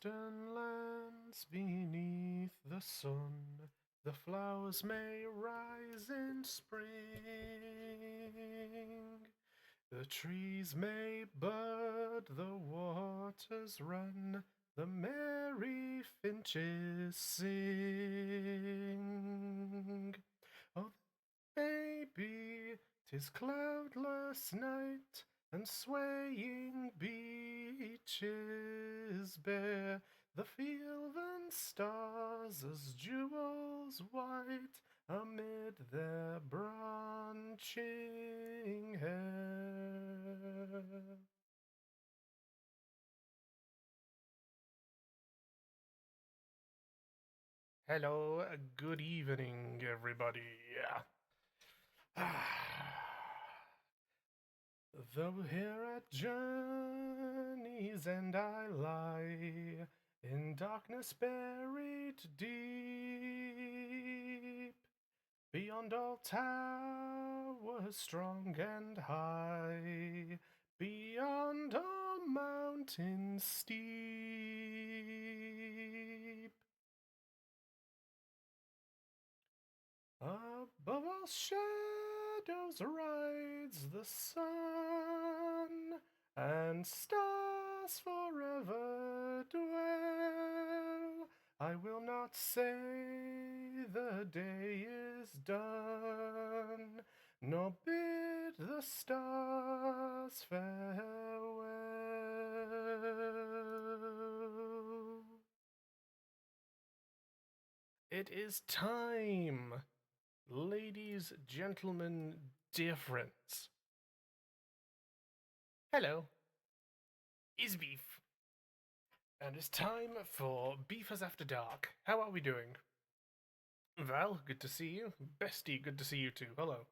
distant lands beneath the sun, the flowers may rise in spring. The trees may bud, the waters run, the merry finches sing. Oh, baby, 'tis cloudless night, and swaying beaches bear the field and stars as jewels white amid their branching hair. Hello, good evening, everybody. Though here at journey's end I lie, in darkness buried deep, beyond all towers strong and high, beyond all mountains steep. Above all shadows rides the sun, and stars forever dwell. I will not say the day is done, nor bid the stars farewell. It is time, ladies, gentlemen, dear friends. Hello, is Beef, and it's time for Beefers After Dark. How are we doing? Val, good to see you. Bestie, good to see you too. Hello.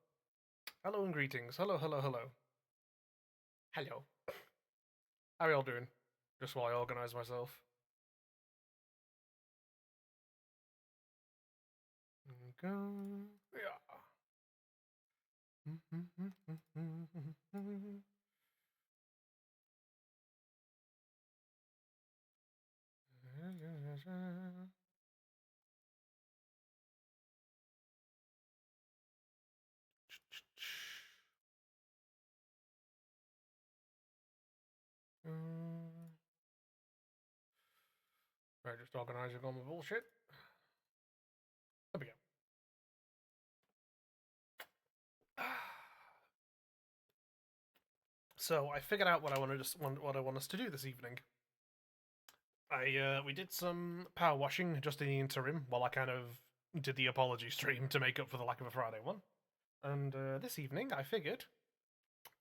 Hello and greetings. Hello, hello, hello. Hello. How are y'all doing? Just while I organise myself. There we go. Yeah. Right, just organising all my bullshit. There we go. So I figured out what I want us to do this evening. We did some power washing just in the interim while I kind of did the apology stream to make up for the lack of a Friday one. And this evening I figured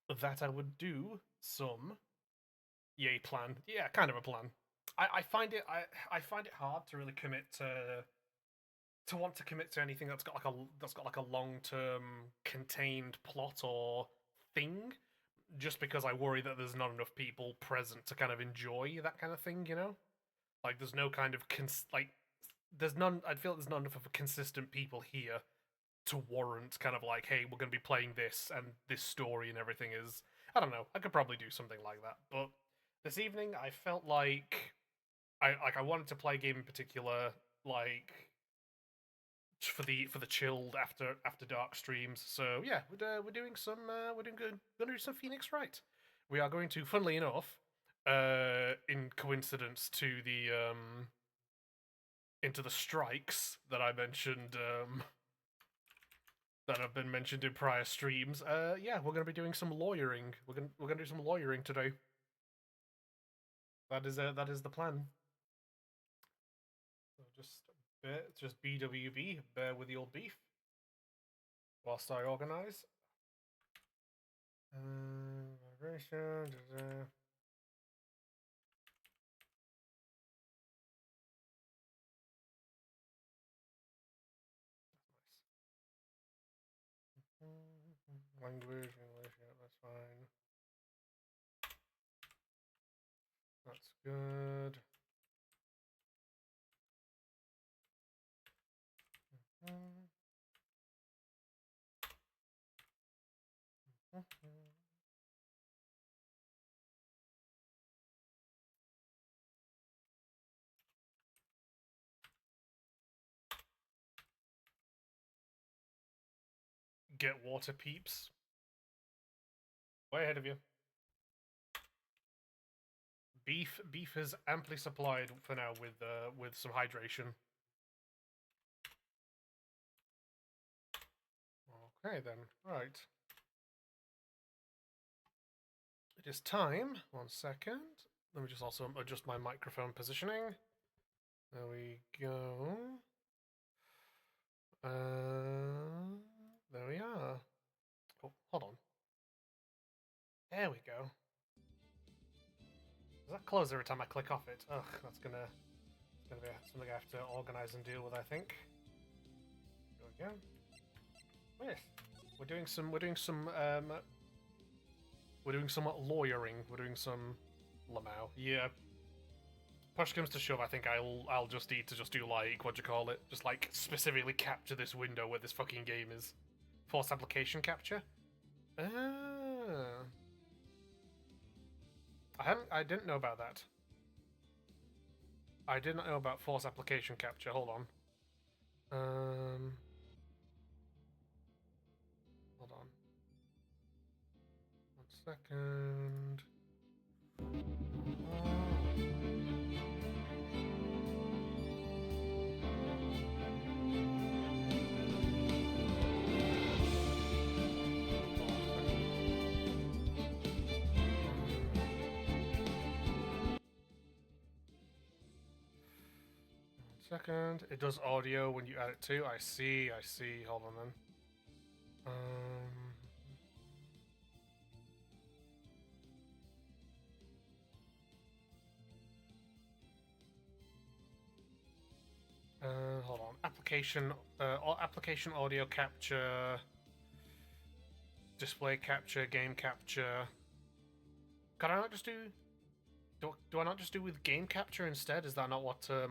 that I would do some plan. Yeah, kind of a plan. I find it hard to really commit to want to commit to anything that's got like a long term contained plot or thing, just because I worry that there's not enough people present to kind of enjoy that kind of thing. Like there's no kind of there's none. I feel like there's not enough of a consistent people here to warrant kind of like, hey, we're going to be playing this and this story and everything is. I don't know. I could probably do something like that, but this evening I felt like I wanted to play a game in particular, like for the chilled after dark streams. So yeah, we're doing some gonna do some Phoenix Wright. We are going to, funnily enough, in coincidence to the into the strikes that I mentioned that have been mentioned in prior streams. Yeah, we're gonna be doing some lawyering. We're gonna do some lawyering today. That is the plan. So just BWB, bear with the old beef, whilst I organise. Vibration. Language, English, yeah, that's fine. That's good. get water, peeps. Way ahead of you. Beef is amply supplied for now with some hydration. Okay then, right. It is time. 1 second. Let me just also adjust my microphone positioning. There we go. There we are. Oh, hold on. There we go. Does that close every time I click off it? Ugh, it's gonna be something I have to organize and deal with, I think. There we go. Yes, we're doing some lawyering. We're doing some Lamau. Yeah. Push comes to shove, I think I'll just need to just do like what do you call it? Just like specifically capture this window where this fucking game is. Force application capture. Ah. I didn't know about that. I did not know about force application capture. Hold on. Hold on. 1 second. Second. It does audio when you add it too. I see. Hold on then. Hold on. Application audio capture, display capture, game capture. Can I not just do? Do I not just do with game capture instead? Is that not what I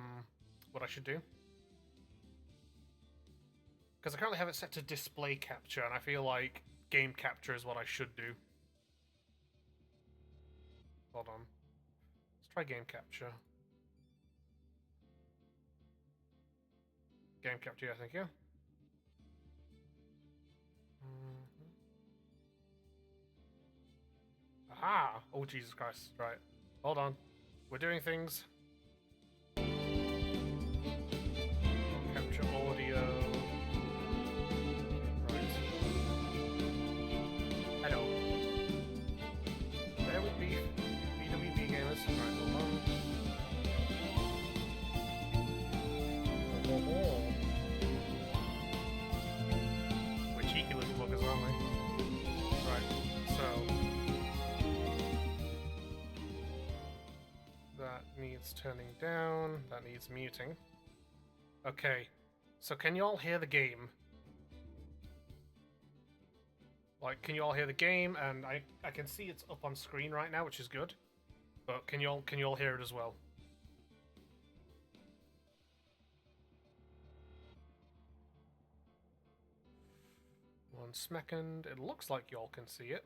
should do? Because I currently have it set to display capture, and I feel like game capture is what I should do. Hold on. Let's try game capture. Game capture, thank you. Aha! Oh, Jesus Christ. Right. Hold on. We're doing things. Capture audio. Right. Hello. There with beef. BWB gamers. Right, hold on. We're cheeky little buggers, aren't we? Right, so that needs turning down, that needs muting. Okay, so can you all hear the game? Like, can you all hear the game? And I can see it's up on screen right now, which is good. But can you all hear it as well? One second. It looks like y'all can see it,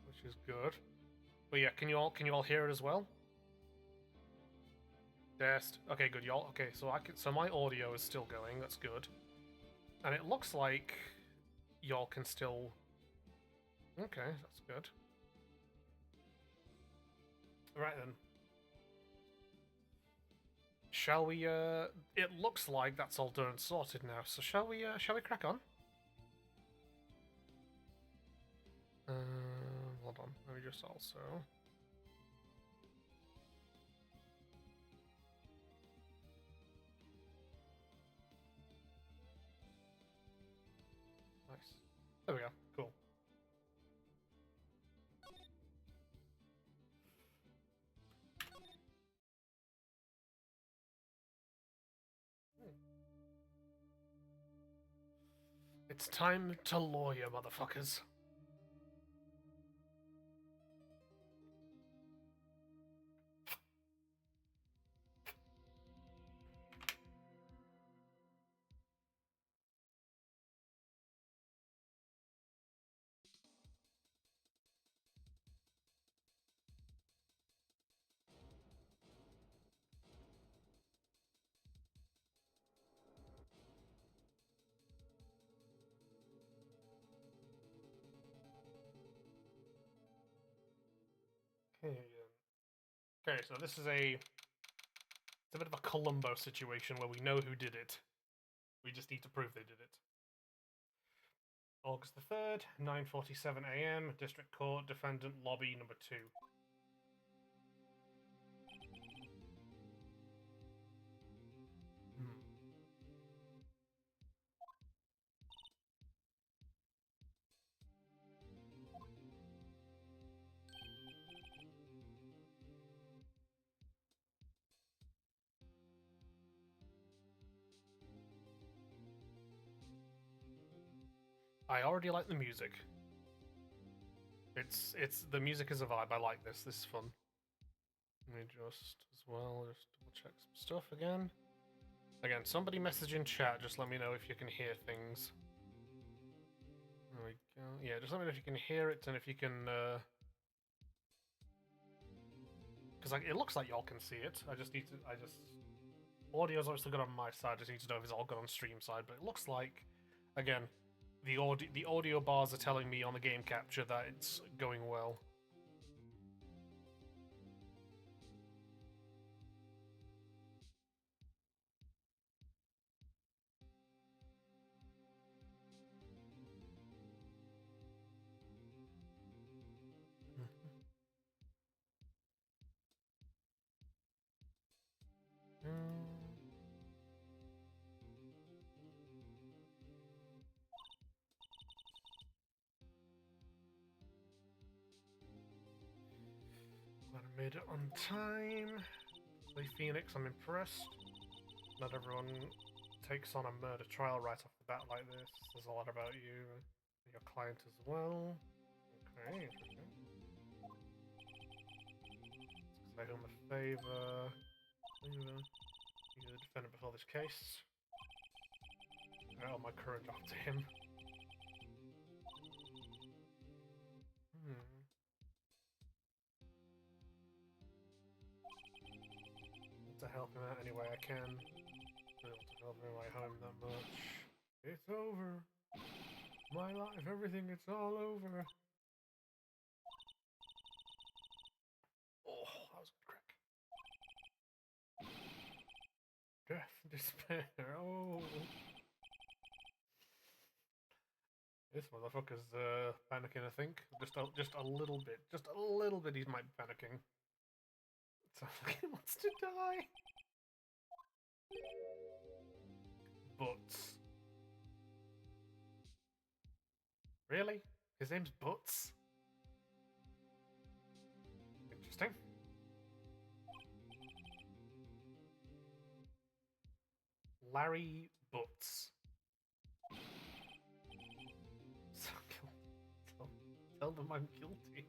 which is good. But yeah, can you all hear it as well? Test. Okay, good, y'all. Okay, so my audio is still going. That's good. And it looks like y'all can still. Okay, that's good. Right then. Shall we? It looks like that's all done and sorted now. So shall we? Shall we crack on? Hold on. Let me just also. Nice. There we go. Cool. It's time to lawyer, motherfuckers. Okay, so this is it's a bit of a Columbo situation where we know who did it. We just need to prove they did it. August the 3rd, 9:47 a.m. District Court, Defendant Lobby number 2. I already like the music. It's the music is a vibe. I like this. This is fun. Let me just double check some stuff again. Again, somebody message in chat. Just let me know if you can hear things. There we go. Yeah, just let me know if you can hear it and if you can. Because it looks like y'all can see it. I just audio's obviously good on my side. I just need to know if it's all good on stream side. But it looks like, again, the audio bars are telling me on the game capture that it's going well. Glad I made it on time. Play Phoenix, I'm impressed. Not everyone takes on a murder trial right off the bat like this. There's a lot about you and your client as well. Okay, interesting. Let's say him a favor. You're the defendant before this case. Oh, my current off to him. To help him out any way I can. I want to help him away home that much. It's over. My life, everything, it's all over. Oh, that was a good crack. Death, despair, oh. This motherfucker's panicking, I think. Just a little bit. Just a little bit he might be panicking. It sounds like he wants to die. Butts. Really? His name's Butts? Interesting. Larry Butts. Tell them I'm guilty.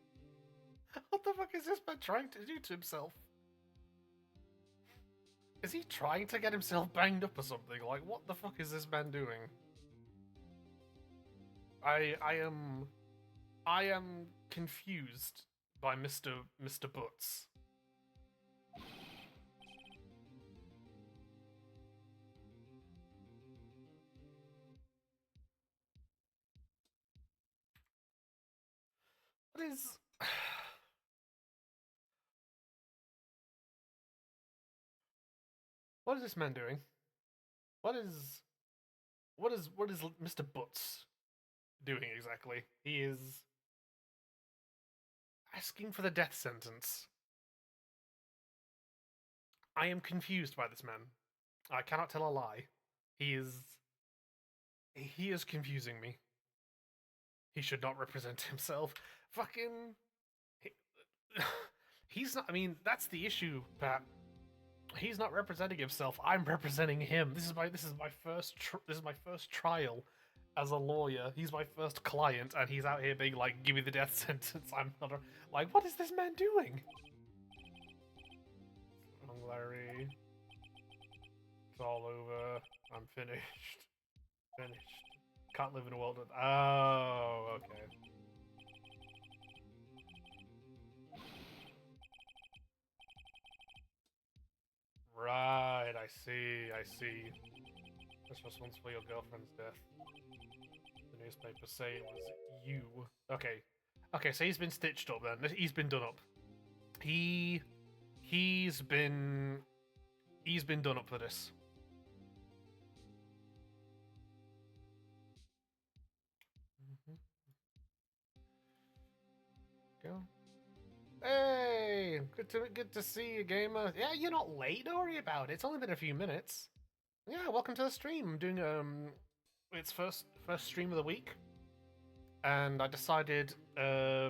What the fuck is this man trying to do to himself? Is he trying to get himself banged up or something? Like, what the fuck is this man doing? I am confused by Mr. Butts. What is... What is this man doing? What is Mr. Butts doing exactly? He is asking for the death sentence. I am confused by this man. I cannot tell a lie. He is confusing me. He should not represent himself. Fucking... He's not... I mean, that's the issue, Pat. He's not representing himself. I'm representing him. This is my first trial as a lawyer. He's my first client, and he's out here being like, "Give me the death sentence." I'm not like, what is this man doing? Wrong, Larry. It's all over. I'm finished. Finished. Can't live in a world with... Oh, okay. Right, I see. This was once for your girlfriend's death. The newspapers say it was you. Okay. Okay, so he's been stitched up then. He's been done up. He's been done up for this. Go. Hey, good to see you, gamer. Yeah, you're not late. Don't worry about it. It's only been a few minutes. Yeah, welcome to the stream. I'm doing its first stream of the week, and I decided I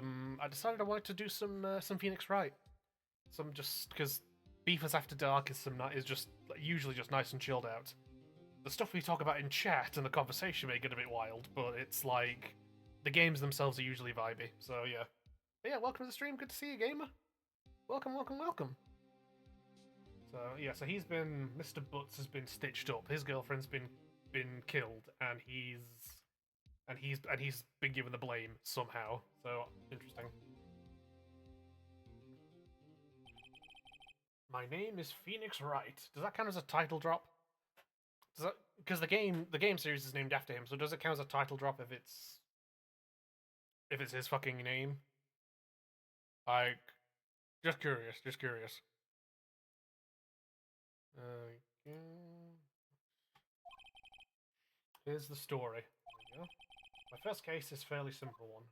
wanted to do some Phoenix Wright. Some just because Beefers After Dark is just usually just nice and chilled out. The stuff we talk about in chat and the conversation may get a bit wild, but it's like the games themselves are usually vibey. So yeah. But yeah, welcome to the stream. Good to see you, gamer. Welcome, welcome, welcome. So yeah, so Mr. Butts has been stitched up. His girlfriend's been killed, and he's been given the blame somehow. So interesting. My name is Phoenix Wright. Does that count as a title drop? Does that, because the game series is named after him, so does it count as a title drop if it's his fucking name? Like, just curious. Here's the story. There we go. My first case is a fairly simple one.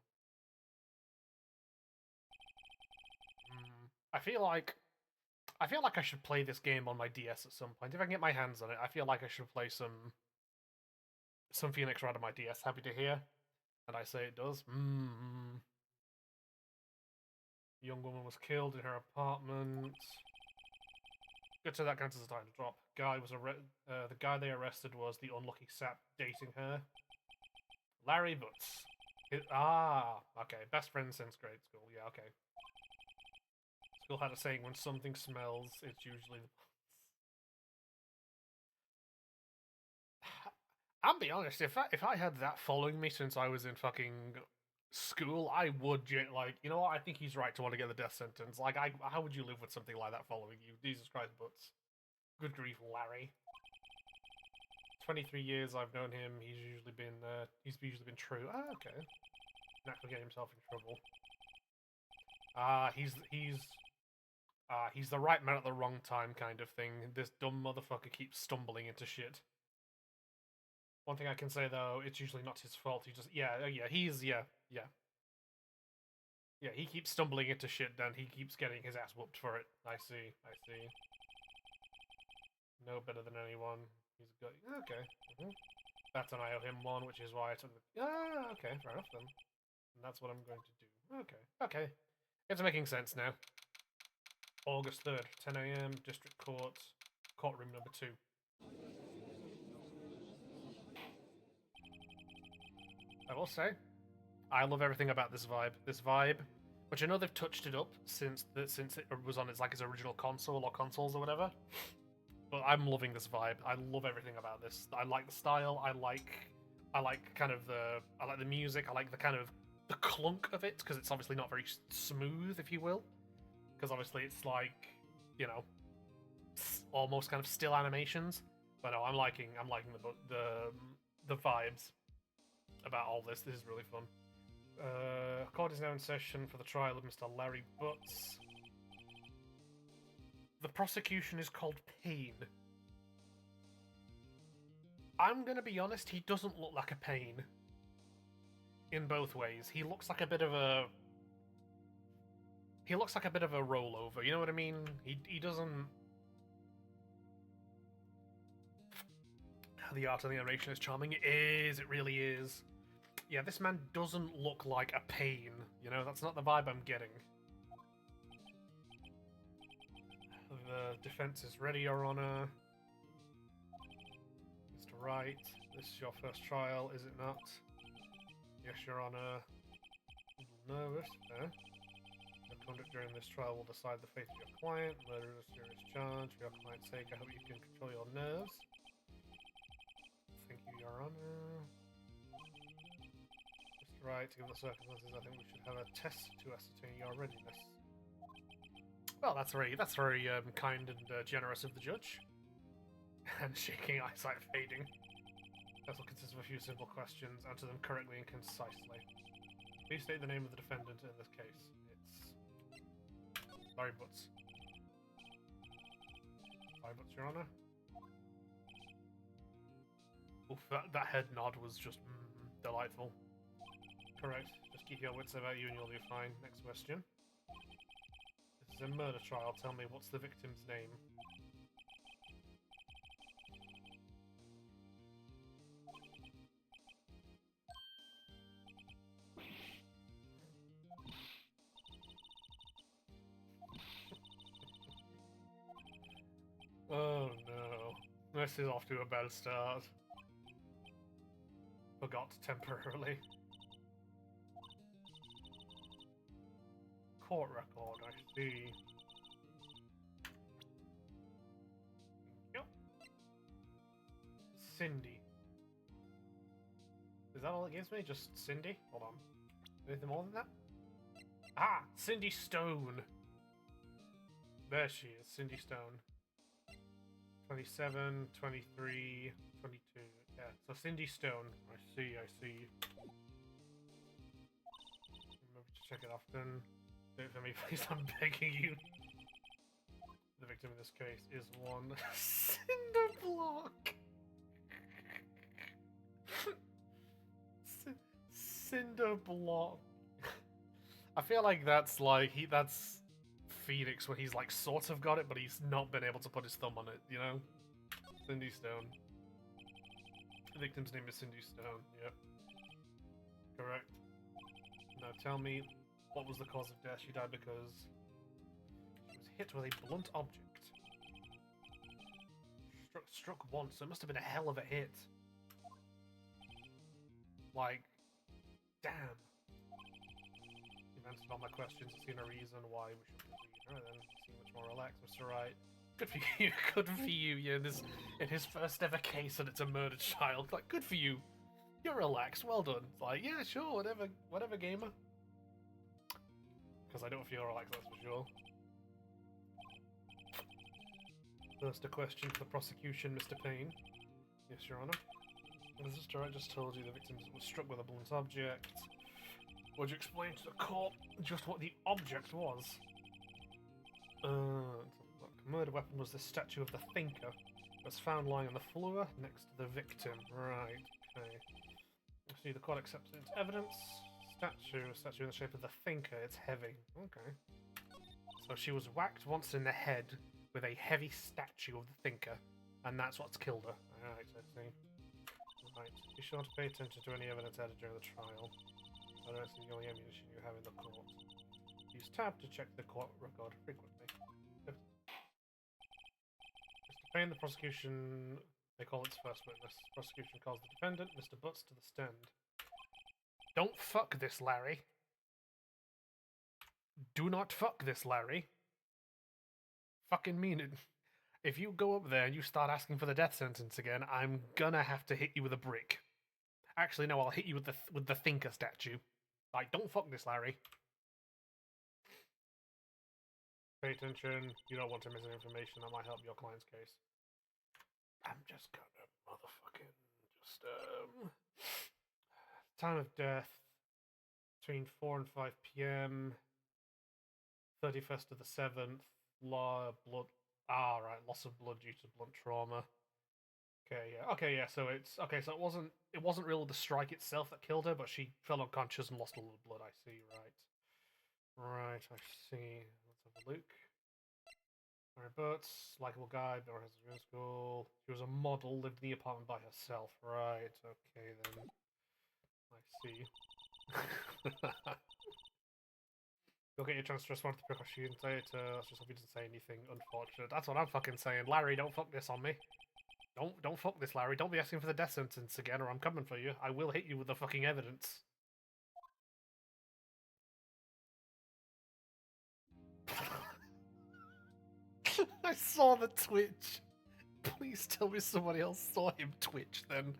I feel like I should play this game on my DS at some point. If I can get my hands on it, I feel like I should play some Phoenix Wright on my DS. Happy to hear. And I say it does. Young woman was killed in her apartment. Good to that counts as a title drop. The guy they arrested was the unlucky sap dating her. Larry Butts. Okay. Best friend since grade school. Yeah, okay. School had a saying, when something smells, it's usually the... I'll be honest, if I had that following me since I was in fucking school, I would, like, you know what, I think he's right to want to get the death sentence. Like, how would you live with something like that following you? Jesus Christ, Butts. Good grief, Larry. 23 years I've known him, he's usually been true. Okay. Naturally getting himself in trouble. He's the right man at the wrong time kind of thing. This dumb motherfucker keeps stumbling into shit. One thing I can say though, it's usually not his fault. He just he keeps stumbling into shit, then he keeps getting his ass whooped for it. I see. No better than anyone. He's got okay. That's an I owe him one, which is why I took the okay, fair enough then. And that's what I'm going to do. Okay. It's making sense now. August 3rd, 10 AM, District Court, courtroom number 2. I will say, I love everything about this vibe. This vibe, which I know they've touched it up since it was on its original console or consoles or whatever. But I'm loving this vibe. I love everything about this. I like the style. I like the music. I like the kind of the clunk of it because it's obviously not very smooth, if you will. Because obviously it's like, you know, almost kind of still animations. But no, I'm liking the vibes about all this. This is really fun. Court is now in session for the trial of Mr. Larry Butts. The prosecution is called Pain. I'm gonna be honest, he doesn't look like a Pain. In both ways. He looks like a bit of a rollover, you know what I mean? He doesn't... The art of the animation is charming. It is, it really is. Yeah, this man doesn't look like a Pain, you know? That's not the vibe I'm getting. The defense is ready, Your Honor. Mr. Wright, this is your first trial, is it not? Yes, Your Honor. A little nervous, eh? Your conduct during this trial will decide the fate of your client. Murder is a serious charge. For your client's sake, I hope you can control your nerves. Thank you, Your Honor. Mr. Wright, given the circumstances, I think we should have a test to ascertain your readiness. Well, that's very kind and generous of the judge. And shaking eyesight fading. This will consist of a few simple questions. Answer them correctly and concisely. Please state the name of the defendant in this case. It's Sorry, Butts. Sorry, Butts, Your Honor. Oof, that head nod was just delightful. Correct. Just keep your wits about you and you'll be fine. Next question. This is a murder trial. Tell me, what's the victim's name? Oh no. This is off to a bad start. Forgot temporarily. Court record, I see. Yep. Cindy. Is that all it gives me? Just Cindy? Hold on. Anything more than that? Ah! Cindy Stone! There she is, Cindy Stone. 27, 23, 22. Yeah, so Cindy Stone. I see. Remember to check it often. Do it for me, please, I'm begging you. The victim in this case is one cinder block. Cinder block. I feel like that's Phoenix, where he's like sort of got it, but he's not been able to put his thumb on it, you know? Cindy Stone. The victim's name is Cindy Stone, yep. Correct. Now tell me, what was the cause of death? She died because she was hit with a blunt object. Struck once, so it must have been a hell of a hit. Like, damn. You've answered all my questions. I've seen a reason why we should proceed. Alright then, seem much more relaxed, Mr. Wright. Good for you, good for you. Yeah, in his first ever case, and it's a murdered child. Like, good for you. You're relaxed. Well done. It's like, yeah, sure, whatever, gamer. Because I don't feel relaxed, that's for sure. First, a question for the prosecution, Mr. Payne. Yes, Your Honor. As Mr. Wright just told you, the victim was struck with a blunt object. Would you explain to the court just what the object was? The murder weapon was the statue of the thinker. It was found lying on the floor next to the victim. Right, okay. See, the court accepts it as evidence. Statue in the shape of the thinker. It's heavy. Okay. So she was whacked once in the head with a heavy statue of the thinker, and that's what's killed her. Alright, I see. Right. Be sure to pay attention to any evidence added during the trial. Otherwise, it's the only ammunition you have in the court. Use tab to check the court record frequently. Mr. Payne, the prosecution, they call its first witness. Prosecution calls the defendant, Mr. Butts, to the stand. Don't fuck this, Larry. Do not fuck this, Larry. Fucking mean it. If you go up there and you start asking for the death sentence again, I'm gonna have to hit you with a brick. Actually, no, I'll hit you with the thinker statue. Like, don't fuck this, Larry. Pay attention. You don't want to miss any information that might help your client's case. I'm just gonna motherfucking time of death between 4 and 5 p.m. 31st of the 7th. Blood. Ah, right. Loss of blood due to blunt trauma. Okay, yeah. Okay, yeah. So it's okay. So it wasn't really the strike itself that killed her, but she fell unconscious and lost a lot of blood. I see. Right. I see. Let's have a look. Alright, Butts, likable guy, or has a school. She was a model, lived in the apartment by herself. Right. Okay then. I see. You'll get your chance to respond to the question. Let's just hope he doesn't say anything unfortunate. That's what I'm fucking saying. Larry, don't fuck this on me. Don't fuck this, Larry. Don't be asking for the death sentence again, or I'm coming for you. I will hit you with the fucking evidence. I saw the twitch. Please tell me somebody else saw him twitch then.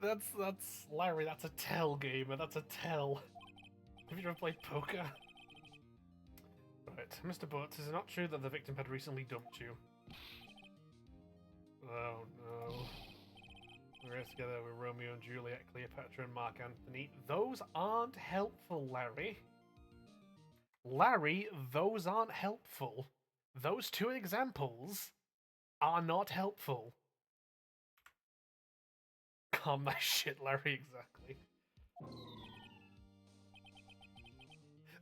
That's Larry, that's a tell, gamer. That's a tell. Have you ever played poker? Right, Mr. Butts, is it not true that the victim had recently dumped you? Oh no. We were together with Romeo and Juliet, Cleopatra and Mark Anthony. Those aren't helpful, Larry. Larry, those aren't helpful. Those two examples are not helpful. Calm that shit, Larry, exactly.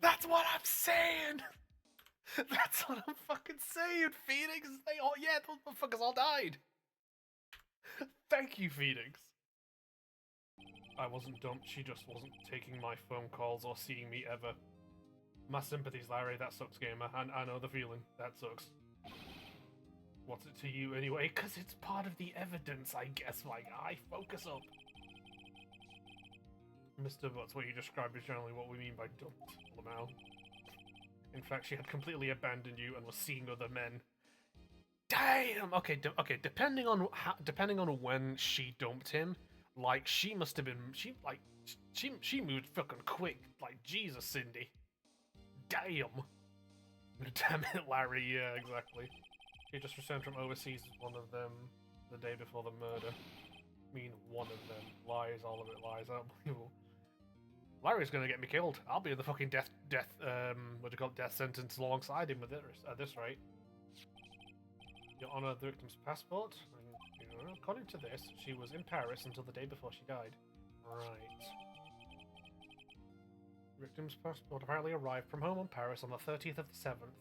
That's what I'm saying! That's what I'm fucking saying, Phoenix! They all, yeah, those motherfuckers all died! Thank you, Phoenix. I wasn't dumped, she just wasn't taking my phone calls or seeing me ever. My sympathies, Larry, that sucks, gamer. I know the feeling. That sucks. What's it to you anyway? Because it's part of the evidence, I guess, my guy. Focus up. Mr. Butts, what you described is generally what we mean by dumped, Lamau. In fact, she had completely abandoned you and was seeing other men. Damn! Okay, okay, depending on when she dumped him, like, she must have been, she moved fucking quick. Like, Jesus, Cindy. Damn! Damn it, Larry, yeah, exactly. She just returned from overseas as one of them the day before the murder. I mean, one of them. Lies, all of it lies. Unbelievable. Larry's gonna get me killed. I'll be in the fucking death, what do you call it, death sentence alongside him with it, at this rate. Your Honor, the victim's passport. And, according to this, she was in Paris until the day before she died. Right. Victim's passport apparently arrived from home in Paris on the 30th of the 7th,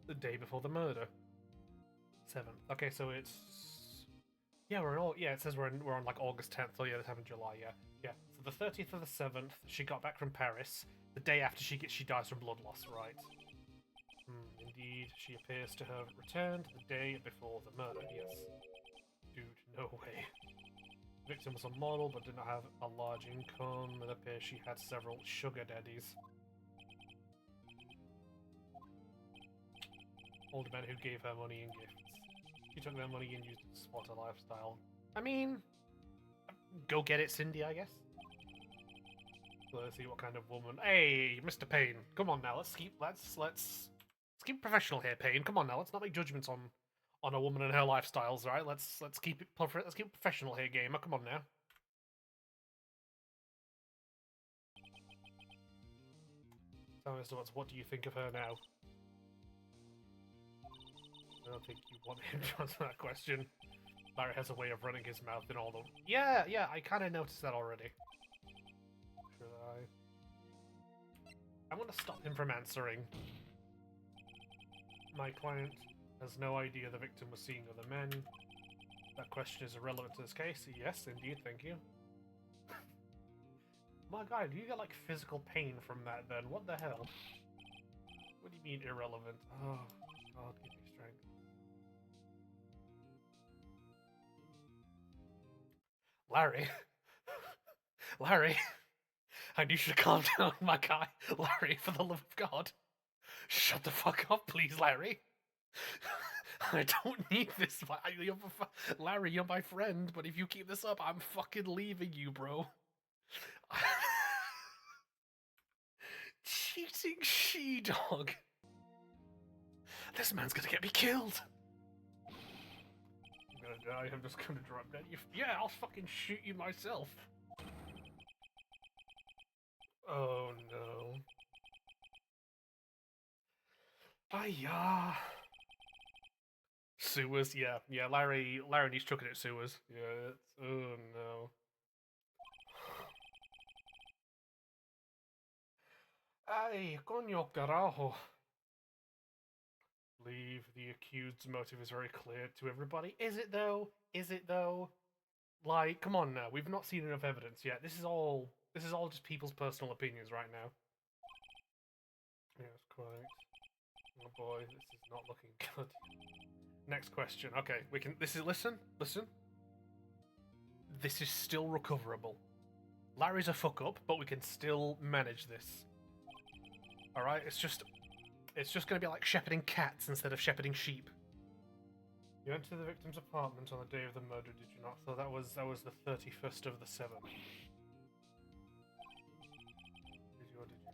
the day before the murder. 7th. Okay, so it's... Yeah, it says we're on like August 10th, so yeah, this happened in July, yeah. Yeah, so the 30th of the 7th, she got back from Paris, the day after she dies from blood loss, right? Indeed, she appears to have returned the day before the murder, yes. Dude, no way. The victim was a model but did not have a large income. It appears she had several sugar daddies. Older men who gave her money and gifts. She took their money and used it to support her lifestyle. I mean, go get it, Cindy, I guess. So let's see what kind of woman. Hey, Mr. Payne, come on now. Let's keep professional here, Payne. Come on now. Let's not make judgments on a woman and her lifestyles, right? Let's keep it professional here, gamer. Come on now. So, Mr. Watts, what do you think of her now? I don't think you want him to answer that question. Larry has a way of running his mouth in all the... Yeah, I kind of noticed that already. Should I? I'm gonna stop him from answering. My client has no idea the victim was seeing other men. That question is irrelevant to this case. Yes, indeed, thank you. My god, do you get, like, physical pain from that, then? What the hell? What do you mean, irrelevant? Oh, God, give me strength. Larry? Larry? I need you to calm down, my guy. Larry, for the love of God. Shut the fuck up, please, Larry. I don't need this. Larry, you're my friend, but if you keep this up, I'm fucking leaving you, bro. Cheating she-dog. This man's gonna get me killed. I'm gonna die. I'm just gonna drop dead. Yeah, I'll fucking shoot you myself. Oh no. Sewers, yeah. Larry needs chucking at sewers. Yeah, oh no. Ay, coño carajo. Leave. The accused's motive is very clear to everybody. Is it though? Is it though? Like, come on now. We've not seen enough evidence yet. This is all just people's personal opinions right now. Yes, quite. Oh boy, this is not looking good. Next question. Okay, we can. Listen. This is still recoverable. Larry's a fuck up, but we can still manage this. All right, it's just going to be like shepherding cats instead of shepherding sheep. You entered the victim's apartment on the day of the murder, did you not? So that was the 31st of the 7th. Did you or did you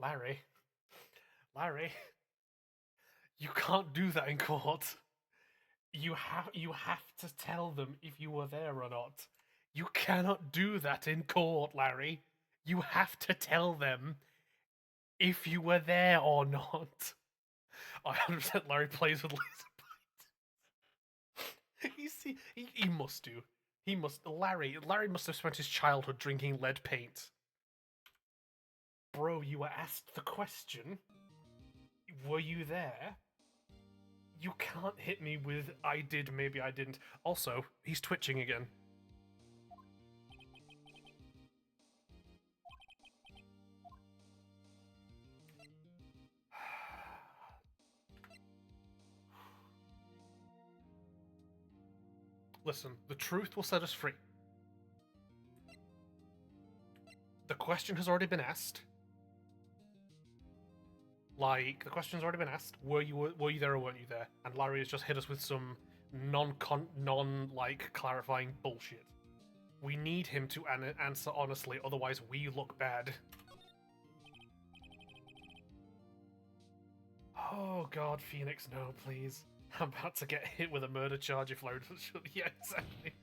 Larry. Larry. You can't do that in court. You have to tell them if you were there or not. You cannot do that in court, Larry. You have to tell them if you were there or not. 100% Larry plays with laser bite. He must do. He must. Larry must have spent his childhood drinking lead paint. Bro, you were asked the question. Were you there? You can't hit me with I did, maybe I didn't. Also, he's twitching again. Listen, the truth will set us free. The question has already been asked. Like, the question's already been asked. Were you there or weren't you there? And Larry has just hit us with some non-like clarifying bullshit. We need him to answer honestly, otherwise we look bad. Oh god, Phoenix, no, please. I'm about to get hit with a murder charge if Larry doesn't shut. Yeah, exactly.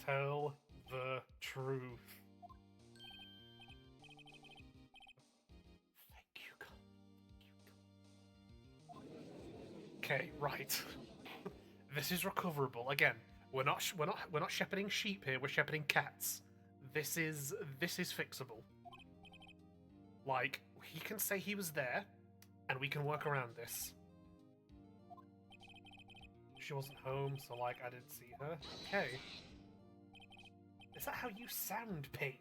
Tell the truth. Thank you, God. Okay, right. This is recoverable. Again, we're not shepherding sheep here. We're shepherding cats. This is fixable. Like, he can say he was there, and we can work around this. She wasn't home, so like I didn't see her. Okay. Is that how you sound, Payne?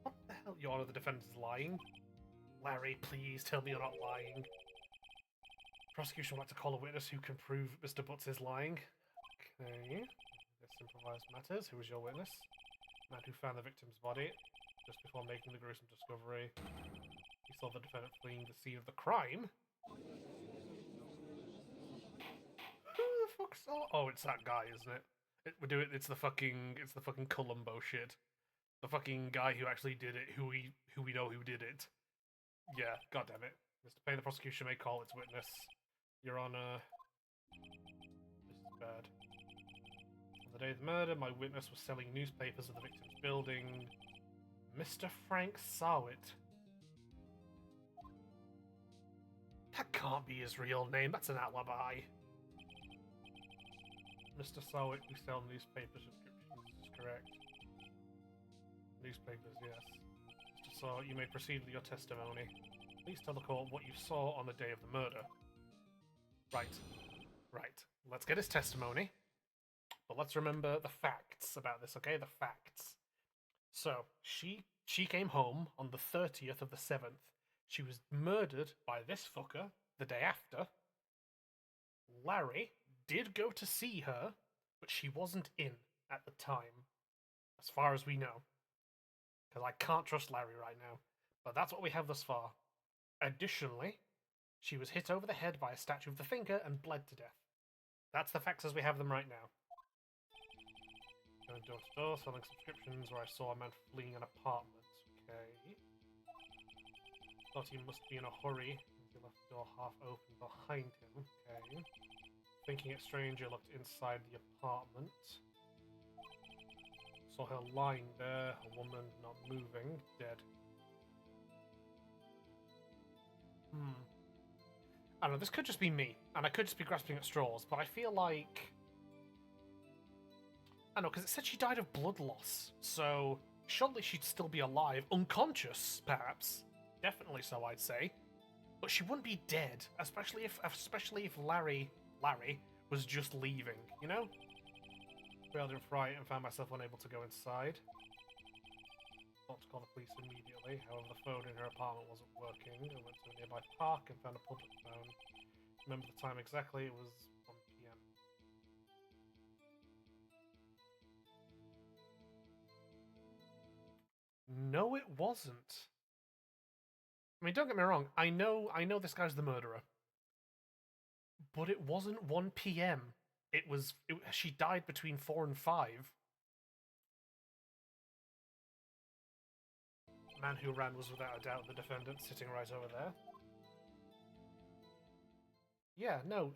What the hell? Your Honor, the defendant is lying. Larry, please tell me you're not lying. Prosecution would like to call a witness who can prove Mr. Butts is lying. Okay. This improvised matters. Who was your witness? Man who found the victim's body just before making the gruesome discovery. He saw the defendant fleeing the scene of the crime. Who the fuck saw? Oh, it's that guy, isn't it? It's the fucking Columbo shit. The fucking guy who actually did it. Who we know who did it. Yeah, god damn it. Mr. Payne, the prosecution may call its witness. Your Honor, this is bad. On the day of the murder, my witness was selling newspapers at the victim's building. Mr. Frank Sawit. That can't be his real name. That's an alibi. Mr. Sawit, we sell newspaper subscriptions, is correct. Newspapers, yes. Mr. Sawit, you may proceed with your testimony. Please tell the court what you saw on the day of the murder. Right. Right. Let's get his testimony. But let's remember the facts about this, okay? The facts. So, she came home on the 30th of the 7th. She was murdered by this fucker the day after. Larry did go to see her, but she wasn't in at the time, as far as we know. Because I can't trust Larry right now. But that's what we have thus far. Additionally, she was hit over the head by a statue of the thinker and bled to death. That's the facts as we have them right now. Going door to door, selling subscriptions where I saw a man fleeing an apartment. Okay. Thought he must be in a hurry. He left the door half open behind him. Okay. Thinking it strange, I looked inside the apartment. Saw her lying there, a woman not moving, dead. I don't know, this could just be me, and I could just be grasping at straws, but I feel like... I don't know, because it said she died of blood loss, so surely she'd still be alive, unconscious, perhaps. Definitely so, I'd say. But she wouldn't be dead, especially if Larry was just leaving, you know? Failed in fright and found myself unable to go inside. Thought to call the police immediately, however the phone in her apartment wasn't working. I went to a nearby park and found a public phone. Remember the time exactly, it was 1 PM. No, it wasn't. I mean, don't get me wrong, I know this guy's the murderer. But it wasn't 1 PM. She died between 4 and 5. Man who ran was without a doubt the defendant, sitting right over there. Yeah, no,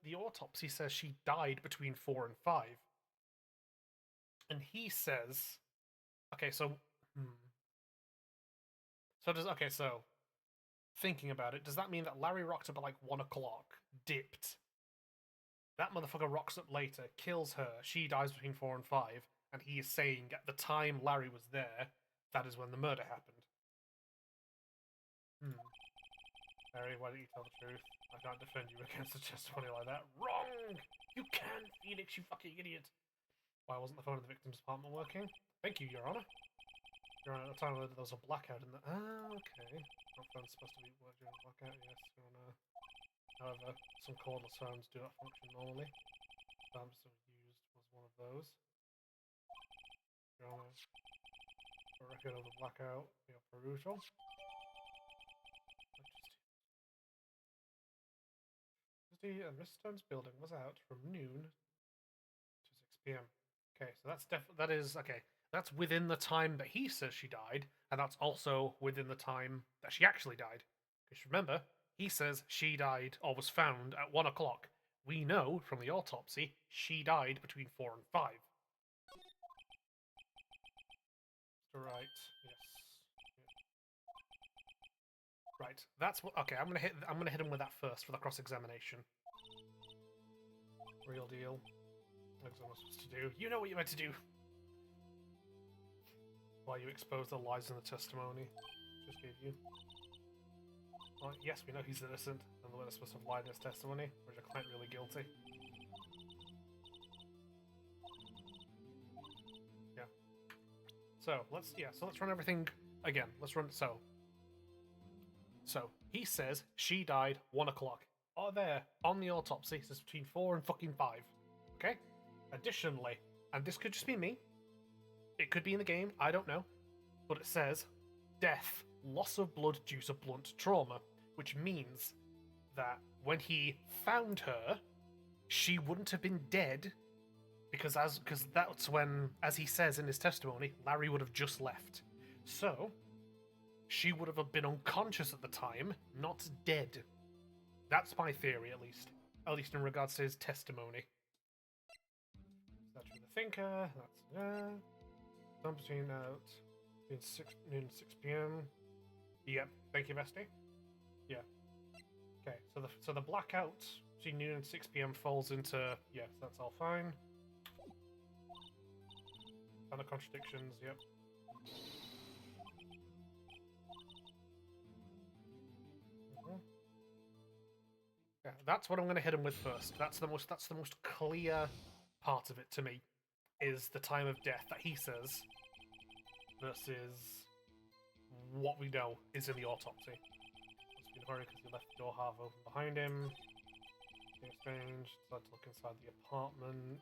the autopsy says she died between 4 and 5. And he says, okay, so, so thinking about it, does that mean that Larry rocked up at like 1 o'clock, dipped? That motherfucker rocks up later, kills her, she dies between 4 and 5, and he is saying at the time Larry was there, that is when the murder happened. Larry, why don't you tell the truth? I can't defend you against a testimony like that. Wrong! You can, Phoenix, you fucking idiot! Why wasn't the phone in the victim's apartment working? Thank you, Your Honor. Your Honor, at the time there was a blackout in the... Ah, okay. That phone's supposed to be working during a blackout, yes, Your Honor. However, some cordless phones do not function normally. The times that were used was one of those. Your Honor, a record of the blackout, the brutal. And Miss Stone's building was out from noon to 6 p.m. Okay, so that is okay. That's within the time that he says she died, and that's also within the time that she actually died. Because remember, he says she died or was found at 1 o'clock. We know from the autopsy she died between 4 and 5. Right. Yes. Right. That's what. Okay, I'm gonna hit him with that first for the cross-examination. Real deal. That's what I'm supposed to do. You know what you're meant to do. Why you expose the lies in the testimony just gave you. Well, yes, we know he's innocent, and the witness must have lied in his testimony, or is your client really guilty? Yeah. So let's run everything again. Let's run So he says she died 1 o'clock. Oh, there on the autopsy it says between 4 and fucking 5. Okay. Additionally, and this could just be me. It could be in the game. I don't know, but it says death, loss of blood due to blunt trauma, which means that when he found her, she wouldn't have been dead because that's when, as he says in his testimony, Larry would have just left. So she would have been unconscious at the time, not dead. That's my theory, at least in regards to his testimony. That's for the thinker. That's time between noon and 6 p.m. Yep. Thank you, Vesty. Yeah. Okay. So the blackout between noon and 6 p.m. falls into yes. That's all fine. Kind of contradictions. Yep. Yeah, that's what I'm going to hit him with first. That's the most clear part of it to me, is the time of death that he says versus what we know is in the autopsy. Must be hurry because he left the door half open behind him. Being strange. Decided to look inside the apartment.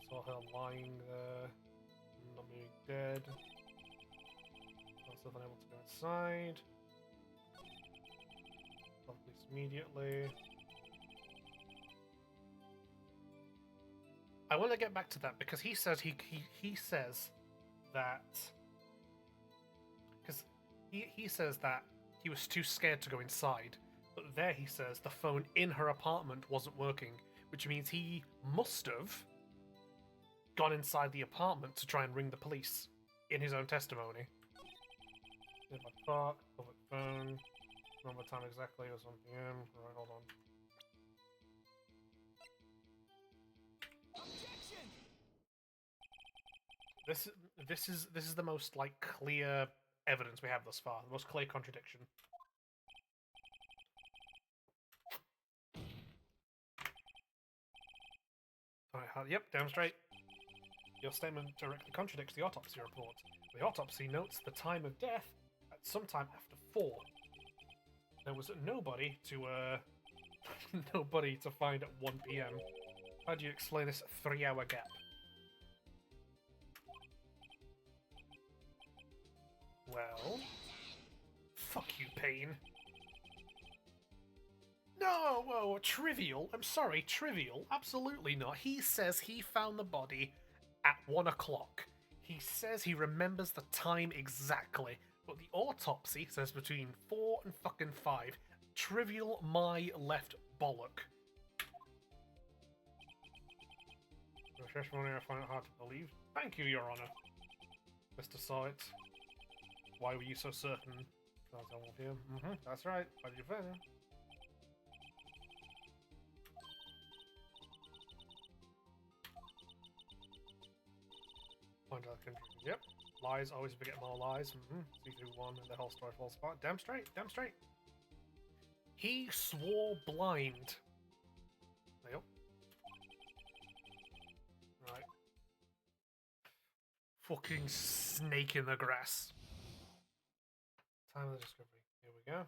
Saw her lying there, not being dead. Also unable to go inside. Police immediately. I want to get back to that because he says he says that because he says that he was too scared to go inside, but there he says the phone in her apartment wasn't working, which means he must have gone inside the apartment to try and ring the police in his own testimony. Public park, public phone. Remember the time exactly, it was 1 p.m. Alright, hold on. This is the most like clear evidence we have thus far. The most clear contradiction. Alright, yep, demonstrate. Your statement directly contradicts the autopsy report. The autopsy notes the time of death at some time after 4. There was nobody to nobody to find at 1 p.m. How do you explain this 3-hour gap? Well, fuck you, Payne. No, whoa, trivial. I'm sorry, trivial. Absolutely not. He says he found the body at 1 o'clock. He says he remembers the time exactly, but the autopsy says between 4 and fucking 5. Trivial my left bollock. Refresh morning, I find it hard to believe. Thank you, Your Honor. Mr. Sawit. Why were you so certain? That's right. Why did you fail? Point out the country. Yep. Lies always beget more lies. See through one and the whole story falls apart. Damn straight. Damn straight. He swore blind. Yep. Right. Fucking snake in the grass. Time of the discovery. Here we go.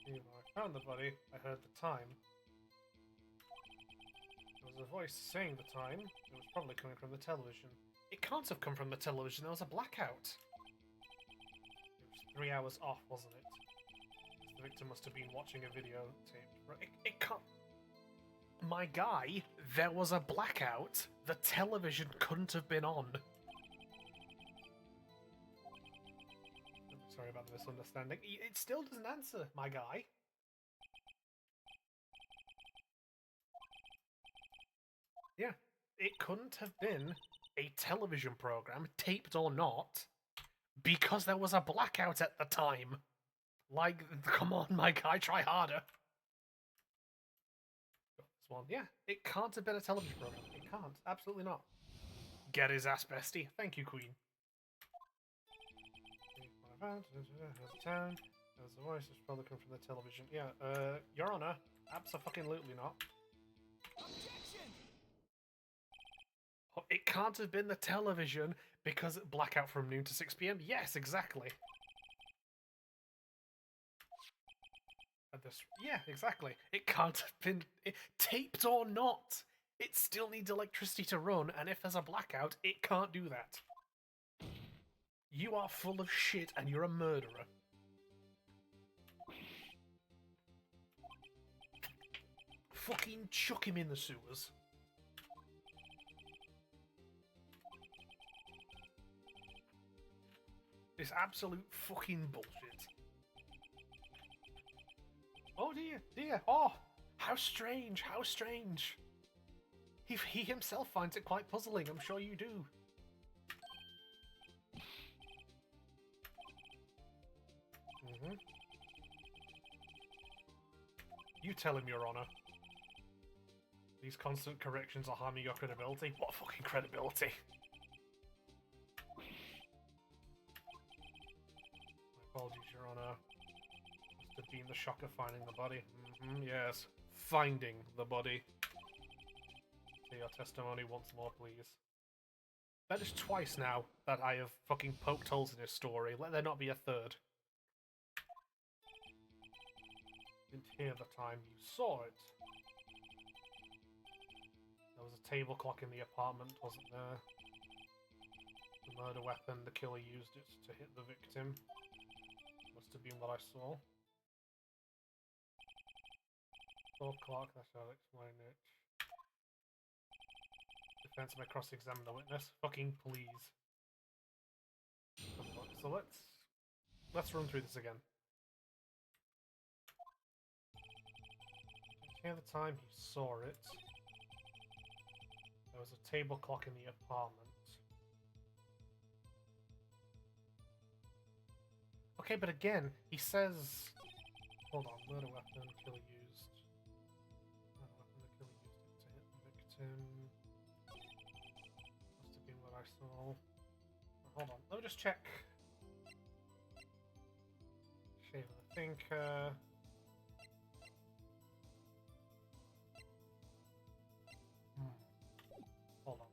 When I found the body, I heard the time. There was a voice saying the time. It was probably coming from the television. It can't have come from the television. There was a blackout. It was 3 hours off, wasn't it? The victim must have been watching a video tape. It can't... My guy, there was a blackout. The television couldn't have been on. Sorry about the misunderstanding. It still doesn't answer, my guy. Yeah, it couldn't have been a television program, taped or not, because there was a blackout at the time. Like, come on, my guy, try harder. Got this one. Yeah, it can't have been a television program. It can't. Absolutely not. Get his ass, bestie. Thank you, Queen. Town. There's a voice that's probably come from the television. Yeah, Your Honor, abso-fucking-lutely not. Objection! Oh, it can't have been the television because blackout from noon to 6 PM? Yes, exactly. Yeah, exactly. It can't have been taped or not. It still needs electricity to run, and if there's a blackout, it can't do that. You are full of shit, and you're a murderer. Fucking chuck him in the sewers. This absolute fucking bullshit. Oh dear, dear. Oh, how strange, how strange. He himself finds it quite puzzling, I'm sure you do. You tell him, Your Honor. These constant corrections are harming your credibility. What fucking credibility? My apologies, Your Honor. Must have been the shock of finding the body. Yes. Finding the body. Say your testimony once more, please. That is twice now that I have fucking poked holes in his story. Let there not be a third. Didn't hear the time, you saw it. There was a table clock in the apartment, wasn't there? The murder weapon, the killer used it to hit the victim. Must have been what I saw. 4 o'clock, that shall explain it. Defense may cross-examine the witness. Fucking please. So let's run through this again. At the time he saw it, there was a table clock in the apartment. Okay, but again, he says... Hold on, murder weapon, killer used. Murder weapon, the killer used it to hit the victim. Must have been what I saw. Hold on, let me just check. Shave of the thinker. Hold on.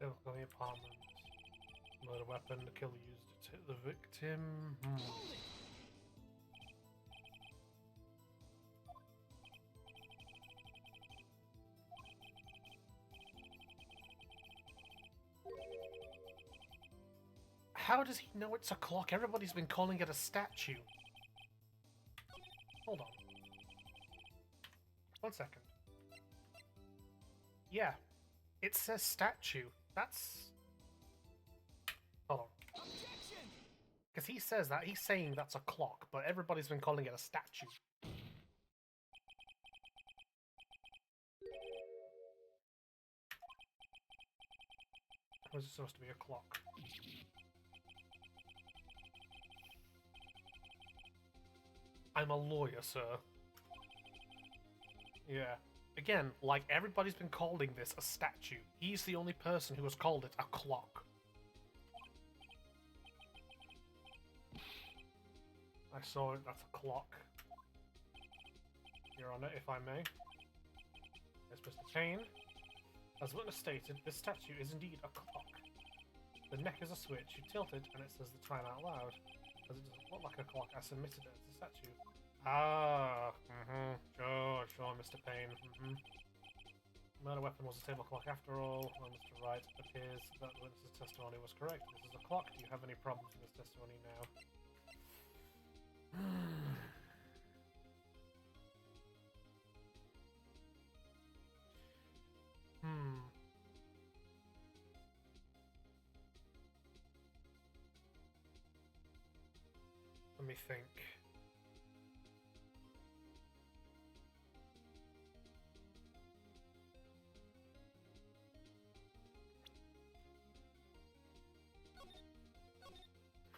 Still got the apartment. Murder weapon, the killer used it to hit the victim. How does he know it's a clock? Everybody's been calling it a statue. Hold on. 1 second. Yeah. It says statue. That's... Hold on. Because he says that. He's saying that's a clock, but everybody's been calling it a statue. Was it supposed to be a clock? I'm a lawyer, sir. Yeah. Again, like, everybody's been calling this a statue. He's the only person who has called it a clock. I saw it, that's a clock. Your Honor, if I may. Yes, Mr. Payne. As witness stated, this statue is indeed a clock. The neck is a switch, you tilt it, and it says the time out loud. As it doesn't look like a clock, I submitted it as a statue. Ah, sure, Mr. Payne. Murder weapon was a table clock after all. Well, Mr. Wright, it appears that the witness's testimony was correct. This is a clock. Do you have any problems with this testimony now? Let me think.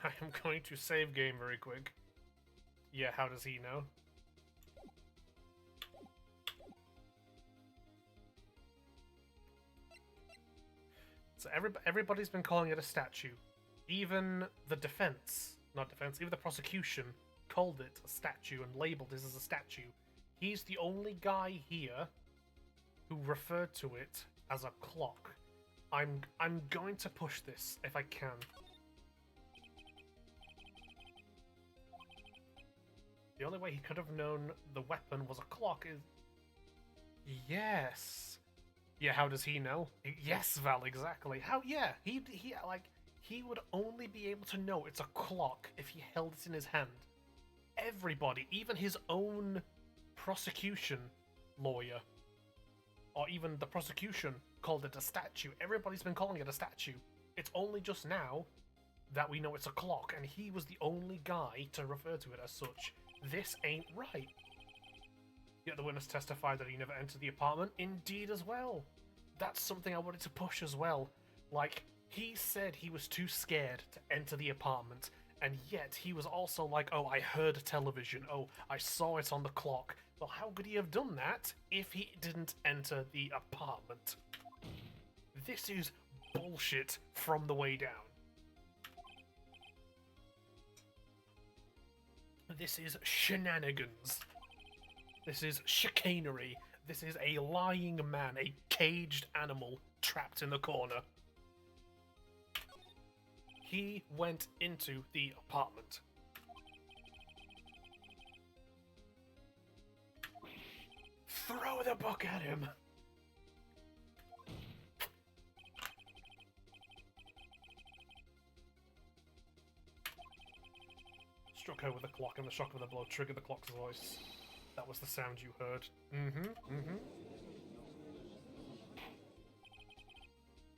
I am going to save game very quick. Yeah, how does he know? So everybody's been calling it a statue. Even the defense, not defense, even the prosecution called it a statue and labeled this as a statue. He's the only guy here who referred to it as a clock. I'm going to push this if I can. The only way he could have known the weapon was a clock is... Yes. Yeah, how does he know? Yes, Val, exactly. How? Yeah, he would only be able to know it's a clock if he held it in his hand. Everybody, even his own prosecution lawyer, or even the prosecution, called it a statue. Everybody's been calling it a statue. It's only just now that we know it's a clock, and he was the only guy to refer to it as such. This ain't right. Yet the witness testified that he never entered the apartment. Indeed as well. That's something I wanted to push as well. Like, he said he was too scared to enter the apartment, and yet he was also like, oh, I heard a television. Oh, I saw it on the clock. Well, how could he have done that if he didn't enter the apartment? This is bullshit from the way down. This is shenanigans. This is chicanery. This is a lying man, a caged animal trapped in the corner. He went into the apartment. Throw the book at him. Struck her with a clock, and the shock of the blow triggered the clock's voice. That was the sound you heard.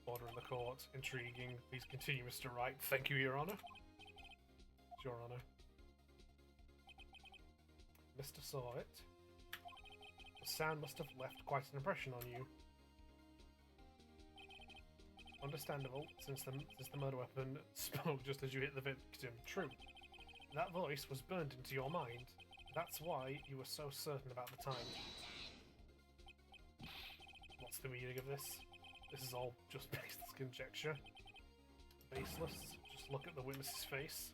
Order in the court. Intriguing. Please continue, Mr. Wright. Thank you, Your Honor. Your Honor. Mr. saw it. The sound must have left quite an impression on you. Understandable, since the murder weapon spoke just as you hit the victim. True. That voice was burned into your mind. That's why you were so certain about the time. What's the meaning of this? This is all just baseless conjecture. Baseless. Just look at the witness's face.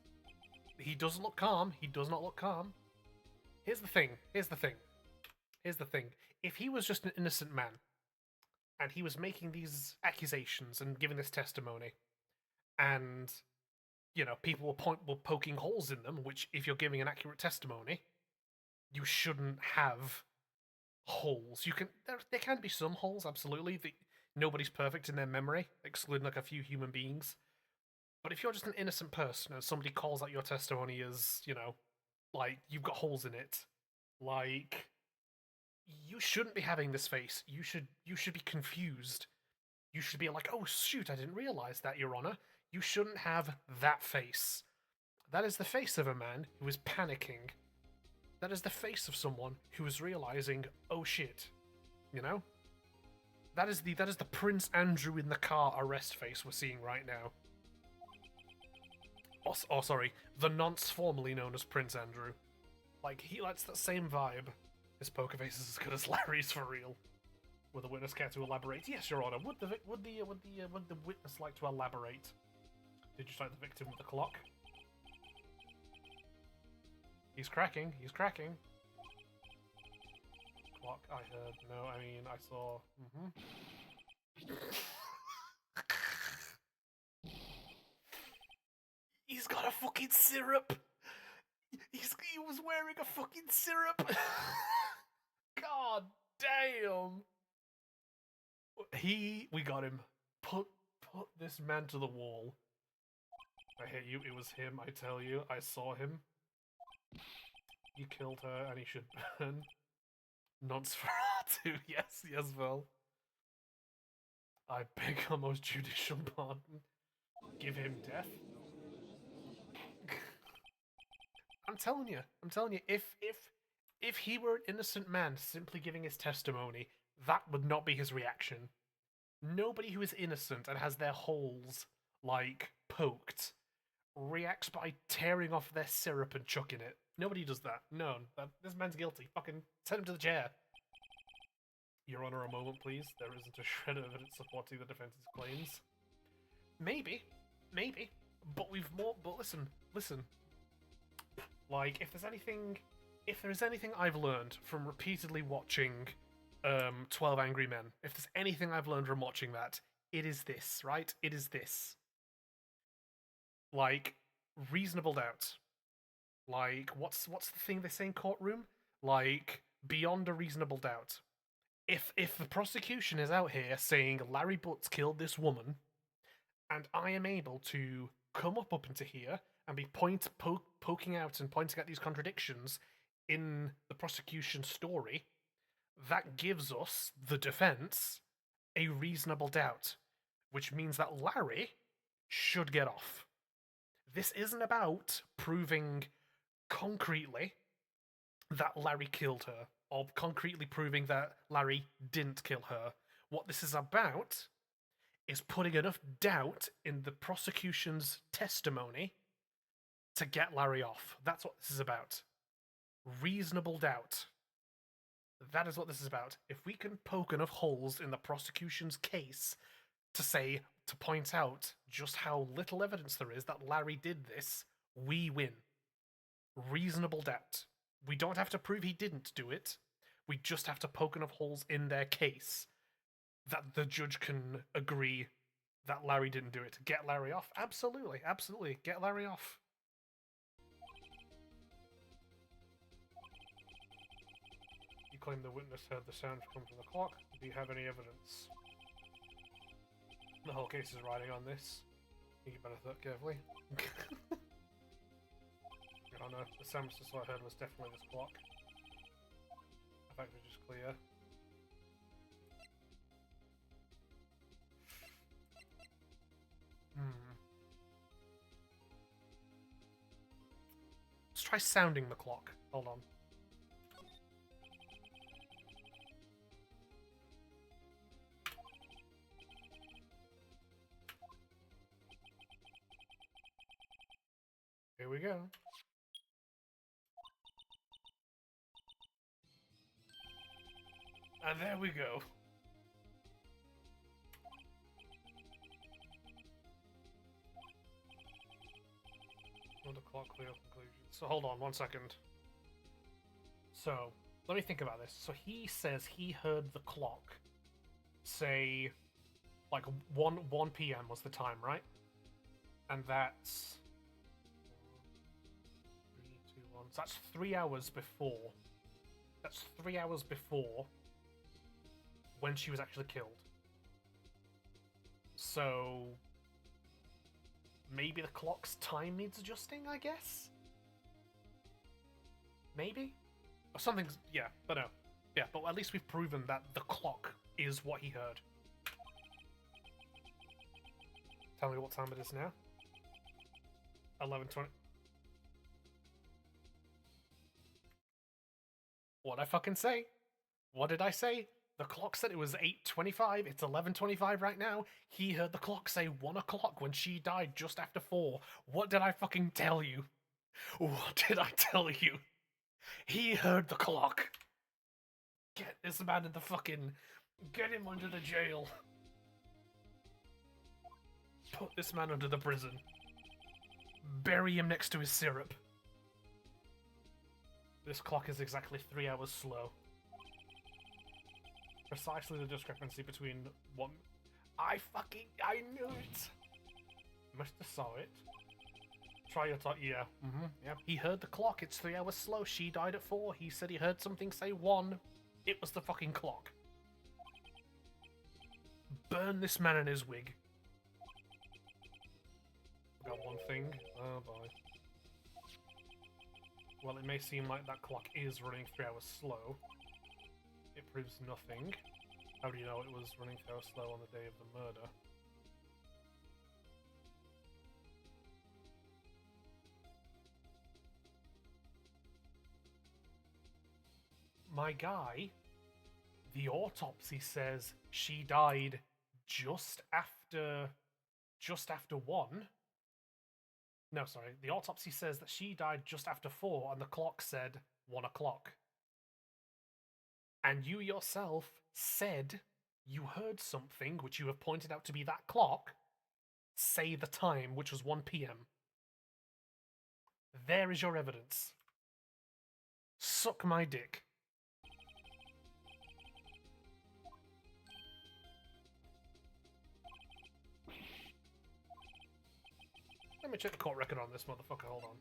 He doesn't look calm. He does not look calm. Here's the thing. If he was just an innocent man, and he was making these accusations and giving this testimony, and people were poking holes in them. Which, if you're giving an accurate testimony, you shouldn't have holes. There can be some holes, absolutely. Nobody's perfect in their memory, excluding like a few human beings. But if you're just an innocent person and somebody calls out your testimony as, like you've got holes in it, like you shouldn't be having this face. You should be confused. You should be like, "Oh shoot, I didn't realize that, Your Honor." You shouldn't have that face. That is the face of a man who is panicking. That is the face of someone who is realizing, "Oh shit." You know? That is the Prince Andrew in the car arrest face we're seeing right now. Oh, sorry, the nonce formerly known as Prince Andrew. Like, that's that same vibe. His poker face is as good as Larry's for real. Would the witness care to elaborate? Yes, Your Honor. Would the witness like to elaborate? Did you strike the victim with the clock? He's cracking. He's cracking. Clock. I heard. No, I mean I saw. He's got a fucking syrup. He was wearing a fucking syrup. God damn. We got him. Put this man to the wall. I hate you. It was him. I tell you. I saw him. He killed her, and he should burn. Nosferatu. Yes, Vel. I beg your most judicial pardon. Give him death. I'm telling you, if he were an innocent man simply giving his testimony, that would not be his reaction. Nobody who is innocent and has their holes, like, poked, reacts by tearing off their syrup and chucking it. Nobody does that. No, this man's guilty. Fucking send him to the chair. Your Honor, a moment, please. There isn't a shred of evidence supporting the defense's claims. Maybe. But listen. Like, if there's anything I've learned from repeatedly watching 12 Angry Men, if there's anything I've learned from watching that, it is this, right? It is this. Like, reasonable doubt. Like, what's the thing they say in courtroom? Like, beyond a reasonable doubt. If the prosecution is out here saying Larry Butts killed this woman, and I am able to come up into here and be poking out and pointing at these contradictions in the prosecution story, that gives us, the defense, a reasonable doubt, which means that Larry should get off. This isn't about proving concretely that Larry killed her, or concretely proving that Larry didn't kill her. What this is about is putting enough doubt in the prosecution's testimony to get Larry off. That's what this is about. Reasonable doubt. That is what this is about. If we can poke enough holes in the prosecution's case to point out just how little evidence there is that Larry did this, we win. Reasonable doubt. We don't have to prove he didn't do it. We just have to poke enough holes in their case that the judge can agree that Larry didn't do it. Get Larry off? Absolutely. Get Larry off. You claim the witness heard the sound come from the clock. Do you have any evidence? The whole case is riding on this. You better think carefully. Your Honor, the sound I heard was definitely this clock. The fact was just clear. Let's try sounding the clock. Hold on. Here we go. And there we go. The clock clear conclusion. So hold on 1 second. So let me think about this. So he says he heard the clock. say, like 1 p.m. was the time, right? And that's 3, 2, 1. So that's 3 hours before. That's 3 hours before when she was actually killed. So maybe the clock's time needs adjusting, I guess? Maybe? Or something's... yeah, but no. Yeah, but at least we've proven that the clock is what he heard. Tell me what time it is now. 11:20. What'd I fucking say? What did I say? The clock said it was 8:25. It's 11:25 right now. He heard the clock say 1 o'clock when she died just after 4. What did I fucking tell you? What did I tell you? He heard the clock. Get this man in the fucking... get him under the jail. Put this man under the prison. Bury him next to his syrup. This clock is exactly 3 hours slow. Precisely the discrepancy between what... I knew it! Must have saw it. Try your talk, yeah. Yeah. He heard the clock, it's 3 hours slow. She died at 4. He said he heard something say 1. It was the fucking clock. Burn this man in his wig. Got one thing. Oh boy. Well, it may seem like that clock is running 3 hours slow. It proves nothing. How do you know it was running 3 hours slow on the day of the murder? My guy, the autopsy says she died just after 1. No, sorry. The autopsy says that she died just after 4, and the clock said 1 o'clock. And you yourself said you heard something, which you have pointed out to be that clock, say the time, which was 1 p.m. There is your evidence. Suck my dick. Let me check the court record on this motherfucker, hold on.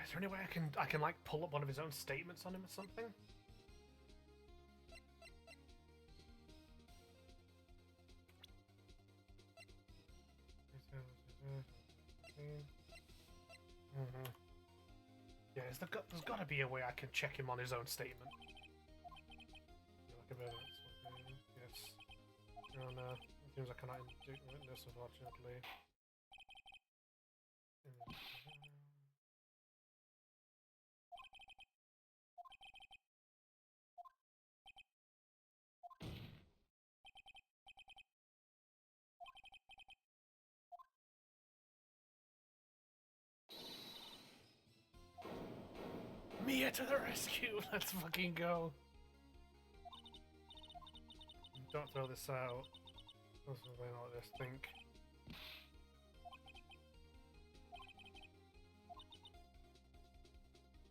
Is there any way I can like pull up one of his own statements on him or something? Yeah, there's got to be a way I can check him on his own statement. Yes. Oh no. It seems I cannot witness, unfortunately. Mia to the rescue! Let's fucking go! Don't throw this out. Let's not let this think.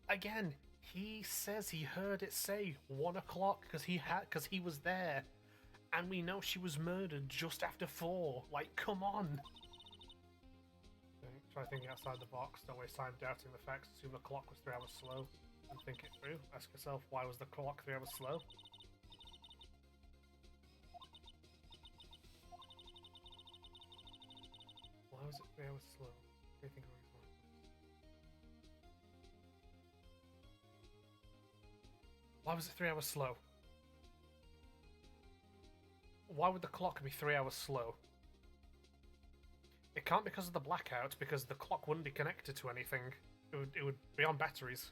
Again, he says he heard it say 1 o'clock because he was there, and we know she was murdered just after 4. Like, come on! Try thinking outside the box. Don't waste time doubting the facts. Assume the clock was 3 hours slow, and think it through. Ask yourself, why was the clock 3 hours slow? Why was it 3 hours slow? What do you think of it? Why was it 3 hours slow? Why would the clock be 3 hours slow? It can't because of the blackout, because the clock wouldn't be connected to anything. It would be on batteries.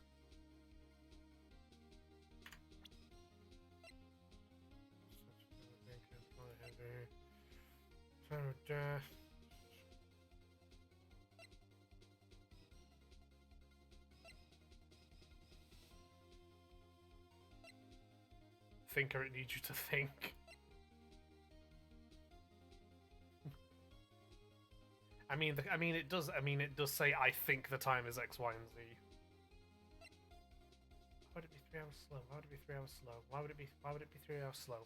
Thinker, it needs you to think. I mean, it does say I think the time is X, Y, and Z. How would it be 3 hours slow? Why would it be 3 hours slow? Why would it be 3 hours slow?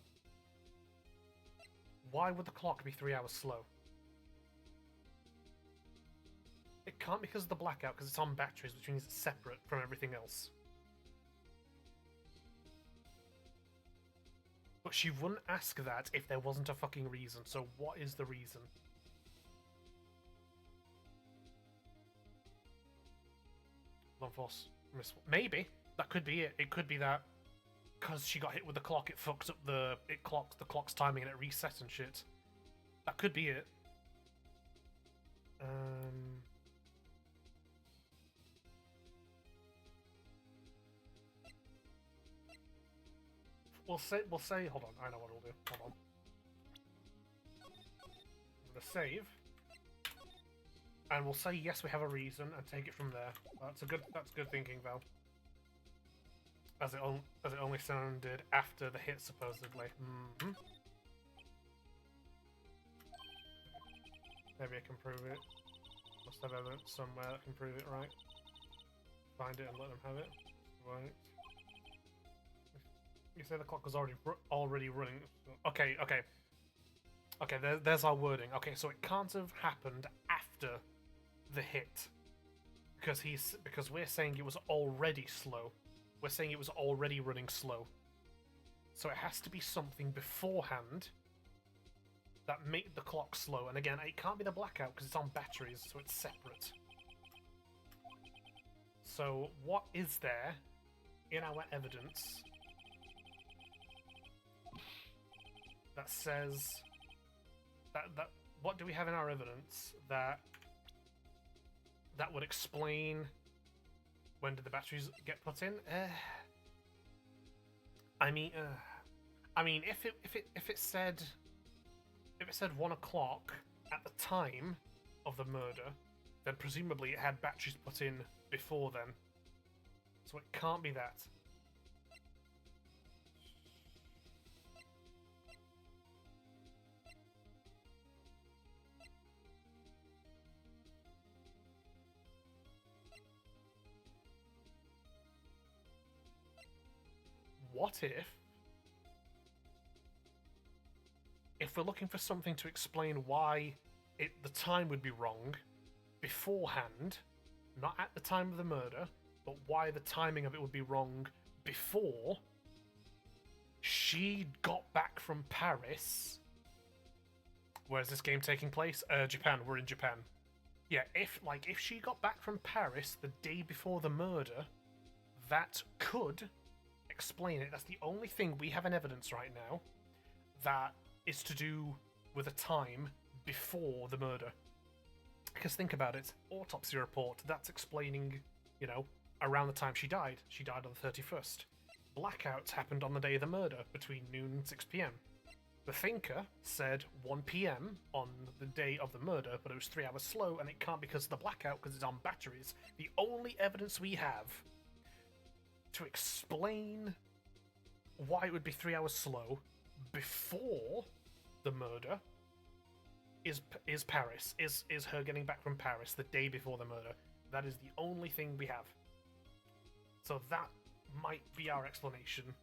Why would the clock be 3 hours slow? It can't be because of the blackout, because it's on batteries, which means it's separate from everything else. But she wouldn't ask that if there wasn't a fucking reason, so what is the reason? Long force. Maybe. That could be it. It could be that because she got hit with the clock, it fucks up the clock's timing and it resets and shit. That could be it. We'll say hold on, I know what we'll do. Hold on. I'm gonna save. And we'll say yes, we have a reason, and take it from there. That's good thinking, Val. As it only sounded after the hit, supposedly. Maybe I can prove it. Must have evidence somewhere that can prove it, right? Find it and let them have it. Right. You say the clock was already running. Okay. Okay, there's our wording. Okay, so it can't have happened after the hit. Because we're saying it was already slow. We're saying it was already running slow. So it has to be something beforehand that made the clock slow. And again, it can't be the blackout because it's on batteries, so it's separate. So what is there in our evidence that says that what do we have in our evidence that would explain when did the batteries get put in? I mean, if it said 1 o'clock at the time of the murder, then presumably it had batteries put in before then. So it can't be that. What if we're looking for something to explain why the time would be wrong beforehand, not at the time of the murder, but why the timing of it would be wrong before she got back from Paris? Where's this game taking place? Japan. We're in Japan. Yeah, if she got back from Paris the day before the murder, that could explain it. That's the only thing we have in evidence right now that is to do with a time before the murder. Because think about it, autopsy report, that's explaining, around the time she died. She died on the 31st. Blackouts happened on the day of the murder, between noon and 6 p.m. The thinker said 1 p.m. on the day of the murder, but it was 3 hours slow, and it can't because of the blackout, because it's on batteries. The only evidence we have to explain why it would be 3 hours slow before the murder is Paris, is her getting back from Paris the day before the murder. That is the only thing we have. So that might be our explanation.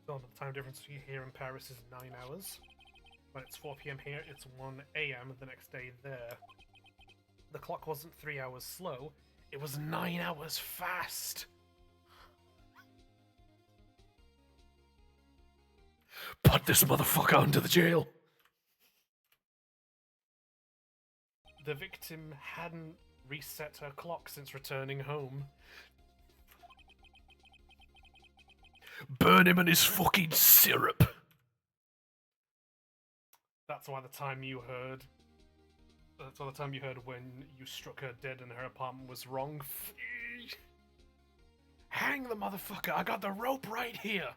So the time difference here in Paris is 9 hours. When it's 4 p.m. here, it's 1 a.m. the next day there. The clock wasn't 3 hours slow, it was 9 hours fast! Put this motherfucker into the jail! The victim hadn't reset her clock since returning home. Burn him in his fucking syrup! That's why the time you heard when you struck her dead in her apartment was wrong. Hang the motherfucker! I got the rope right here!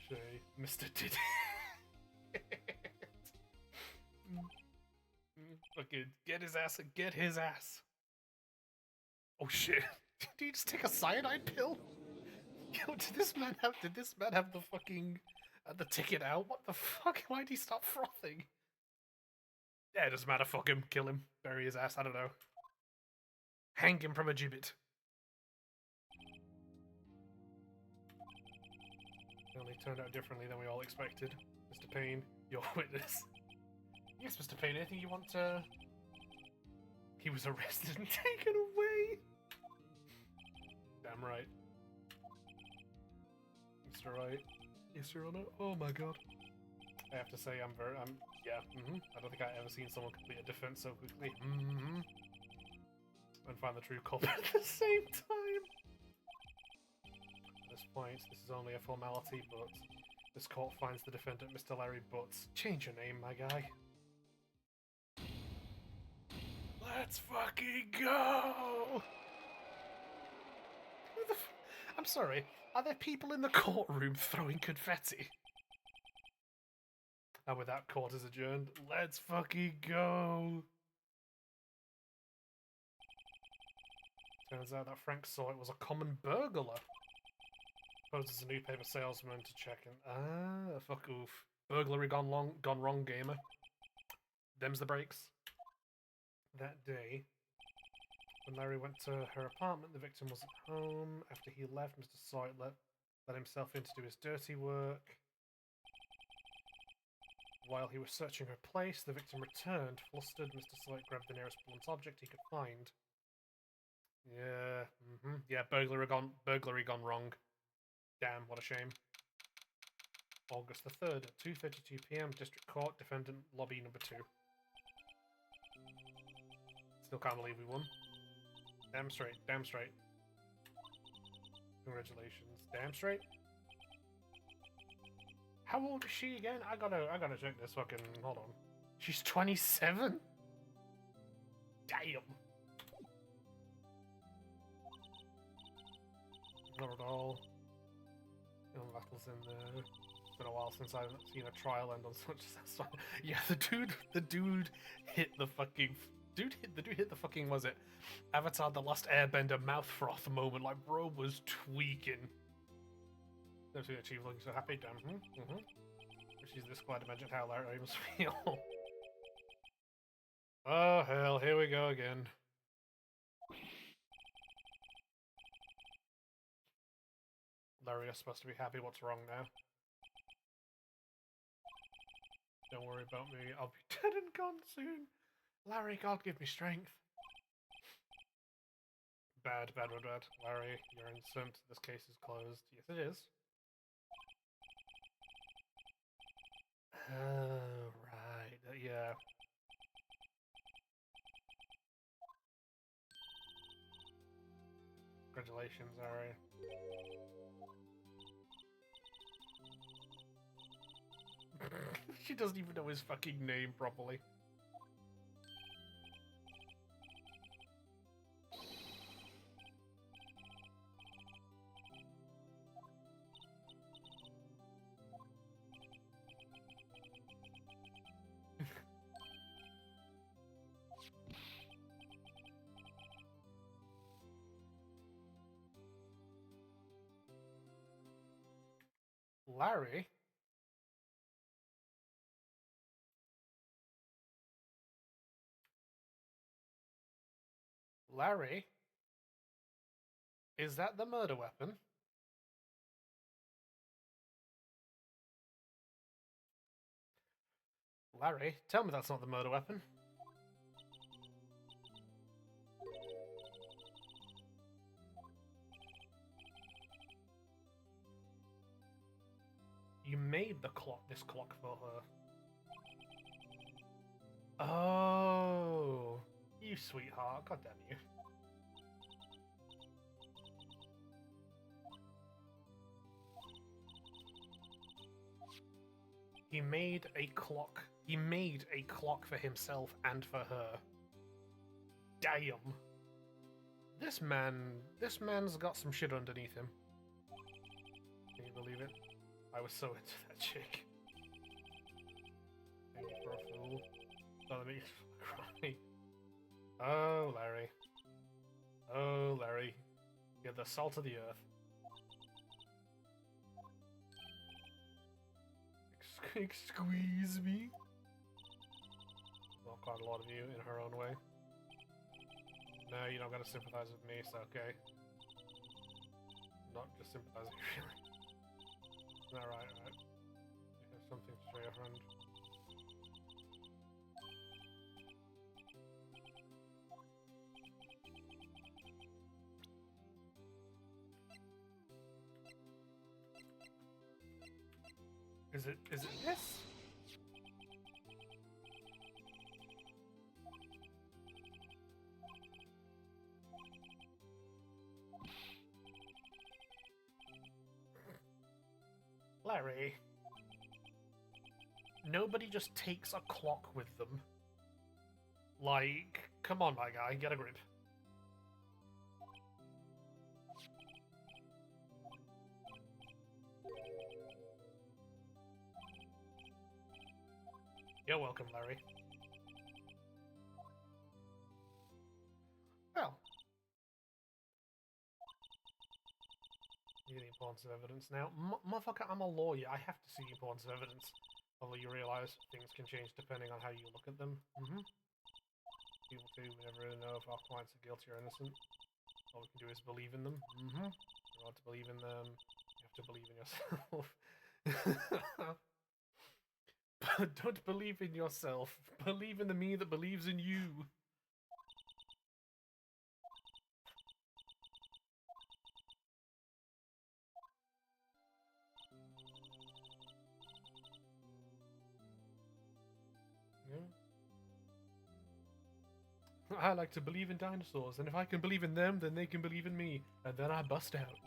Shay, Mr. Did Fucking get his ass. Oh shit! Did you just take a cyanide pill? Yo, did this man have the fucking the ticket out? What the fuck? Why did he stop frothing? Yeah, it doesn't matter. Fuck him. Kill him. Bury his ass. I don't know. Hang him from a gibbet. It only turned out differently than we all expected. Mr. Payne, your witness. Yes, Mr. Payne, anything you want to... He was arrested and taken away! Damn right. Mr. Wright. Yes, Your Honor. Oh my god. I have to say, yeah, I don't think I've ever seen someone complete a defense so quickly. And find the true culprit at the same time. At this point, this is only a formality, but this court finds the defendant, Mr. Larry Butts. Change your name, my guy. Let's fucking go! I'm sorry, are there people in the courtroom throwing confetti? And with that, court is adjourned. Let's fucking go! Turns out that Frank saw it was a common burglar. Poses a newspaper salesman to check in. Ah, fuck oof. Burglary gone wrong, gamer. Them's the breaks. That day, when Larry went to her apartment, the victim was at home. After he left, Mr. Sawyer let himself in to do his dirty work. While he was searching her place, the victim returned. Flustered, Mr. Sawyer grabbed the nearest blunt object he could find. Yeah, yeah, burglary gone wrong. Damn, what a shame. August the 3rd at 2:32 PM, District Court, Defendant Lobby number 2. Still can't believe we won. Damn straight, damn straight. Congratulations, damn straight. How old is she again? I gotta check this fucking. Hold on. She's 27. Damn. Not at all. No battles in there. It's been a while since I've seen a trial end on such as that. Yeah, the dude hit the fucking. The dude hit the fucking, was it Avatar The Last Airbender mouth froth moment, like bro was tweaking. Never seen a chief looking so happy, damn. She's this glad to imagine how Larry must feel. Oh hell, here we go again. Larry is supposed to be happy, what's wrong now? Don't worry about me, I'll be dead and gone soon. Larry, God give me strength. Bad. Larry, you're innocent. This case is closed. Yes, it is. Oh, right. Yeah. Congratulations, Larry. She doesn't even know his fucking name properly. Larry? Larry? Is that the murder weapon? Larry, tell me that's not the murder weapon. You made this clock for her. Oh, you sweetheart, god damn you. He made a clock. He made a clock for himself and for her. Damn. This man's got some shit underneath him. Can you believe it? I was so into that chick. Thank you for a fool. Don't let me cry. Oh, Larry. Oh, Larry. You're the salt of the earth. Squeeze me. Well, quite a lot of you in her own way. No, you don't gotta sympathize with me, so okay. Not just sympathizing, really. No, right. You have something to show your friend. Is it this? Larry. Nobody just takes a clock with them. Like, come on, my guy, get a grip. You're welcome, Larry. Well. The importance of evidence. Now, motherfucker, I'm a lawyer. I have to see the importance of evidence. Although you realise things can change depending on how you look at them. People too, we never really know if our clients are guilty or innocent. All we can do is believe in them. In order to believe in them, you have to believe in yourself. But don't believe in yourself. Believe in the me that believes in you. I like to believe in dinosaurs, and if I can believe in them, then they can believe in me, and then I bust out.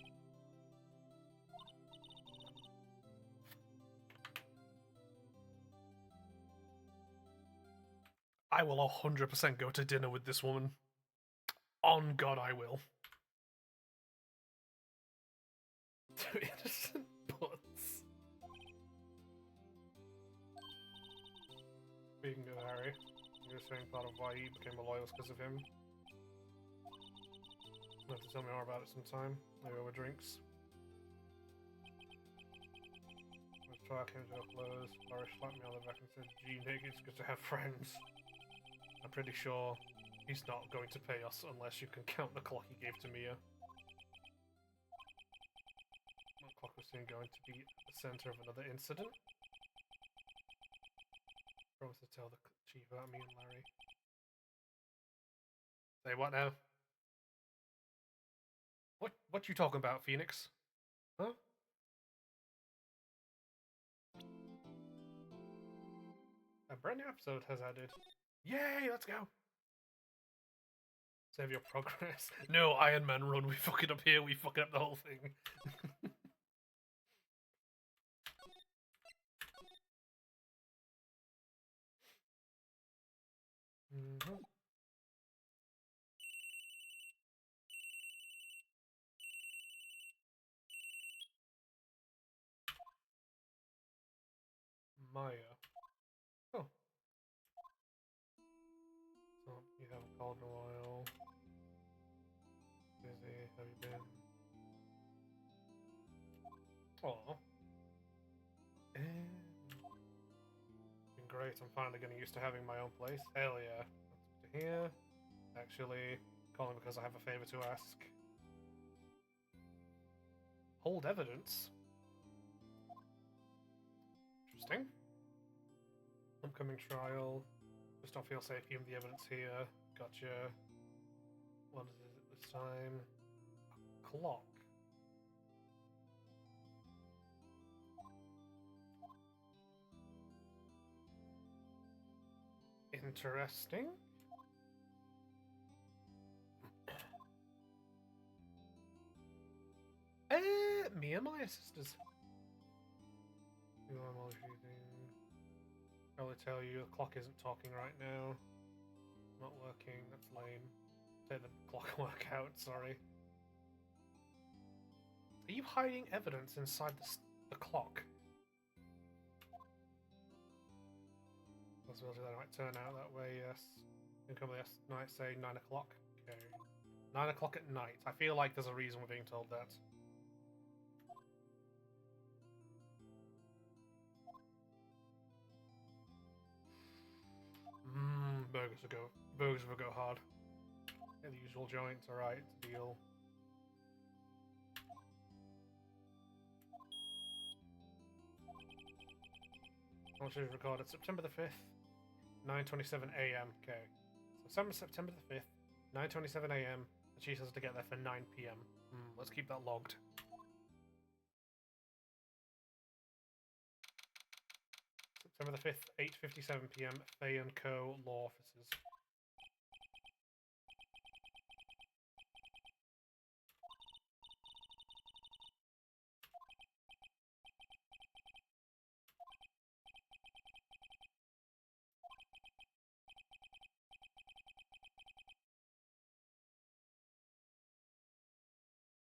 I will 100% go to dinner with this woman. On God, I will. Two innocent butts. Speaking of Harry, you were saying part of why he became a loyalist because of him. You'll have to tell me more about it sometime. Maybe over drinks. The trial came to a close. Laurie slapped me on the back and said, "Gee, Nick, it's good to have friends." I'm pretty sure he's not going to pay us unless you can count the clock he gave to Mia. The clock was soon going to be at the center of another incident. Promise to tell the chief about me and Larry. Say what now? What you talking about, Phoenix? Huh? A brand new episode has added. Yay, let's go! Save your progress. No, Iron Man run, we fuck it up here, we fuck up the whole thing. Maya. Oh. So, you haven't called in a while. Busy, have you been? Aw. Been great, I'm finally getting used to having my own place. Hell yeah. That's good to hear. Actually, calling because I have a favor to ask. Hold evidence? Interesting. Upcoming trial. Just don't feel safe giving the evidence here. Gotcha. What is it this time? A clock. Interesting. Me and my sisters. Who I'm always using. Probably tell you the clock isn't talking right now. It's not working. That's lame. Take the clock work out. Sorry. Are you hiding evidence inside the clock? Possibility that it might turn out that way. Yes. You can come last night, say 9 o'clock. Okay. 9 o'clock at night. I feel like there's a reason we're being told that. Burgers will go hard. Yeah, the usual joints, alright, deal. I want you to record it September the 5th, 9:27 AM. Okay. So September the 5th, 9:27 AM, and she has to get there for 9 PM. Let's keep that logged. September the 5th, 8:57 PM, Faye & Co. Law Offices.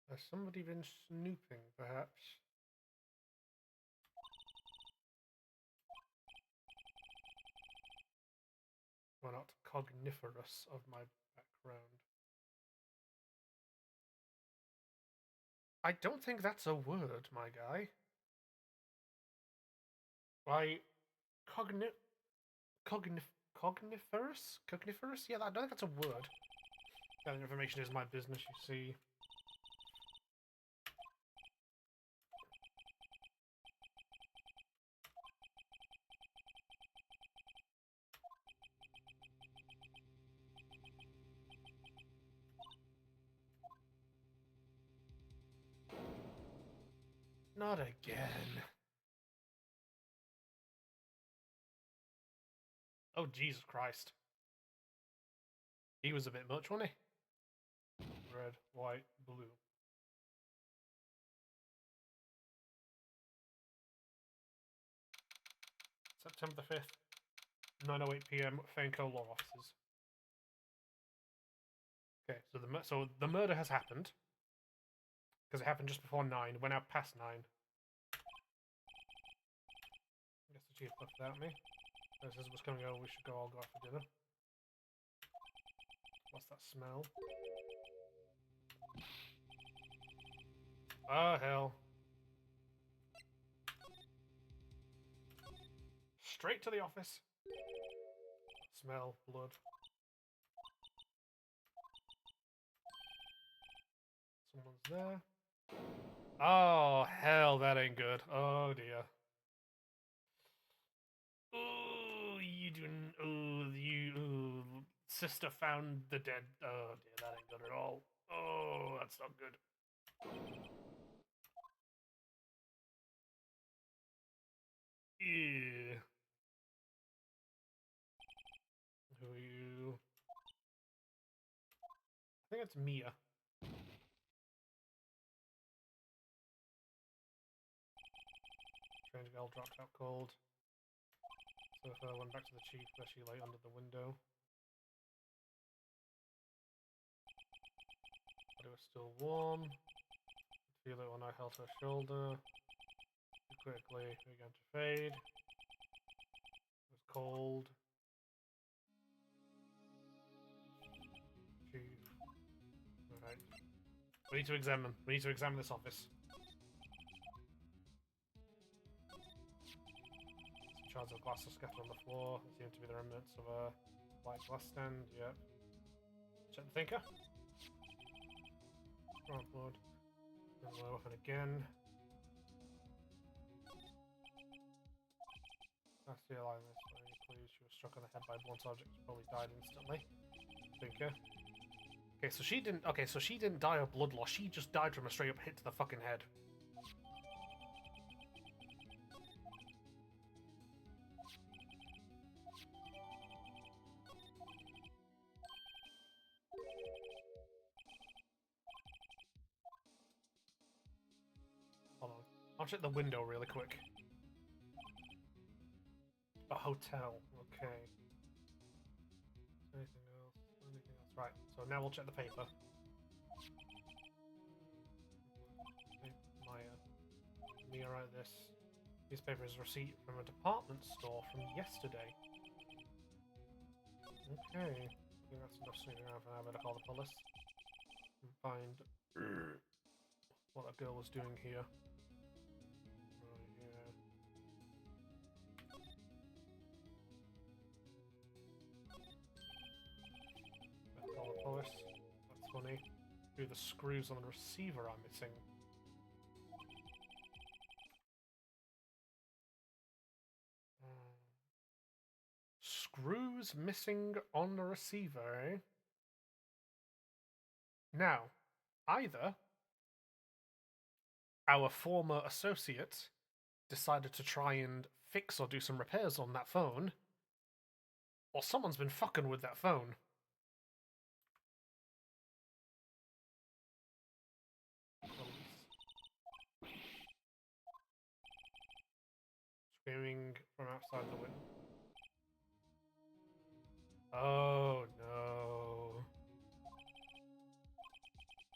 Has somebody been snooping, perhaps? Or not cogniferous of my background. I don't think that's a word, my guy. Why, cogniferous? Cogniferous? Yeah, I don't think that's a word. That information is my business, you see. Not again. Oh, Jesus Christ. He was a bit much, wasn't he? Red, white, blue. September the 5th, 9:08 PM, Fenco Law Offices. Okay, so the murder has happened. Because it happened just before 9, went out past 9. I guess the chief left without me. This is what's coming over, we should all go out for dinner. What's that smell? Oh, hell. Straight to the office. Smell blood. Someone's there. Oh, hell, that ain't good. Oh, dear. Ooh, you doing... Ooh, sister found the dead... Oh, dear, that ain't good at all. Oh, that's not good. Yeah. Who are you? I think it's Mia. Strange girl dropped out cold. So if I went back to the chief where she lay under the window. But it was still warm. I feel it when I held her shoulder. Too quickly, it began to fade. It was cold. Chief. Alright. We need to examine. We need to examine this office. Some shards of glass are scattered on the floor. There seem to be the remnants of a white glass stand. Yep. Check the thinker. Oh, blood. There's my weapon again. That's the line this way, please. She was struck on the head by a blunt object. She probably died instantly. Thinker. Okay, so she didn't. Okay, so she didn't die of blood loss. She just died from a straight up hit to the fucking head. Hold on. I'll check the window really quick. A hotel. Okay. Anything else? Anything else? Right. So now we'll check the paper. Mia wrote this. Newspaper is a receipt from a department store from yesterday. Okay. I think that's enough snooping around for now. I better call the police. and find what that girl was doing here. Right, yeah. Call the police. That's funny. The screws on the receiver I'm missing. Screws missing on the receiver, eh? Now, either our former associate decided to try and fix or do some repairs on that phone, or someone's been fucking with that phone. Screaming from outside the window. Oh no.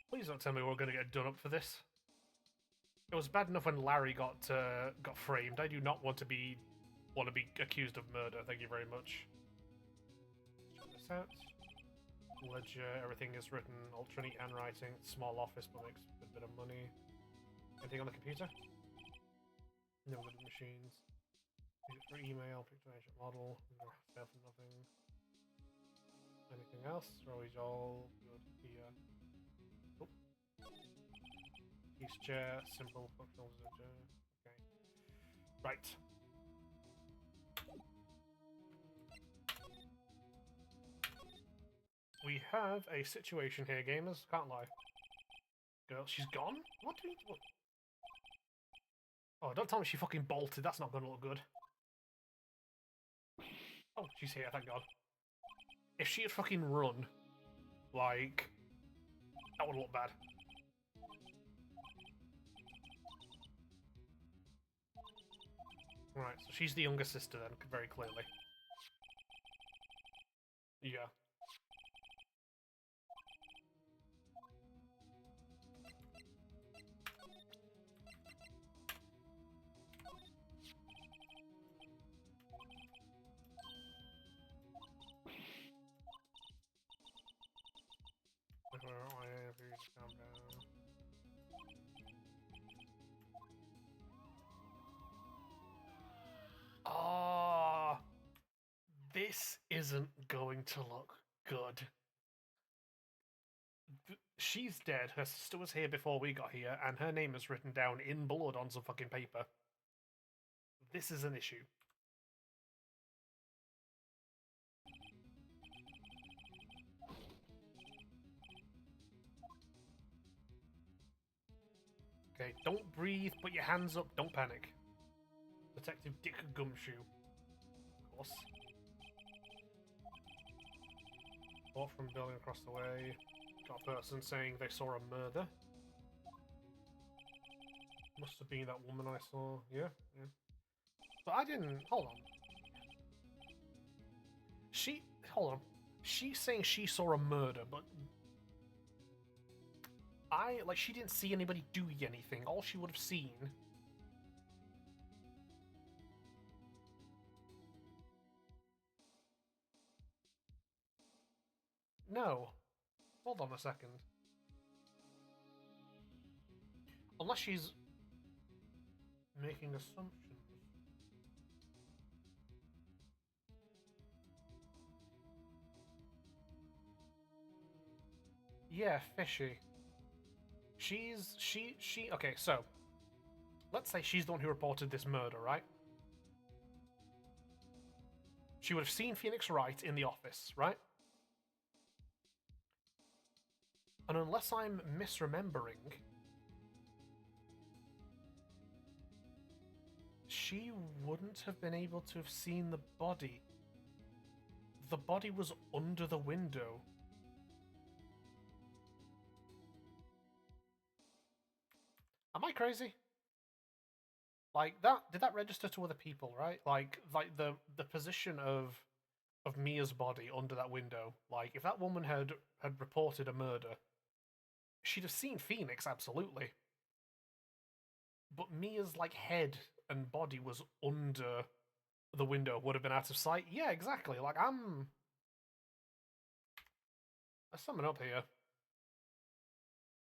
Please don't tell me we're gonna get done up for this. It was bad enough when Larry got framed. I do not want to be accused of murder. Thank you very much. Check this out. Ledger, everything is written, ultra neat handwriting, small office but makes a bit of money. Anything on the computer? No good machines. Use it for email, picturation model, sale for nothing. Anything else? Or is all good here? Oh. Piece chair, simple functional chair. Okay. Right. We have a situation here, gamers. Can't lie. Girl, she's gone? What do we do? Oh, don't tell me she fucking bolted. That's not gonna look good. Oh, she's here, thank God. If she had fucking run, like, that would look bad. Right, so she's the younger sister then, very clearly. Yeah. Oh, this isn't going to look good. She's dead. Her sister was here before we got here, and her name is written down in blood on some fucking paper. This is an issue. Okay, don't breathe, put your hands up, don't panic. Detective Dick Gumshoe. Of course. Report from building across the way. Got a person saying they saw a murder. Must have been that woman I saw. Yeah, yeah. But I didn't. Hold on. Hold on. She's saying she saw a murder, but she didn't see anybody do anything. All she would have seen. No. Hold on a second. Unless she's making assumptions. Yeah, fishy. Okay, so let's say she's the one who reported this murder, right? She would have seen Phoenix Wright in the office, right? And unless I'm misremembering, she wouldn't have been able to have seen the body. The body was under the window. Am I crazy? Like that? Did that register to other people? Right? Like the position of Mia's body under that window. Like if that woman had reported a murder, she'd have seen Phoenix absolutely. But Mia's like head and body was under the window, would have been out of sight. Yeah, exactly. Like there's something up here.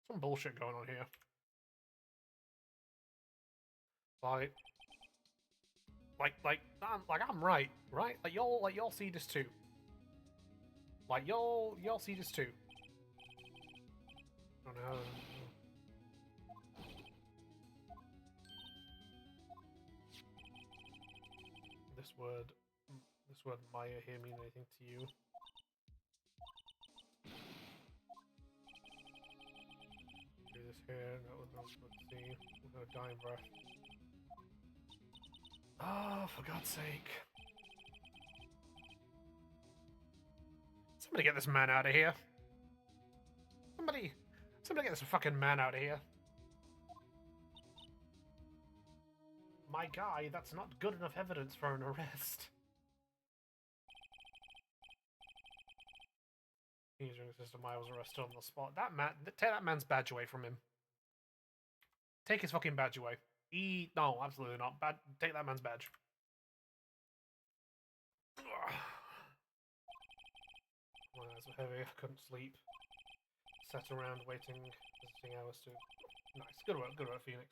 Some bullshit going on here. I'm right, right? Like y'all see this too. Like y'all see this too. Oh no. This word Maya here mean anything to you? Do this here. No, let's see. We're gonna dying breath. Oh, for God's sake! Somebody get this man out of here! Somebody get this fucking man out of here! My guy, that's not good enough evidence for an arrest. Using the system, I was arrested on the spot. That man, take that man's badge away from him. Take his fucking badge away. No, absolutely not. Take that man's badge. My eyes were heavy. I couldn't sleep. Sat around waiting, visiting hours to. Nice. Good work, Phoenix.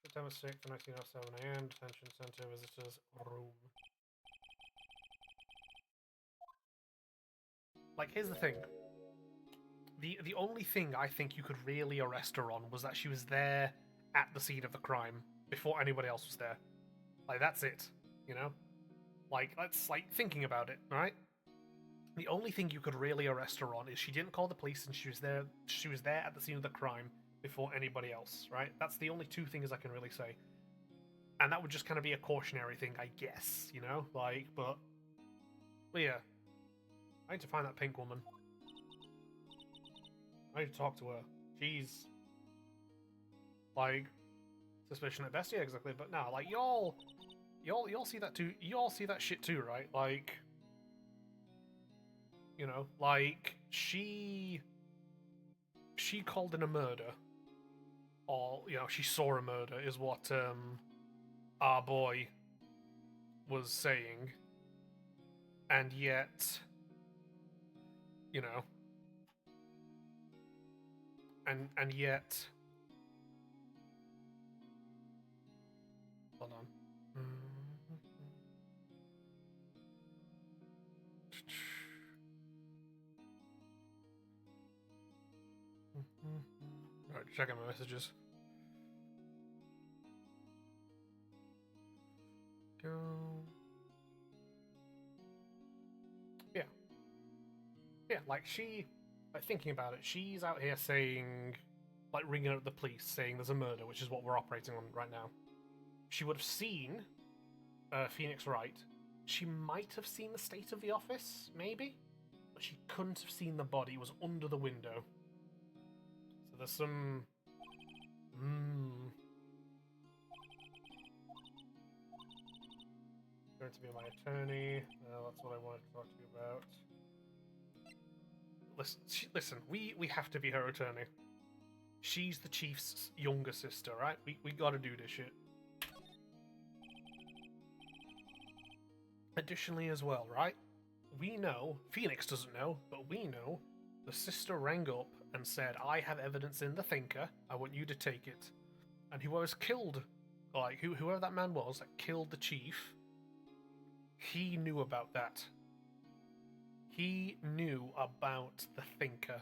September 6th, 1907 AM. Detention Center visitors room. Like, here's the thing. The only thing I think you could really arrest her on was that she was there at the scene of the crime before anybody else was there. Like, that's it, you know? Like, that's like thinking about it, right? The only thing you could really arrest her on is she didn't call the police and she was there at the scene of the crime before anybody else, right? That's the only two things I can really say. And that would just kind of be a cautionary thing, I guess, you know? Like, but yeah. I need to find that pink woman. I need to talk to her. She's like suspicion at best, yeah, exactly. But no, like y'all see that too. Y'all see that shit too, right? Like, you know, like she called in a murder, or you know, she saw a murder, is what our boy was saying, and yet, you know, and yet. Hold on. Alright, checking my messages. Go. Yeah. Yeah, like thinking about it, she's out here saying, like ringing up the police saying there's a murder, which is what we're operating on right now. She would have seen Phoenix Wright. She might have seen the state of the office, maybe, but she couldn't have seen the body. It was under the window. So there's some. Going to be my attorney. That's what I wanted to talk to you about. Listen. We have to be her attorney. She's the chief's younger sister, right? We gotta do this shit. Additionally as well, right? We know, Phoenix doesn't know, but we know the sister rang up and said, I have evidence in the Thinker, I want you to take it. And whoever's killed, like, whoever that man was that killed the chief, he knew about that. He knew about the Thinker.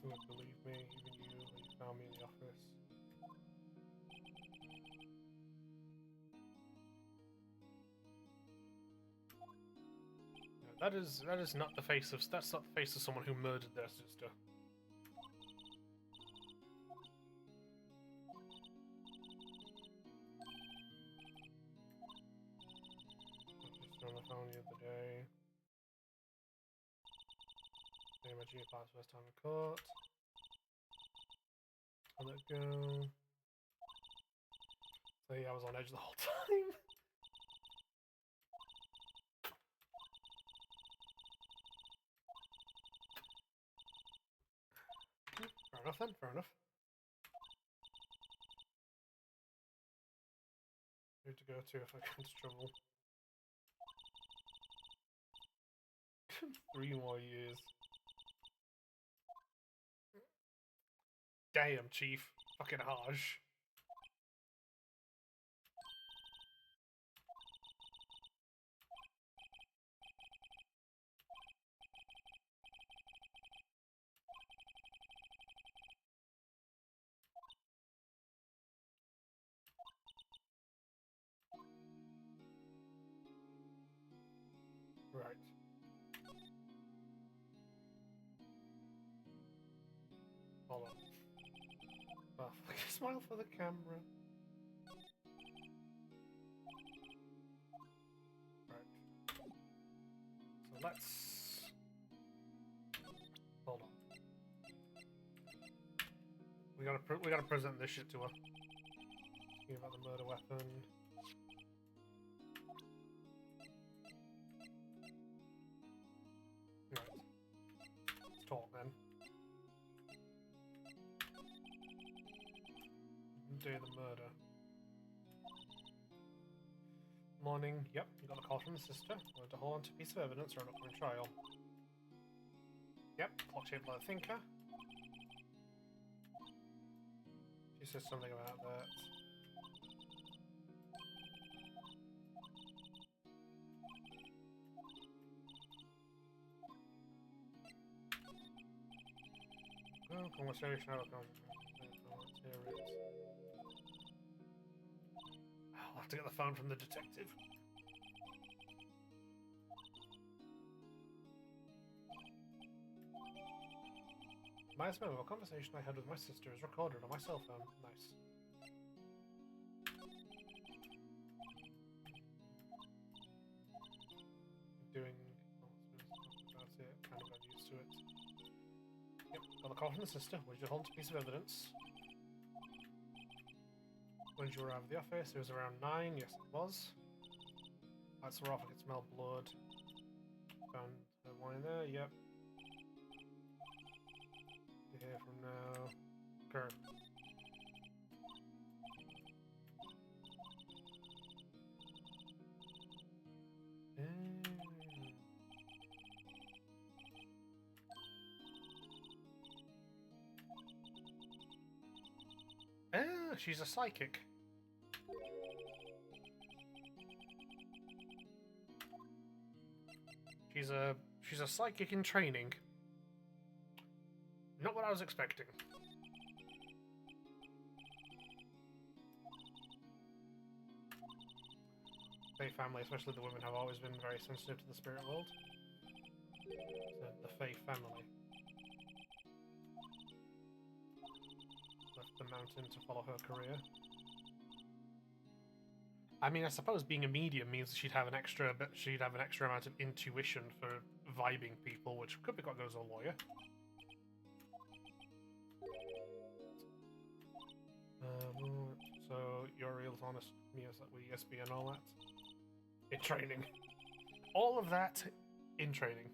Who would believe me, even you, when you found me in the office? No, that is not the face of someone who murdered their sister. Just on the phone the other day. My geopark's first time in court. I'll let go. So yeah, I was on edge the whole time. Fair enough then, fair enough. Who to go to if I get into trouble? 3 more years. Damn, Chief. Fucking harsh. Right. Hold on. Oh, smile for the camera. Right. So let's... Hold on. We gotta present this shit to her. Talking about the murder weapon. Right. Let's talk then. Do the murder. Morning. Yep, you got a call from the sister. Wanted to hold on to a piece of evidence for an upcoming trial. Yep, clock shaped like a thinker. She says something about that. Well, conversation. Here it is. I'll have to get the phone from the detective. My memo, a conversation I had with my sister is recorded on my cell phone. Nice. Doing about it, kind of got used to it. Yep, got a call from the sister. Would you hold a piece of evidence? When did you arrive at the office? It was around 9. Yes, it was. Lights were off. I could smell blood. Found the wine there. Yep. Be here from now. Curb. Ah, she's a psychic. She's a psychic in training. Not what I was expecting. Fae family, especially the women, have always been very sensitive to the spirit world. The Fae family left the mountain to follow her career. I mean, I suppose being a medium means she'd have an extra amount of intuition for vibing people, which could be quite good as a lawyer. So you're real honest me as that with ESB and all that in training. All of that in training.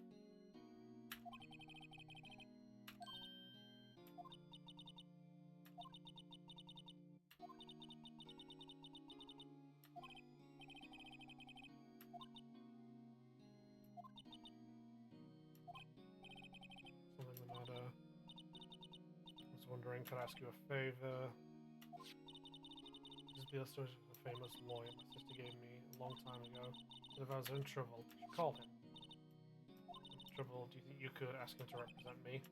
Something the matter. I was wondering, could I ask you a favor? This is the story of a famous lawyer my sister gave me a long time ago. But if I was in trouble, she called him. In trouble, do you think you could ask him to represent me?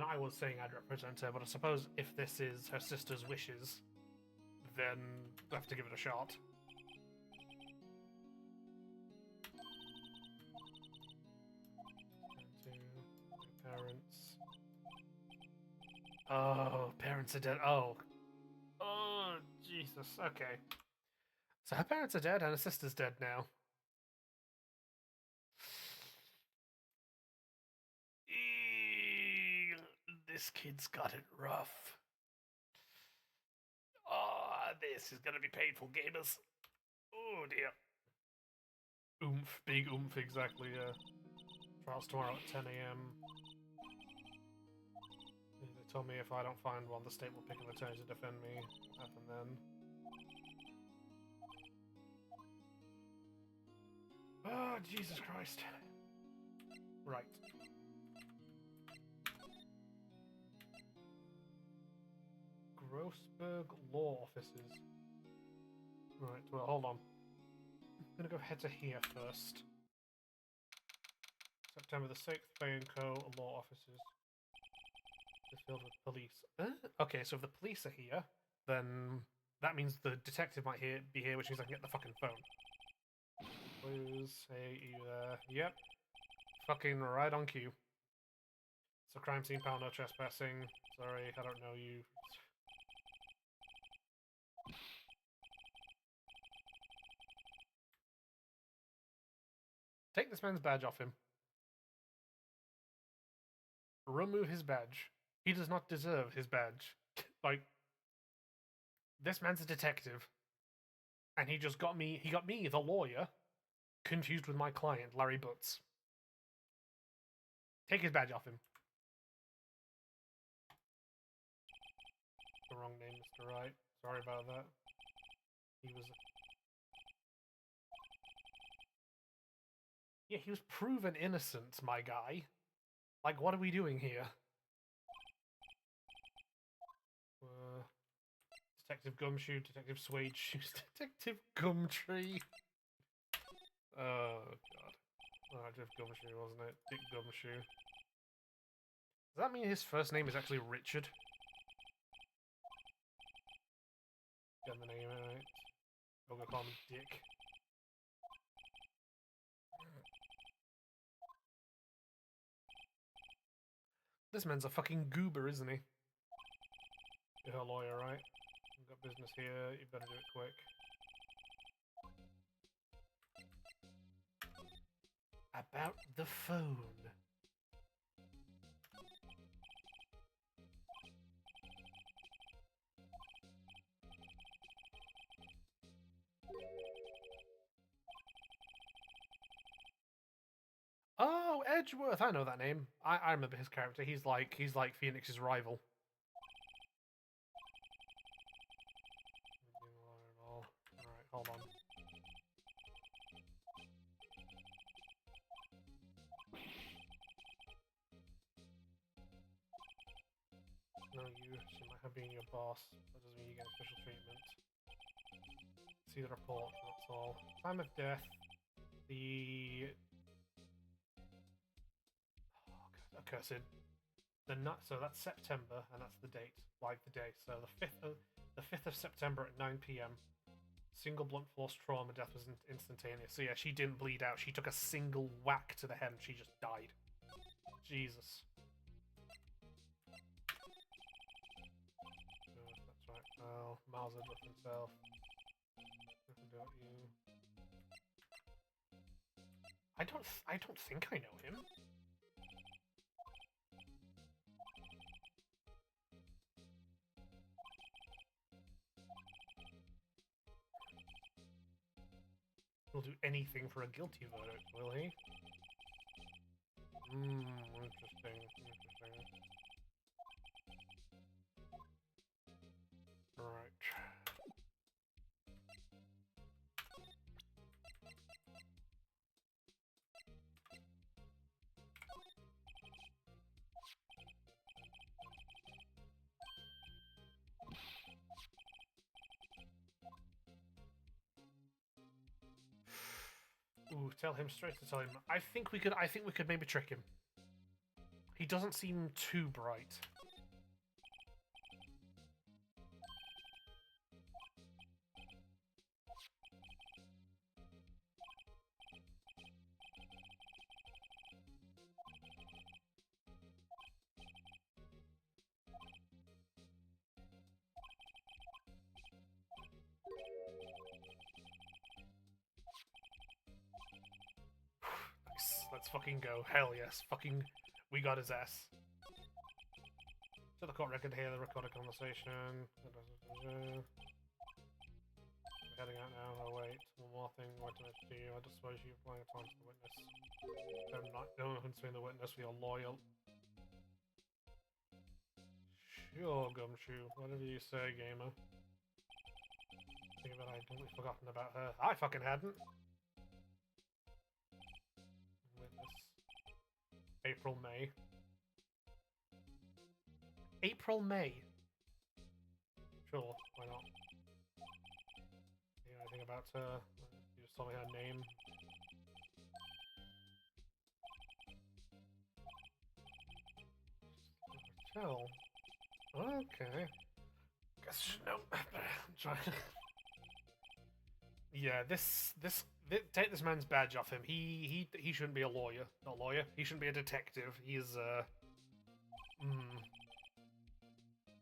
I was saying I'd represent her, but I suppose if this is her sister's wishes, then I have to give it a shot. To parents. Oh, parents are dead. Oh. Oh, Jesus. Okay. So her parents are dead and her sister's dead now. This kid's got it rough. Oh, this is gonna be painful, gamers. Oh dear. Oomph, big oomph, exactly, yeah. Trials tomorrow at 10 AM. They told me if I don't find one, the state will pick an attorney to defend me. What happened then? Oh, Jesus Christ. Right. Grossberg Law Offices. Right, well, hold on. I'm gonna go head to here first. September the 6th, Bay & Co. Law Offices. It's filled with police. Okay, so if the police are here, then that means the detective might be here, which means I can get the fucking phone. Please, hey, you there? Yep. Fucking right on cue. So crime scene, pal, no trespassing. Sorry, I don't know you. Take this man's badge off him. Remove his badge. He does not deserve his badge. Like, this man's a detective. And he got me, the lawyer, confused with my client, Larry Butts. Take his badge off him. The wrong name, Mr. Wright. Sorry about that. He was... Yeah, he was proven innocent, my guy. Like, what are we doing here? Detective Gumshoe, Detective Suede Shoes, Detective Gumtree. Oh, God. Oh, Jeff Gumshoe, wasn't it? Dick Gumshoe. Does that mean his first name is actually Richard? Get the name right. I'm gonna call him Dick. This man's a fucking goober, isn't he? You're a lawyer, right? You've got business here, you better do it quick. About the phone. Oh, Edgeworth! I know that name. I remember his character. He's like Phoenix's rival. Alright, hold on. No, you might have been your boss. That doesn't mean you get special treatment. See the report, that's all. Time of death. The... Oh, God, accursed. So that's September, and that's the date. Like the day. So the 5th of September at 9 PM. Single blunt force trauma, death was instantaneous. So yeah, she didn't bleed out. She took a single whack to the head and she just died. Jesus. That's right. Well, Miles had left himself. Nothing about you. I don't think I know him. He'll do anything for a guilty verdict, will he? Interesting. Right. Ooh, tell him straight to tell him. I think we could maybe trick him. He doesn't seem too bright. Nice. Let's fucking go. Hell yes. Fucking, we got his ass. So the court record here, the recorded conversation. Heading out now. Oh wait, one more thing. What to mention to you? I just suppose you're applying a time to the witness. No one's been the witness. We are loyal. Sure, Gumshoe. Whatever you say, gamer. Think of it, I'd completely forgotten about her. I fucking hadn't. Witness. April, May. April, May. Sure, why not? You know anything about her? You just told me her name. Hotel. Okay. Guess no. I'm trying. Yeah, take this man's badge off him. He shouldn't be a lawyer. Not a lawyer. He shouldn't be a detective. He's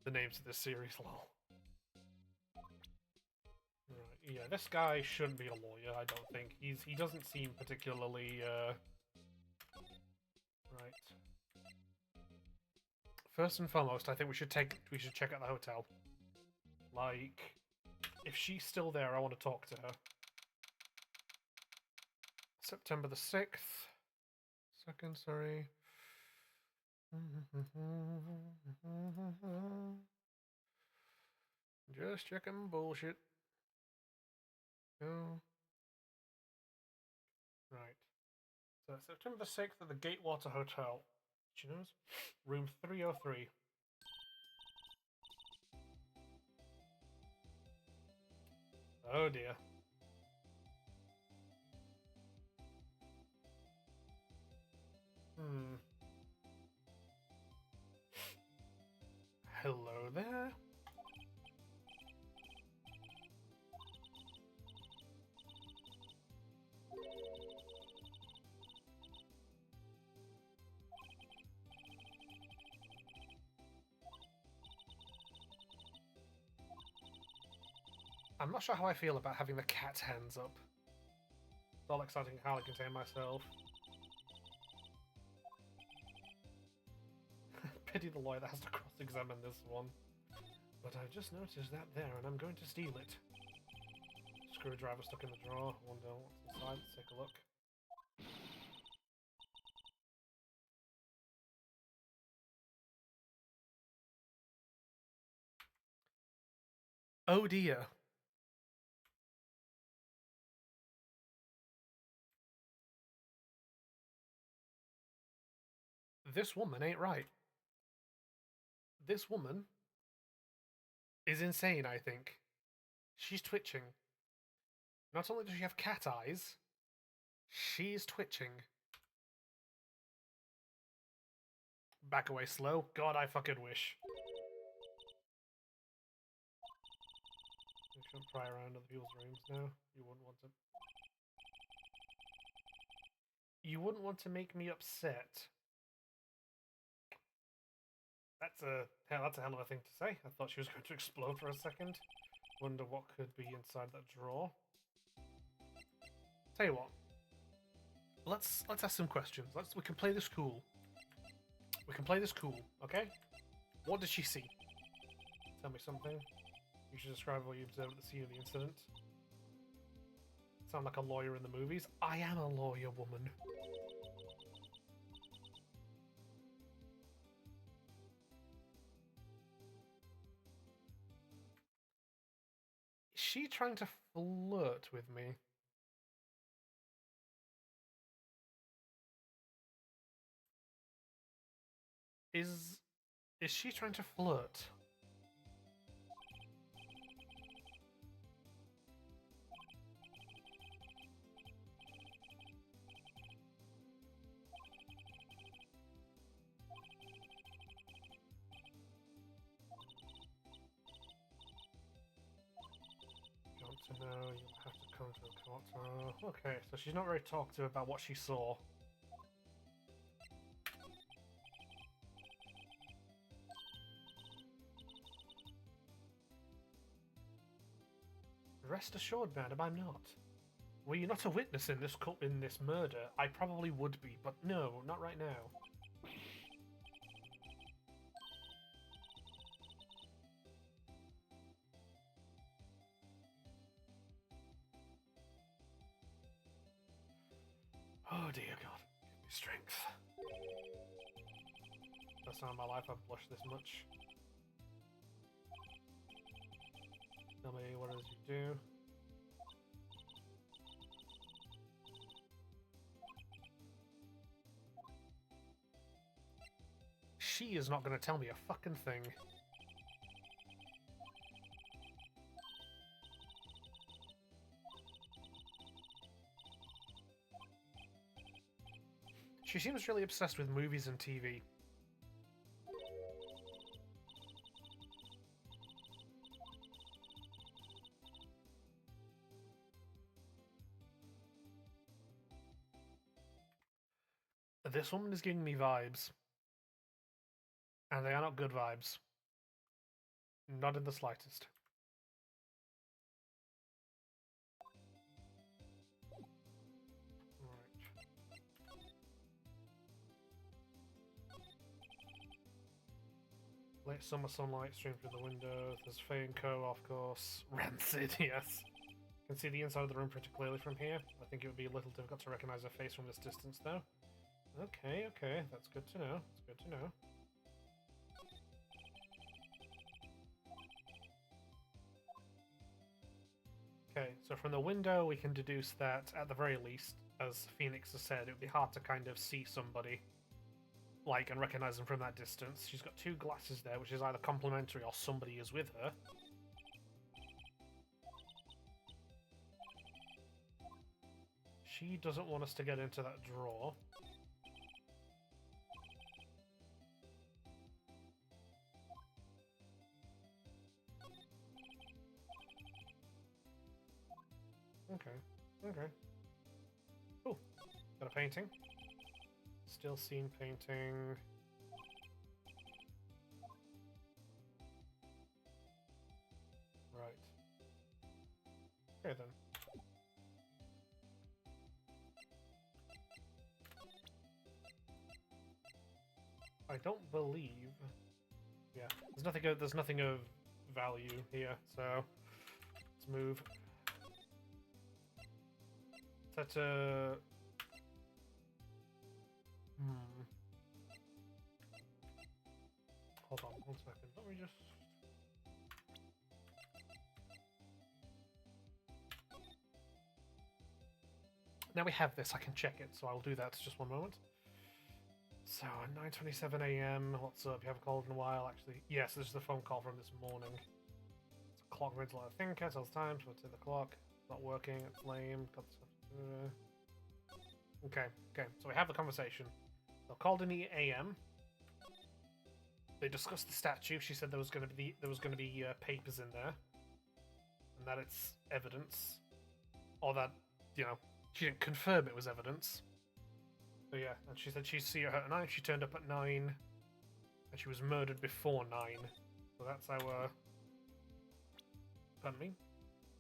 the names of this series, lol. Right, yeah, this guy shouldn't be a lawyer, I don't think. He doesn't seem particularly right. First and foremost, I think we should check out the hotel. Like, if she's still there, I want to talk to her. September the 6th. Second, sorry. Just checking bullshit. No. Right. So September the 6th at the Gatewater Hotel. She knows? Room 303. Oh dear. Hello there. I'm not sure how I feel about having the cat's hands up. It's all exciting how I contain myself. Pity the lawyer that has to cross-examine this one. But I've just noticed that there, and I'm going to steal it. Screwdriver stuck in the drawer. Wonder what's inside. Let's take a look. Oh dear. This woman ain't right. This woman is insane, I think. She's twitching. Not only does she have cat eyes, she's twitching. Back away slow. God, I fucking wish. We shouldn't pry around other people's rooms now. You wouldn't want to. You wouldn't want to make me upset. That's a hell of a thing to say. I thought she was going to explode for a second. Wonder what could be inside that drawer. Tell you what. Let's ask some questions. We can play this cool. We can play this cool, okay? What did she see? Tell me something. You should describe what you observed at the scene of the incident. Sound like a lawyer in the movies. I am a lawyer, woman. Is she trying to flirt with me? Is she trying to flirt? To know, you have to come to the court. Okay, so she's not very talkative about what she saw. Rest assured, madam, I'm not. Were you not a witness in this murder, I probably would be, but no, not right now. Oh dear God, give me strength. First time in my life I've blushed this much. Tell me what it is you do. She is not going to tell me a fucking thing. She seems really obsessed with movies and TV. This woman is giving me vibes. And they are not good vibes. Not in the slightest. Late summer sunlight streams through the window. There's Faye and Co, of course. Rancid, yes. Can see the inside of the room pretty clearly from here. I think it would be a little difficult to recognize her face from this distance, though. Okay, okay, that's good to know. That's good to know. Okay, so from the window we can deduce that, at the very least, as Phoenix has said, it would be hard to kind of see somebody, like, and recognize them from that distance. She's got two glasses there, which is either complementary or somebody is with her. She doesn't want us to get into that drawer. Okay, okay. Cool. Got a painting. Still scene painting. Right. Okay then. I don't believe. Yeah, there's nothing of value here. So let's move. Set a. Hold on 1 second. Let me just. Now we have this, I can check it, so I'll do that just 1 moment. So, 9:27 a.m. What's up? You haven't called in a while, actually. Yes, this is the phone call from this morning. It's a clock reads a lot of thinker, tells time, so it's at the clock. It's not working, it's lame. Got stuff to do. Okay, okay. So we have the conversation. So called in the AM. They discussed the statue. She said there was going to be papers in there, and that it's evidence, or that she didn't confirm it was evidence. So yeah, and she said she'd see her at 9. She turned up at 9, and she was murdered before 9. So that's our. Pardon me.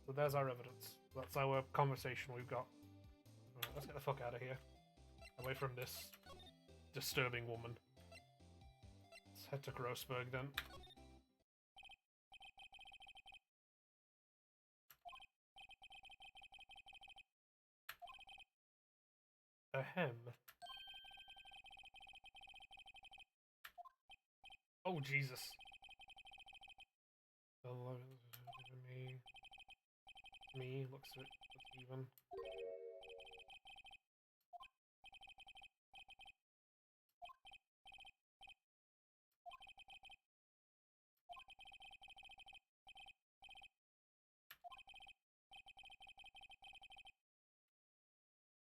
So there's our evidence. That's our conversation we've got. Alright, let's get the fuck out of here. Away from this disturbing woman. Let's head to Grossberg then. Ahem. Oh, Jesus. Me looks even.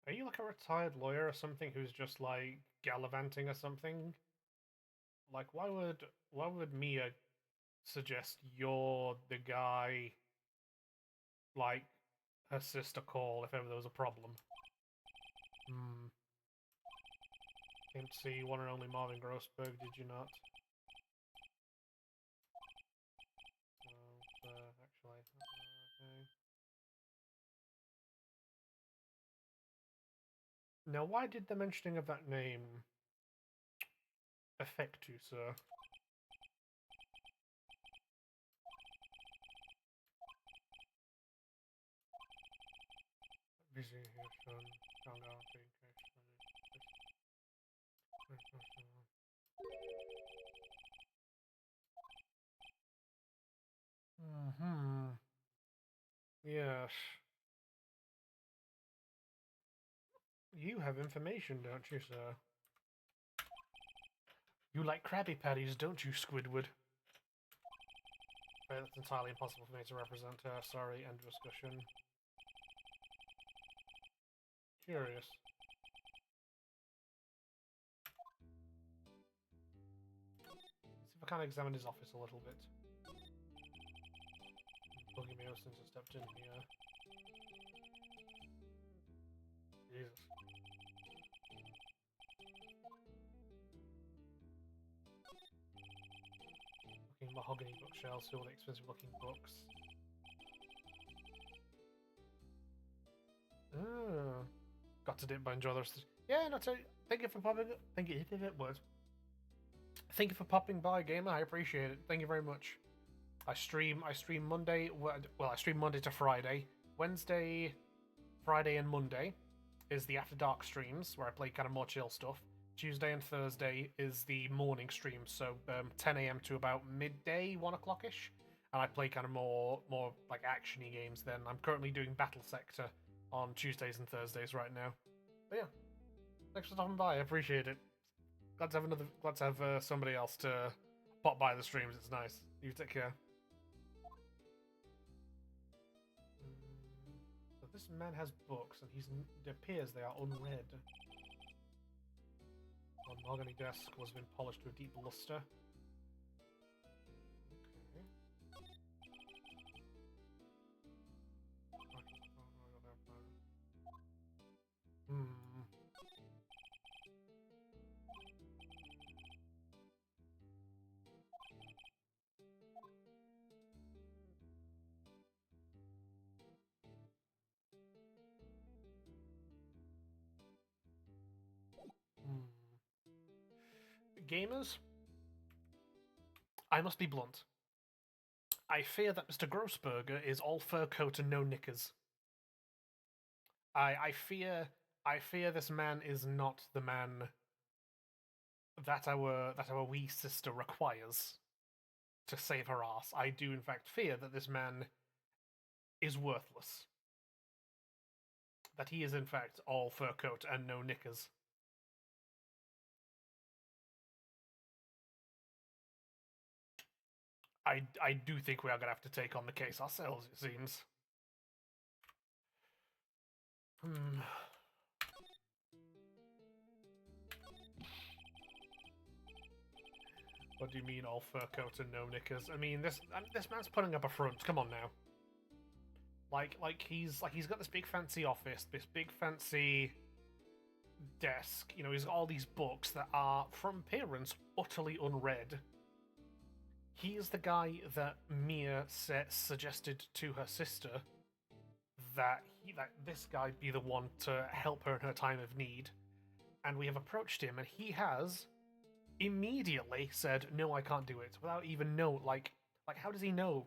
Are you like a retired lawyer or something who's just like gallivanting or something? Like, why would Mia suggest you're the guy, like, her sister call if ever there was a problem? Came to see one and only Marvin Grossberg, did you not? Actually, okay. Now, why did the mentioning of that name affect you, sir? Busy here, son. Found out the Yes. You have information, don't you, sir? You like Krabby Patties, don't you, Squidward? Right, that's entirely impossible for me to represent her. Sorry, end discussion. Curious. See if I can examine his office a little bit. Bugging me out since I stepped in here. Jesus. Looking mahogany bookshelves full of expensive looking books. Oh. Got to dip by enjoy the rest of Yeah, no, thank you for popping. Thank you. Words. Thank you for popping by, gamer. I appreciate it. Thank you very much. I stream Monday. Well, I stream Monday to Friday. Wednesday, Friday, and Monday is the After Dark streams where I play kind of more chill stuff. Tuesday and Thursday is the morning stream, so 10 a.m. to about midday, 1 o'clock ish, and I play kind of more like actiony games. Then I'm currently doing Battle Sector on Tuesdays and Thursdays right now. But yeah, thanks for stopping by. I appreciate it. Glad to have somebody else to pop by the streams. It's nice. You take care. So this man has books, and it appears they are unread. The mahogany desk was been polished to a deep luster. Okay. Hmm. Gamers, I must be blunt. I fear that Mr. Grossberger is all fur coat and no knickers. I fear this man is not the man that our wee sister requires to save her ass. I do in fact fear that this man is worthless. That he is in fact all fur coat and no knickers. I do think we are gonna have to take on the case ourselves, it seems. What do you mean all fur coat and no knickers? I mean this man's putting up a front. Come on now. Like he's got this big fancy office, this big fancy desk. You know, he's got all these books that are, from appearance, utterly unread. He is the guy that Mia suggested to her sister that this guy be the one to help her in her time of need, and we have approached him, and he has immediately said, "No, I can't do it," without even know. Like how does he know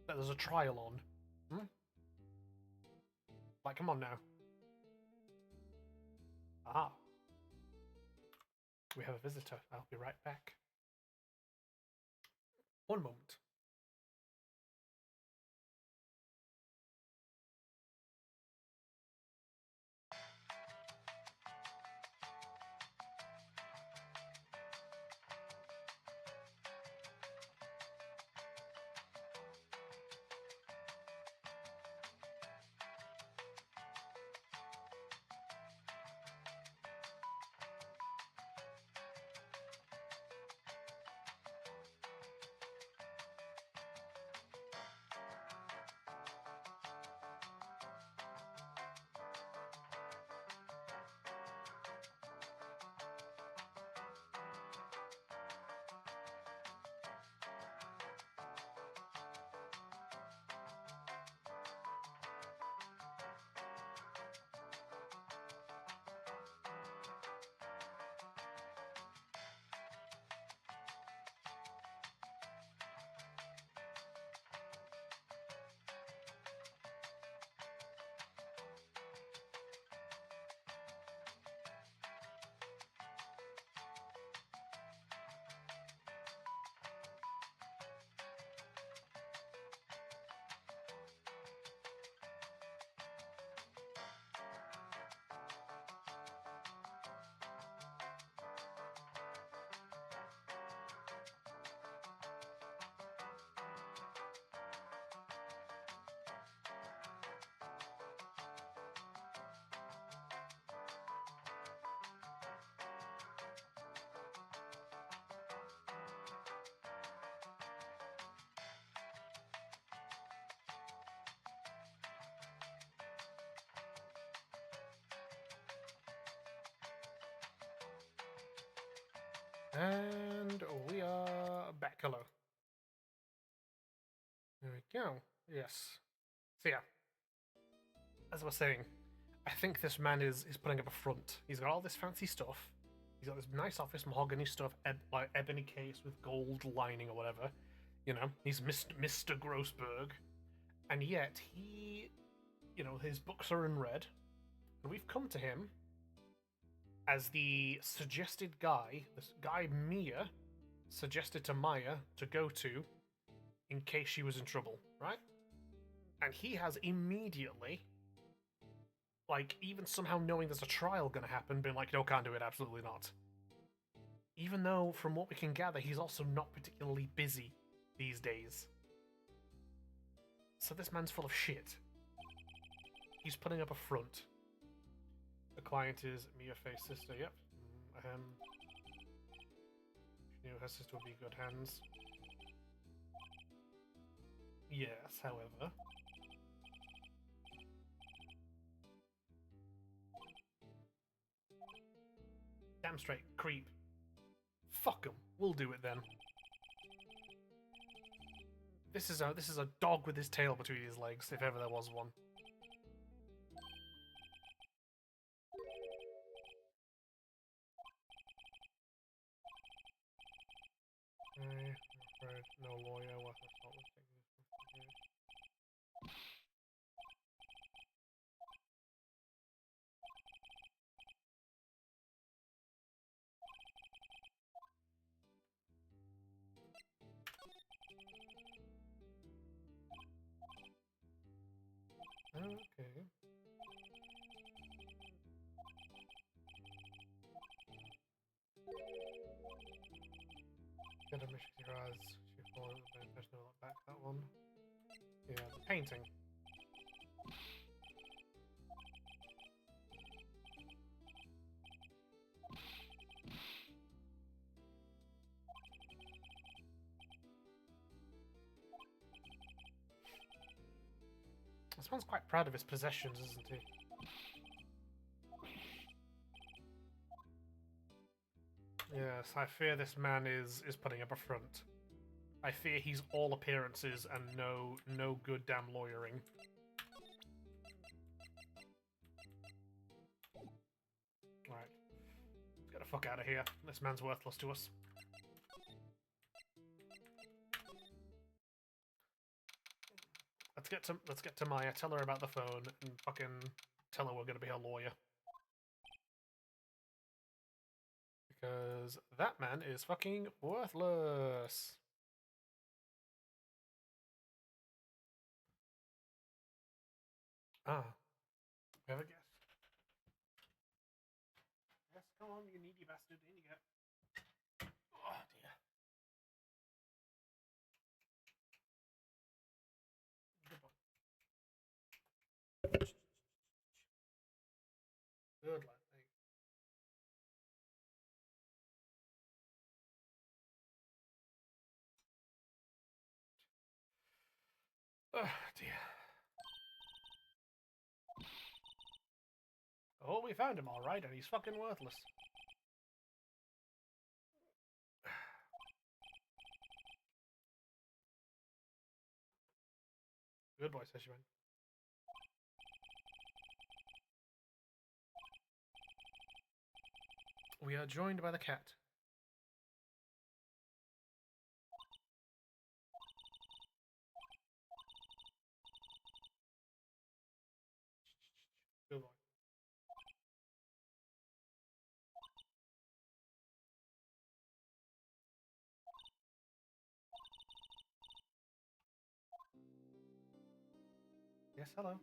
that there's a trial on? Hmm? Like, come on now. Ah, we have a visitor. I'll be right back. One moment. And we are back. Hello. There we go. Yes. So yeah, as I was saying, I think this man is putting up a front. He's got all this fancy stuff. He's got this nice office mahogany stuff, like ebony case with gold lining or whatever. You know, he's Mr. Grossberg, and yet he, his books are in red, and we've come to him as the suggested guy, this guy Mia suggested to Maya to go to in case she was in trouble, right? And he has immediately, like, even somehow knowing there's a trial gonna happen, been like, no, can't do it, absolutely not. Even though, from what we can gather, he's also not particularly busy these days. So this man's full of shit. He's putting up a front. The client is Mia Faye's sister, yep. She knew her sister would be in good hands. Yes, however. Damn straight, creep. Fuck him. We'll do it then. This is a dog with his tail between his legs, if ever there was one. I'm afraid no lawyer will have thought was taking this from. Okay. Get a mission to your eyes. She followed the beneficial look back that one. Yeah, the painting. This one's quite proud of his possessions, isn't he? Yes, I fear this man is putting up a front. I fear he's all appearances and no good damn lawyering. Right. Let's get the fuck out of here. This man's worthless to us. Let's get to Maya, tell her about the phone, and fucking tell her we're gonna be her lawyer. Because that man is fucking worthless. Ah. We have a guest. Yes, come on, you needy bastard. In you go. Oh dear. Good boy. Good lad. Oh dear. Oh, we found him all right, and he's fucking worthless. Good boy, says Shishiman. We are joined by the cat. Good boy. Yes, hello.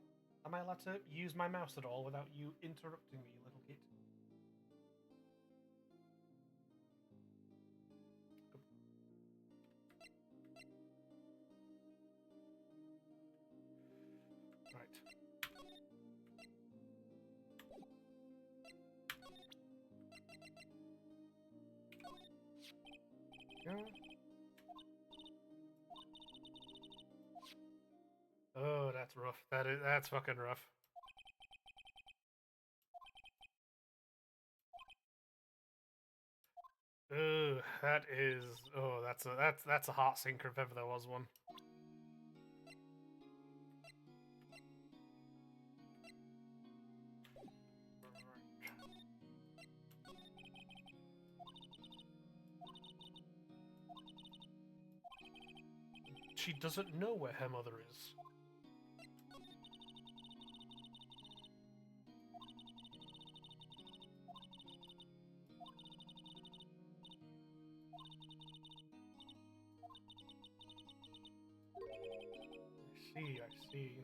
Am I allowed to use my mouse at all without you interrupting me, little kid? Right. Go. Oh, that's rough. That's fucking rough. Ugh. That is... Oh, that's a heart sinker if ever there was one. She doesn't know where her mother is. I see.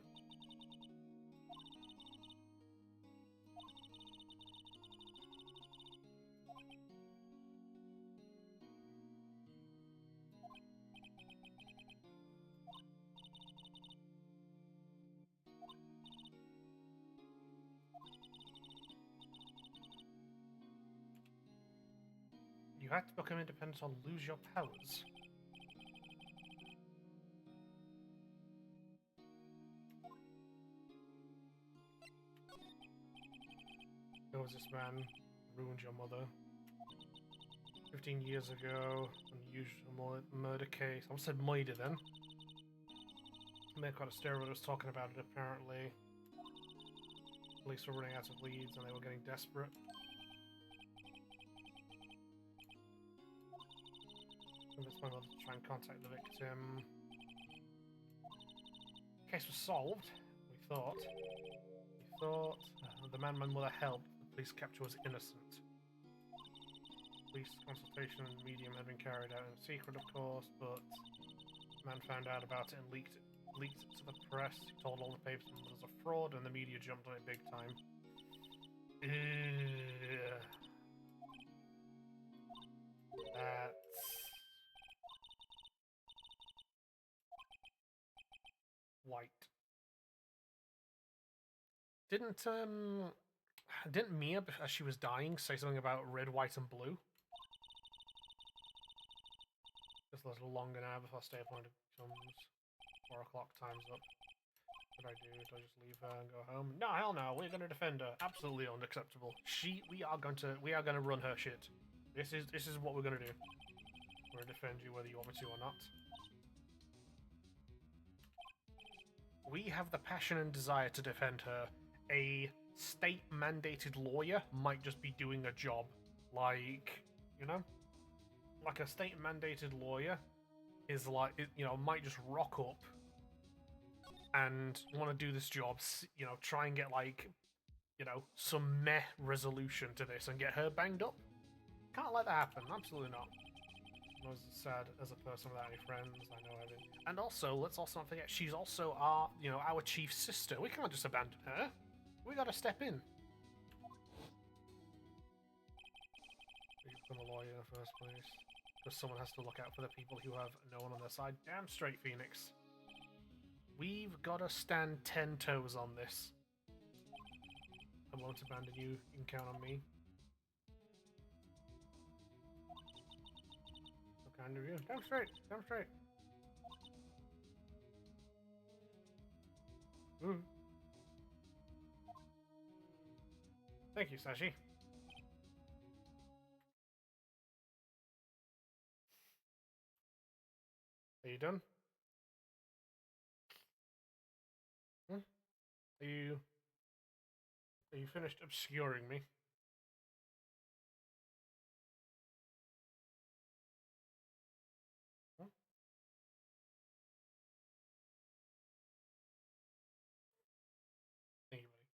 You have to become independent or lose your powers. Who was this man? Ruined your mother. 15 years ago, unusual murder case. I almost said murder then. Make quite a steroid was talking about it apparently. Police were running out of leads and they were getting desperate. Convinced my mother to try and contact the victim. Case was solved, we thought. The man my mother helped, the police capture was innocent. Police consultation and medium had been carried out in secret, of course, but the man found out about it and leaked it to the press. He told all the papers it was a fraud, and the media jumped on it big time. That's... white. Didn't Mia, as she was dying, say something about red, white, and blue? Just a little longer now before stay appointed comes. 4 o'clock, time's up. What do I do? Do I just leave her and go home? No, hell no. We're gonna defend her. Absolutely unacceptable. We are gonna run her shit. This is what we're gonna do. We're gonna defend you whether you want me to or not. We have the passion and desire to defend her. A state-mandated lawyer might just be doing a job. Like, you know? Like a state-mandated lawyer is like, you know, might just rock up and want to do this job, you know, try and get, like, you know, some meh resolution to this and get her banged up. Can't let that happen. Absolutely not. I was sad as a person without any friends. I know I did. And also, let's also not forget, she's also our, you know, our chief sister. We can't just abandon her. We gotta step in. We become a lawyer in the first place. Because someone has to look out for the people who have no one on their side. Damn straight, Phoenix. We've gotta stand 10 toes on this. I won't abandon you. You can count on me. So kind of you. Damn straight. Damn straight. Ooh. Thank you, Sashi. Are you done? Hmm? Are you finished obscuring me? Hmm? Thank you, buddy.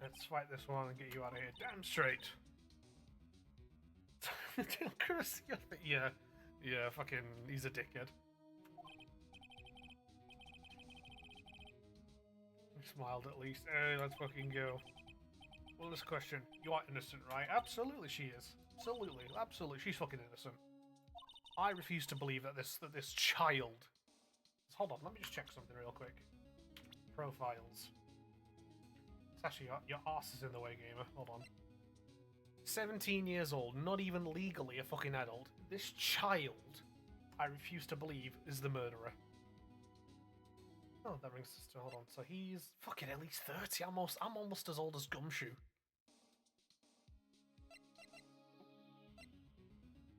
Let's fight this one and get you out of here. Damn straight. Chris, yeah, fucking, he's a dickhead. He smiled at least. Hey, let's fucking go. Well, this question, you are innocent, right? Absolutely she is. Absolutely, she's fucking innocent. I refuse to believe that this child... Hold on, let me just check something real quick. Profiles. It's actually, your arse is in the way, gamer. Hold on. 17 years old, not even legally a fucking adult. This child, I refuse to believe, is the murderer. Oh, that brings us to, hold on. So he's fucking at least 30. I'm almost as old as Gumshoe.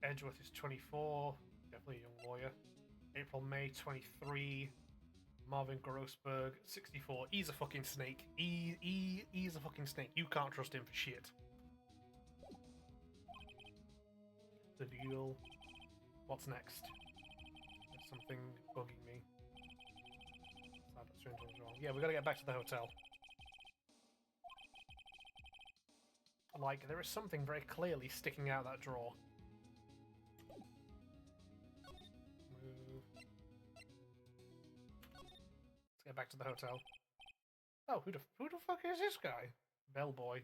Edgeworth is 24. Definitely a young lawyer. April May 23. Marvin Grossberg 64. He's a fucking snake. He's a fucking snake. You can't trust him for shit. The deal. What's next? There's something bugging me. Yeah, we gotta get back to the hotel. Like, there is something very clearly sticking out that drawer. Move. Let's get back to the hotel. Oh, who the fuck is this guy? Bellboy.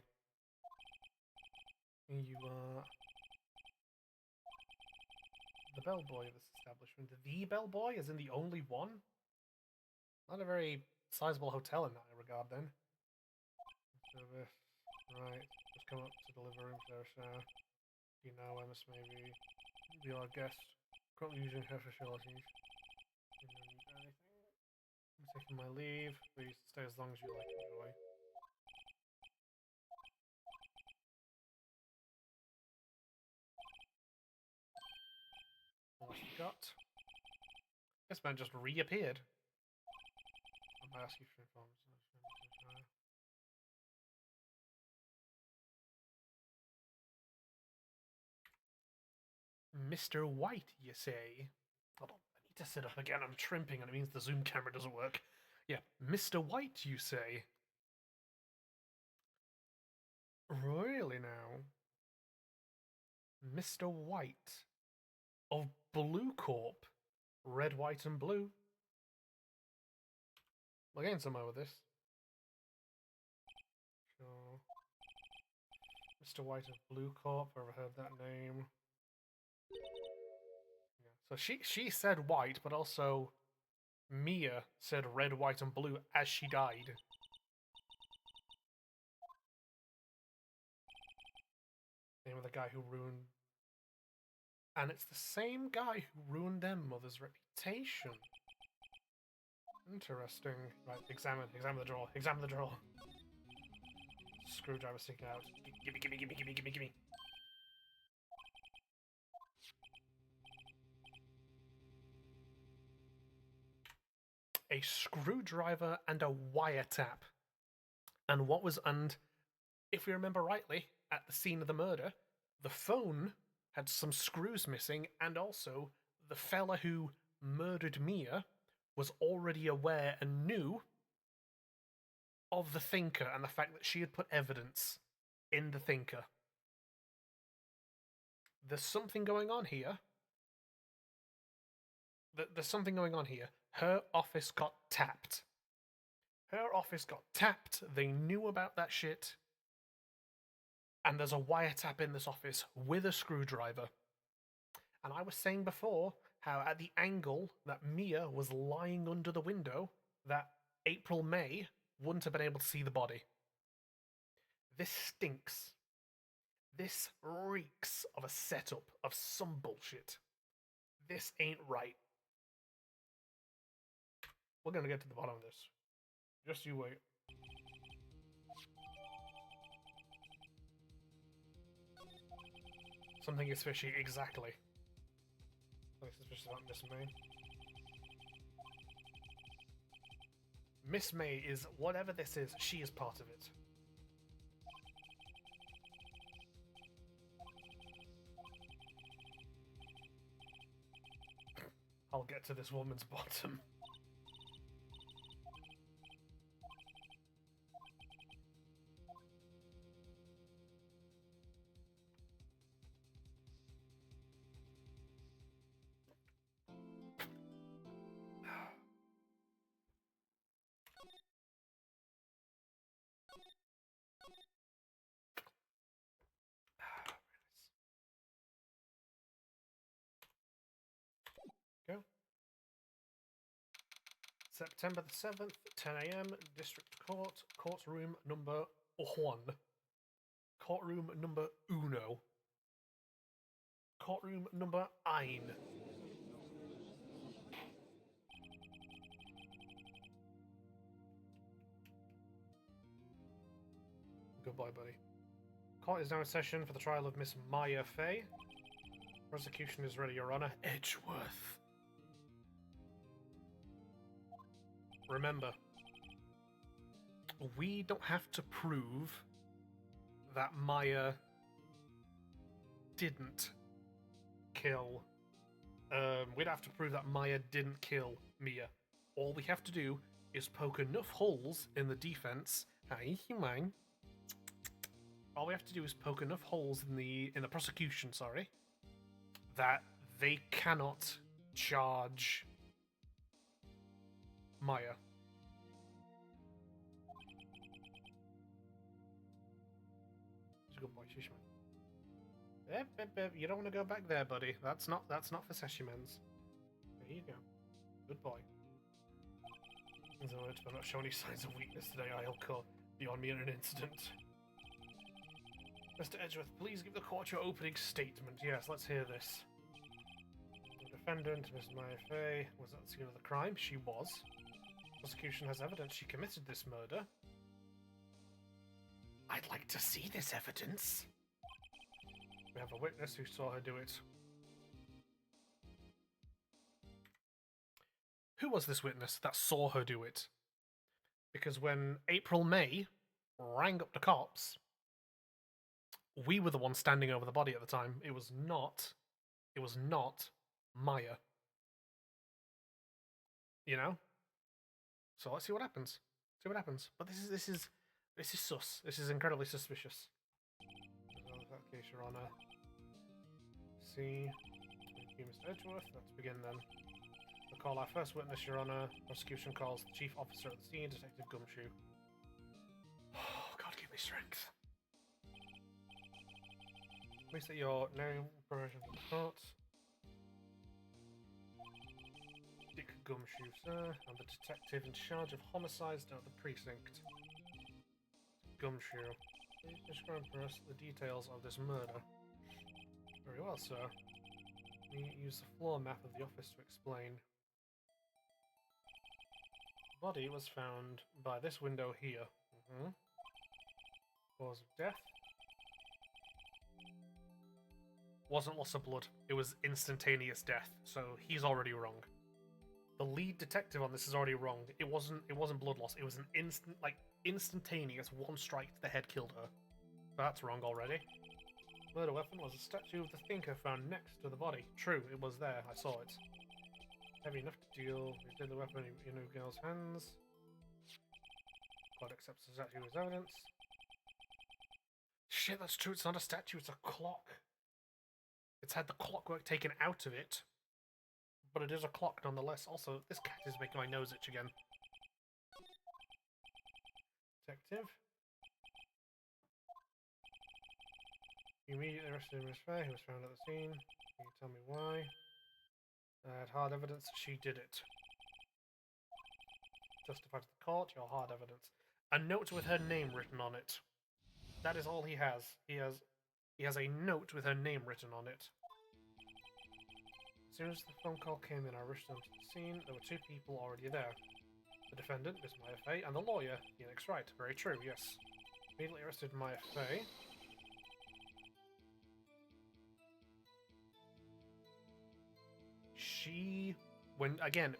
You are the bellboy of this establishment. The bellboy, as in the only one? Not a very sizable hotel in that regard, then. Service. Right. Just come up to deliver room for sir. You know, Emmis maybe be our guest. Currently using her facilities. You don't need anything. I'm taking my leave. Please stay as long as you like. Enjoy. What you got? This man just reappeared. I'm gonna ask you for informs. Mr. White, you say? Hold on, I need to sit up again. I'm trimping, and it means the zoom camera doesn't work. Yeah, Mr. White, you say? Really now? Mr. White of Blue Corp. Red, white, and blue. We're getting somewhere with this. Sure. Mr. White of Blue Corp. Ever heard that name? Yeah. So she said white, but also Mia said red, white, and blue as she died. Name of the guy who ruined... And it's the same guy who ruined their mother's reputation. Interesting. Right, examine the drawer. Examine the drawer. Screwdriver sticking out. Gimme. A screwdriver and a wiretap. And if we remember rightly, at the scene of the murder, the phone had some screws missing, and also the fella who murdered Mia was already aware and knew of the thinker and the fact that she had put evidence in the thinker. There's something going on here. There's something going on here. Her office got tapped. They knew about that shit. And there's a wiretap in this office with a screwdriver. And I was saying before how at the angle that Mia was lying under the window, that April May wouldn't have been able to see the body. This stinks. This reeks of a setup of some bullshit. This ain't right. We're gonna get to the bottom of this. Just you wait. Something is fishy, exactly. Something suspicious about Miss May. Miss May is, whatever this is, she is part of it. I'll get to this woman's bottom. Go. September the 7th, 10 a.m., District Court, courtroom number 1. Courtroom number uno. Courtroom number ein. Goodbye, buddy. Court is now in session for the trial of Miss Maya Fay. Prosecution is ready, Your Honor. Edgeworth. Remember, we don't have to prove that Maya didn't kill. We'd have to prove that Maya didn't kill Mia. All we have to do is poke enough holes in the defense. Hi, human. All we have to do is poke enough holes in the prosecution, sorry, that they cannot charge Maya. It's a good boy, Shishman. You don't want to go back there, buddy. That's not for Seshimens. There you go. Good boy. Though I'm not showing any signs of weakness today, I'll call beyond me in an incident. Mr. Edgeworth, please give the court your opening statement. Yes, let's hear this. The defendant, Miss Maya Fay, was at the scene of the crime. She was. Prosecution has evidence she committed this murder. I'd like to see this evidence. We have a witness who saw her do it. Who was this witness that saw her do it? Because when April May rang up the cops, we were the ones standing over the body at the time. It was not Maya. You know? So let's see what happens. See what happens. But this is sus. This is incredibly suspicious. Case, Your Honor. See. Thank you, Mr. Edgeworth. Let's begin then. We'll call our first witness, Your Honor. Prosecution calls the chief officer at the scene, Detective Gumshoe. Oh, God, give me strength. Please state your name, profession for the court. Dick Gumshoe, sir. I'm the detective in charge of homicides down at the precinct. Gumshoe. Please describe for us the details of this murder. Very well, sir. We use the floor map of the office to explain. The body was found by this window here. Cause of death. Wasn't loss of blood. It was instantaneous death, so he's already wrong. The lead detective on this is already wrong. It wasn't blood loss. It was an instantaneous one strike to the head killed her. That's wrong already. Murder weapon was a statue of the thinker found next to the body. True, it was there. I saw it. Heavy enough to deal. We did the weapon in a girl's hands. God accepts the statue as evidence. Shit, that's true. It's not a statue. It's a clock. It's had the clockwork taken out of it. But it is a clock nonetheless. Also, this cat is making my nose itch again. Detective. You immediately arrested Miss Fay, who was found at the scene. Can you tell me why? I had hard evidence that she did it. Testify to the court, your hard evidence. A note with her name written on it. That is all he has. He has a note with her name written on it. As soon as the phone call came in, I rushed onto the scene. There were two people already there. The defendant, Miss Maya Fay, and the lawyer, Phoenix Wright. Very true, yes. Immediately arrested Maya Fay.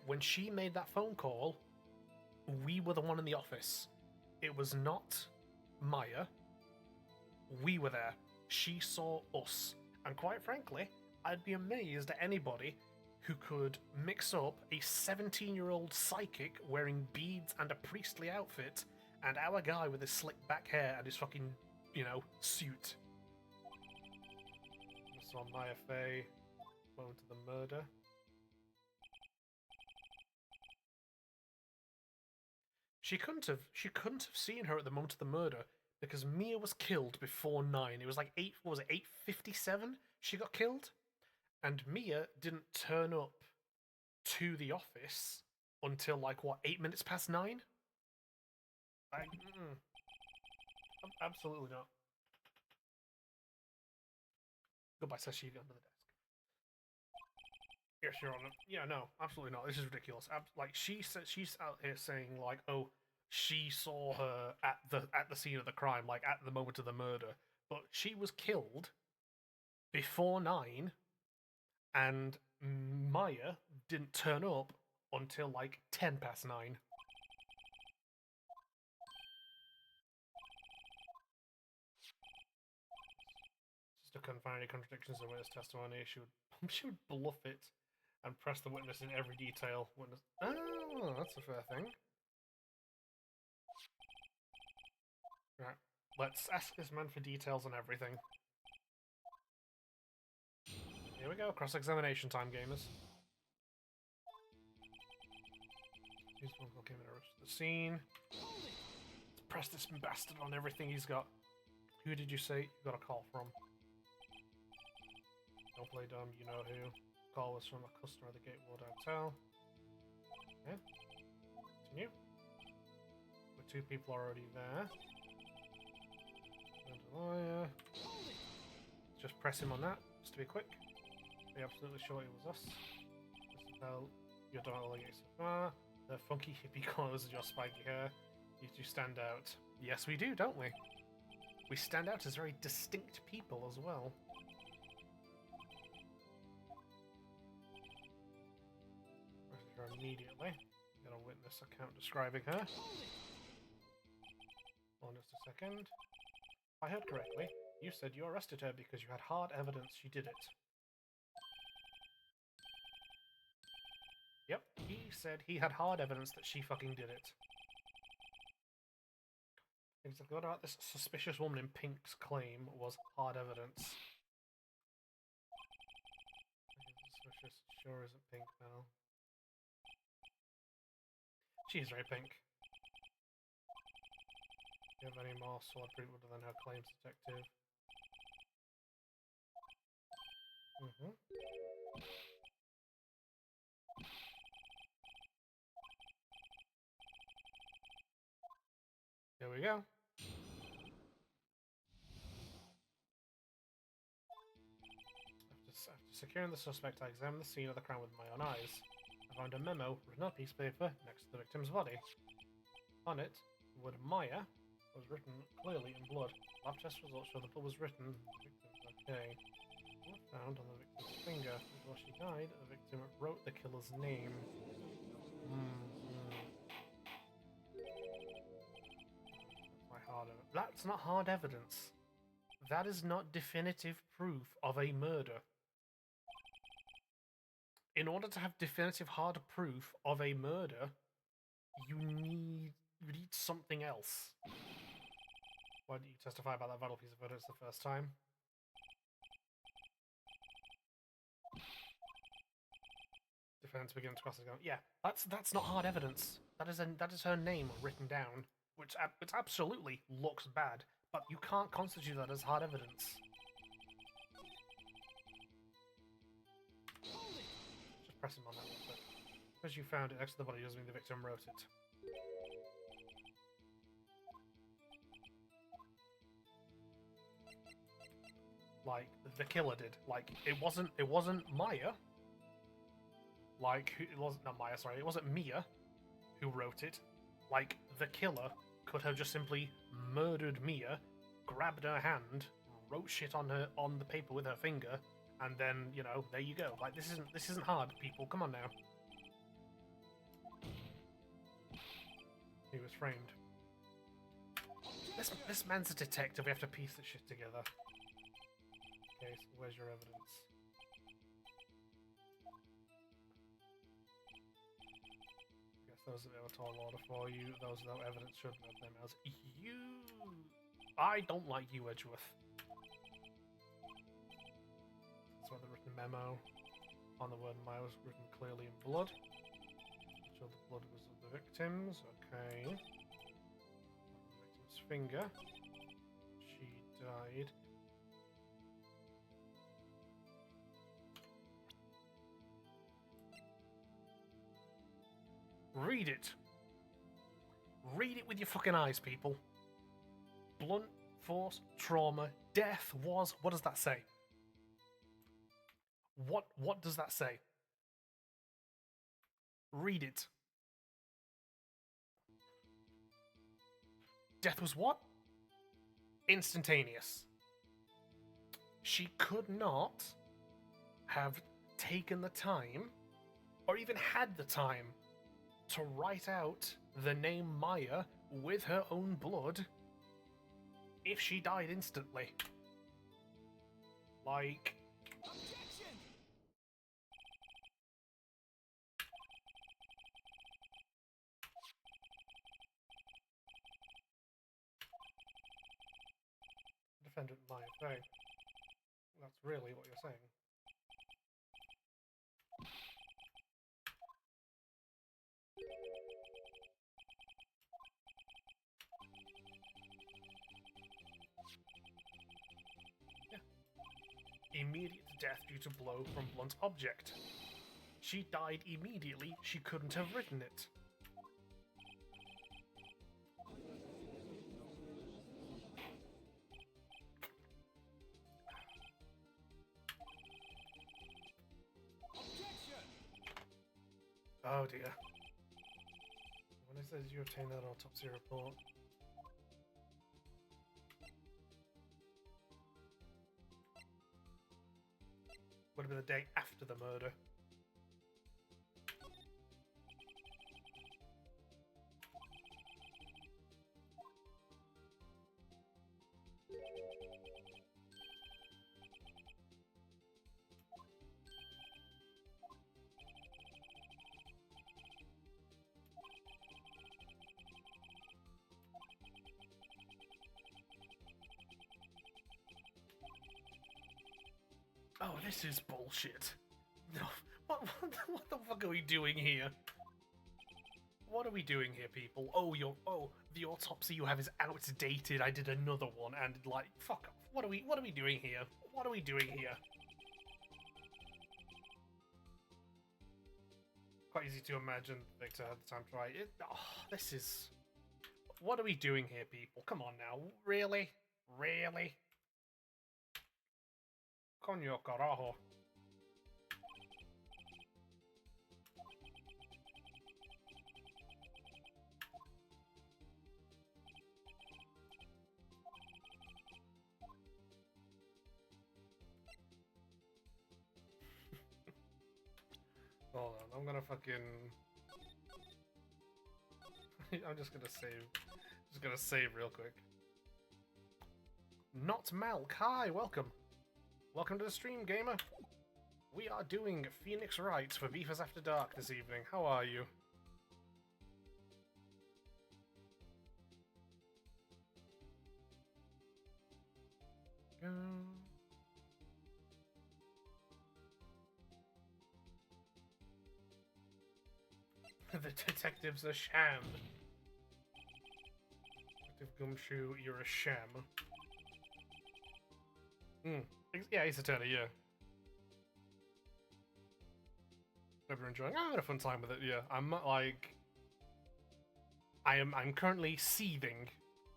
When she made that phone call, we were the one in the office. It was not Maya. We were there. She saw us. And quite frankly, I'd be amazed at anybody who could mix up a 17-year-old psychic wearing beads and a priestly outfit and our guy with his slick back hair and his fucking, suit. I saw Maya Fay moment of the murder. She couldn't have seen her at the moment of the murder because Mia was killed before 9. It was like 8:57 she got killed? And Mia didn't turn up to the office until 8 minutes past 9? Absolutely not. Goodbye, says she under the desk. Yes, Your Honor. Yeah, no, absolutely not. This is ridiculous. She's out here saying oh, she saw her at the scene of the crime, like at the moment of the murder. But she was killed before 9, and Maya didn't turn up until like 10 past 9. Just couldn't find any contradictions in witness testimony. She would bluff it and press the witness in every detail. Witness. Oh, that's a fair thing. Right. Let's ask this man for details on everything. Here we go. Cross-examination time, gamers. Here's one who came in and rushed to the scene. Let's press this bastard on everything he's got. Who did you say you got a call from? Don't play dumb, you know who. Call was from a customer at the Gatewood Hotel. Okay. Continue. With 2 people already there. And a lawyer. Just press him on that, just to be quick. Be absolutely sure it was us. Just tell you don't all so far. The funky hippie clothes and your spiky hair. You two stand out. Yes, we do, don't we? We stand out as very distinct people as well. Her immediately. Got a witness account describing her. Hold on just a second. If I heard correctly, you said you arrested her because you had hard evidence she did it. Yep, he said he had hard evidence that she fucking did it. Exactly what about this suspicious woman in pink's claim was hard evidence. Suspicious sure isn't pink now. She is very pink. Do you have any more sword proof other than her claims detective? Here we go. After securing the suspect, I examined the scene of the crime with my own eyes. I found a memo written on a piece of paper next to the victim's body. On it, the word Maya was written clearly in blood. Lab test results show the blood was written. The victim's okay. Blood found on the victim's finger. Before she died, the victim wrote the killer's name. That's not hard evidence. That is not definitive proof of a murder. In order to have definitive hard proof of a murder, you need something else. Why did you testify about that vital piece of evidence the first time? Defense begins to cross the gun. Yeah, that's not hard evidence. That is her name written down, which absolutely looks bad, but you can't constitute that as hard evidence. Just press him on that real quick. Because you found it next to the body doesn't mean the victim wrote it. Like the killer did. Like it wasn't Maya. Like it wasn't not Maya. Sorry, it wasn't Mia who wrote it. Like the killer could have just simply murdered Mia, grabbed her hand, wrote shit on the paper with her finger, and then there you go. Like this isn't hard, people. Come on now. He was framed. This man's a detective. We have to piece this shit together. Okay, so where's your evidence? I guess those that have a tall order for you, those without evidence shouldn't have them as you. I don't like you, Edgeworth. That's why the written memo on the word Maya was written clearly in blood. So the blood was of the victims. Okay. The victim's finger. She died. Read it. Read it with your fucking eyes, people. Blunt force trauma. Death was. What does that say? What does that say? Read it. Death was what? Instantaneous. She could not have taken the time, or even had the time, to write out the name Maya with her own blood if she died instantly. Like... Objection! Defendant Maya Fey. That's really what you're saying. Yeah. Immediate death due to blow from blunt object. She died immediately. She couldn't have written it. Objection! Oh dear. When it says you obtain that autopsy report. Would have been the day after the murder. Oh, this is bullshit. No, what the fuck are we doing here? What are we doing here, people? Oh, the autopsy you have is outdated. I did another one, and like, fuck off. What are we doing here? What are we doing here? Quite easy to imagine Victor had the time to write it. Oh, this is... What are we doing here, people? Come on now. Really? Really? Coño carajo. Hold on, I'm gonna fucking... I'm just gonna save. Just gonna save real quick. Not Malk, hi, welcome. Welcome to the stream, gamer. We are doing Phoenix Wright for Beefers After Dark this evening. How are you? The detective's a sham. Detective Gumshoe, you're a sham. Yeah, Ace Attorney, yeah. Hope you're enjoying. I had a fun time with it, yeah. I'm like... I'm currently seething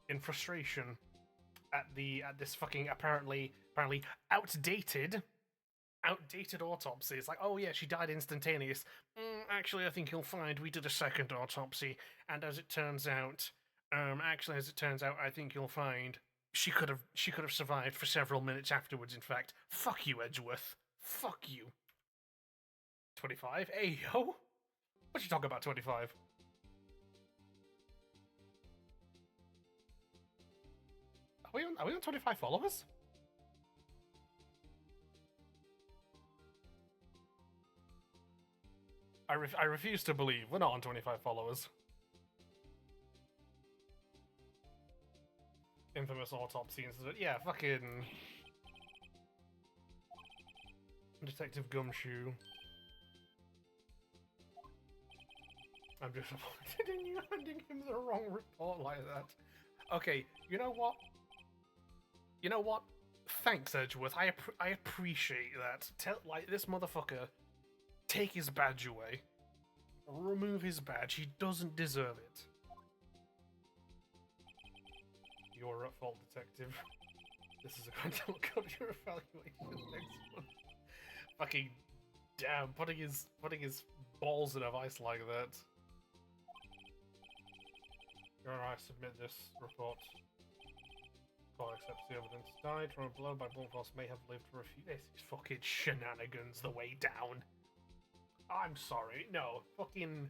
in frustration at this fucking apparently outdated autopsy. It's like, oh yeah, she died instantaneous. Actually, I think you'll find we did a second autopsy, and as it turns out, I think you'll find she could have survived for several minutes afterwards. In fact, fuck you, Edgeworth. Fuck you. 25. Hey yo, what you talking about? 25. Are we on 25 followers? I refuse to believe we're not on 25 followers. Infamous autopsy incident. Yeah, fucking... Detective Gumshoe. I'm disappointed in you handing him the wrong report like that. Okay, you know what? You know what? Thanks, Edgeworth. I appreciate that. Like, this motherfucker, take his badge away. Remove his badge. He doesn't deserve it. You're at fault, detective. This is a good look up your evaluation next month. Fucking damn, putting his balls in a vice like that. Alright, submit this report. Court accepts the evidence. Died from a blow by blunt force, may have lived for a few. This is fucking shenanigans the way down. I'm sorry. No. Fucking.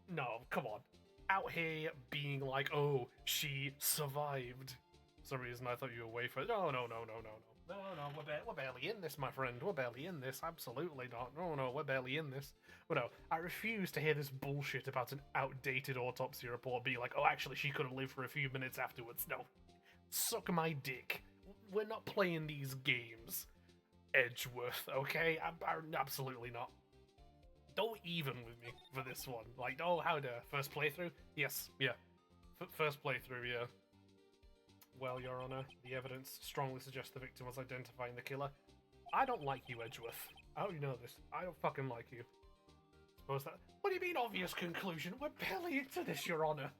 No, come on. Out here being like, oh, she survived. For some reason I thought you were away for it. No, no, no, no, no, no. No, no, we're barely in this, my friend. We're barely in this. Absolutely not. No, no, we're barely in this. But no, I refuse to hear this bullshit about an outdated autopsy report being like, oh, actually, she could have lived for a few minutes afterwards. No. Suck my dick. We're not playing these games, Edgeworth, okay? Absolutely not. Don't even with me for this one. Like, oh, how dare. First playthrough? Yes, yeah. First playthrough, yeah. Well, Your Honor, the evidence strongly suggests the victim was identifying the killer. I don't like you, Edgeworth. I hope you know this. I don't fucking like you. Suppose that... What do you mean, obvious conclusion? We're barely into this, Your Honor.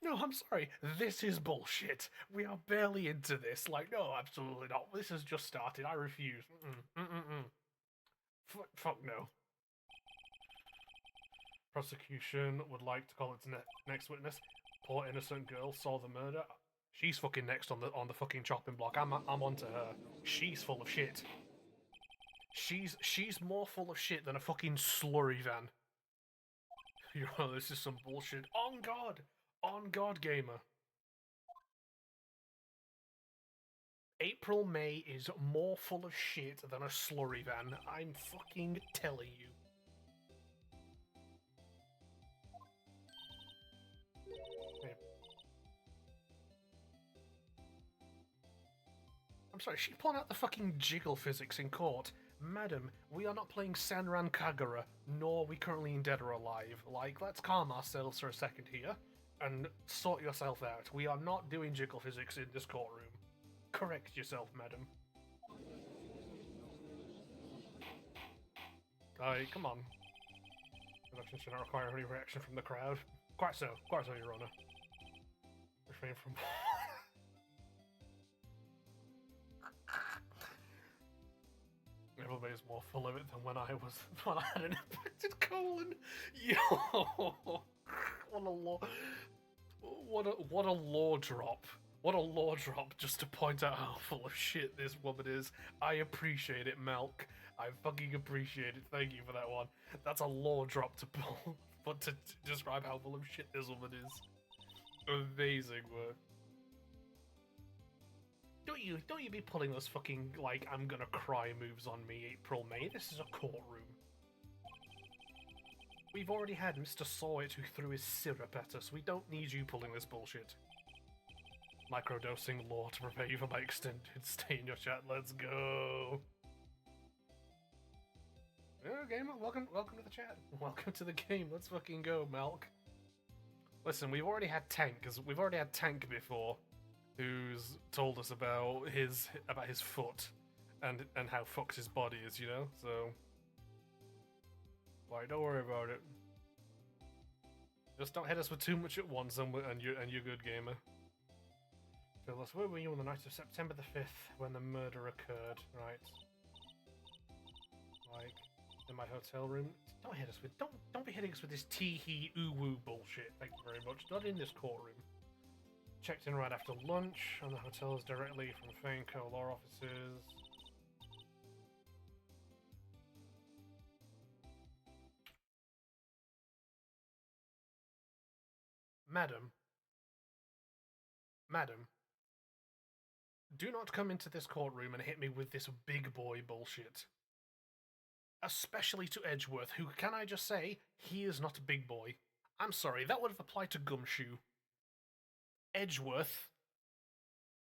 No, I'm sorry. This is bullshit. We are barely into this. Like, no, absolutely not. This has just started. I refuse. Fuck no. Prosecution would like to call its next witness. Poor innocent girl saw the murder. She's fucking next on the fucking chopping block. I'm onto her. She's full of shit. She's more full of shit than a fucking slurry van. You know, this is some bullshit. On God! On God, gamer. April May is more full of shit than a slurry van. I'm fucking telling you. I'm sorry, she's pulling out the fucking jiggle physics in court. Madam, we are not playing Senran Kagura, nor are we currently in Dead or Alive. Like, let's calm ourselves for a second here, and sort yourself out. We are not doing jiggle physics in this courtroom. Correct yourself, madam. Come on. Elections should not require any reaction from the crowd. Quite so, Your Honor. Refrain from... Everybody's more full of it than when I had an infected colon. Yo, what a law drop. What a law drop just to point out how full of shit this woman is. I appreciate it, Malk. I fucking appreciate it. Thank you for that one. That's a law drop to pull, but to describe how full of shit this woman is. Amazing work. Don't you be pulling those fucking, like, I'm gonna cry moves on me, April May. This is a courtroom. We've already had Mr. Sawit who threw his syrup at us. We don't need you pulling this bullshit. Microdosing law to prepare you for my extended stay in your chat. Let's go. Oh, gamer, welcome to the chat. Welcome to the game. Let's fucking go, Malk. Listen, we've already had Tank before, who's told us about his foot and how fucked his body is, you know? So, like, don't worry about it. Just don't hit us with too much at once, and you're good, gamer. Phyllis, where were you on the night of September the 5th when the murder occurred? Right. Like, in my hotel room. Don't hit us with don't be hitting us with this tee-hee ooh-woo bullshit. Thank you very much. Not in this courtroom. Checked in right after lunch, and the hotel is directly from Fanco law offices. Madam, do not come into this courtroom and hit me with this big boy bullshit. Especially to Edgeworth, who, can I just say, he is not a big boy. I'm sorry, that would have applied to Gumshoe. Edgeworth,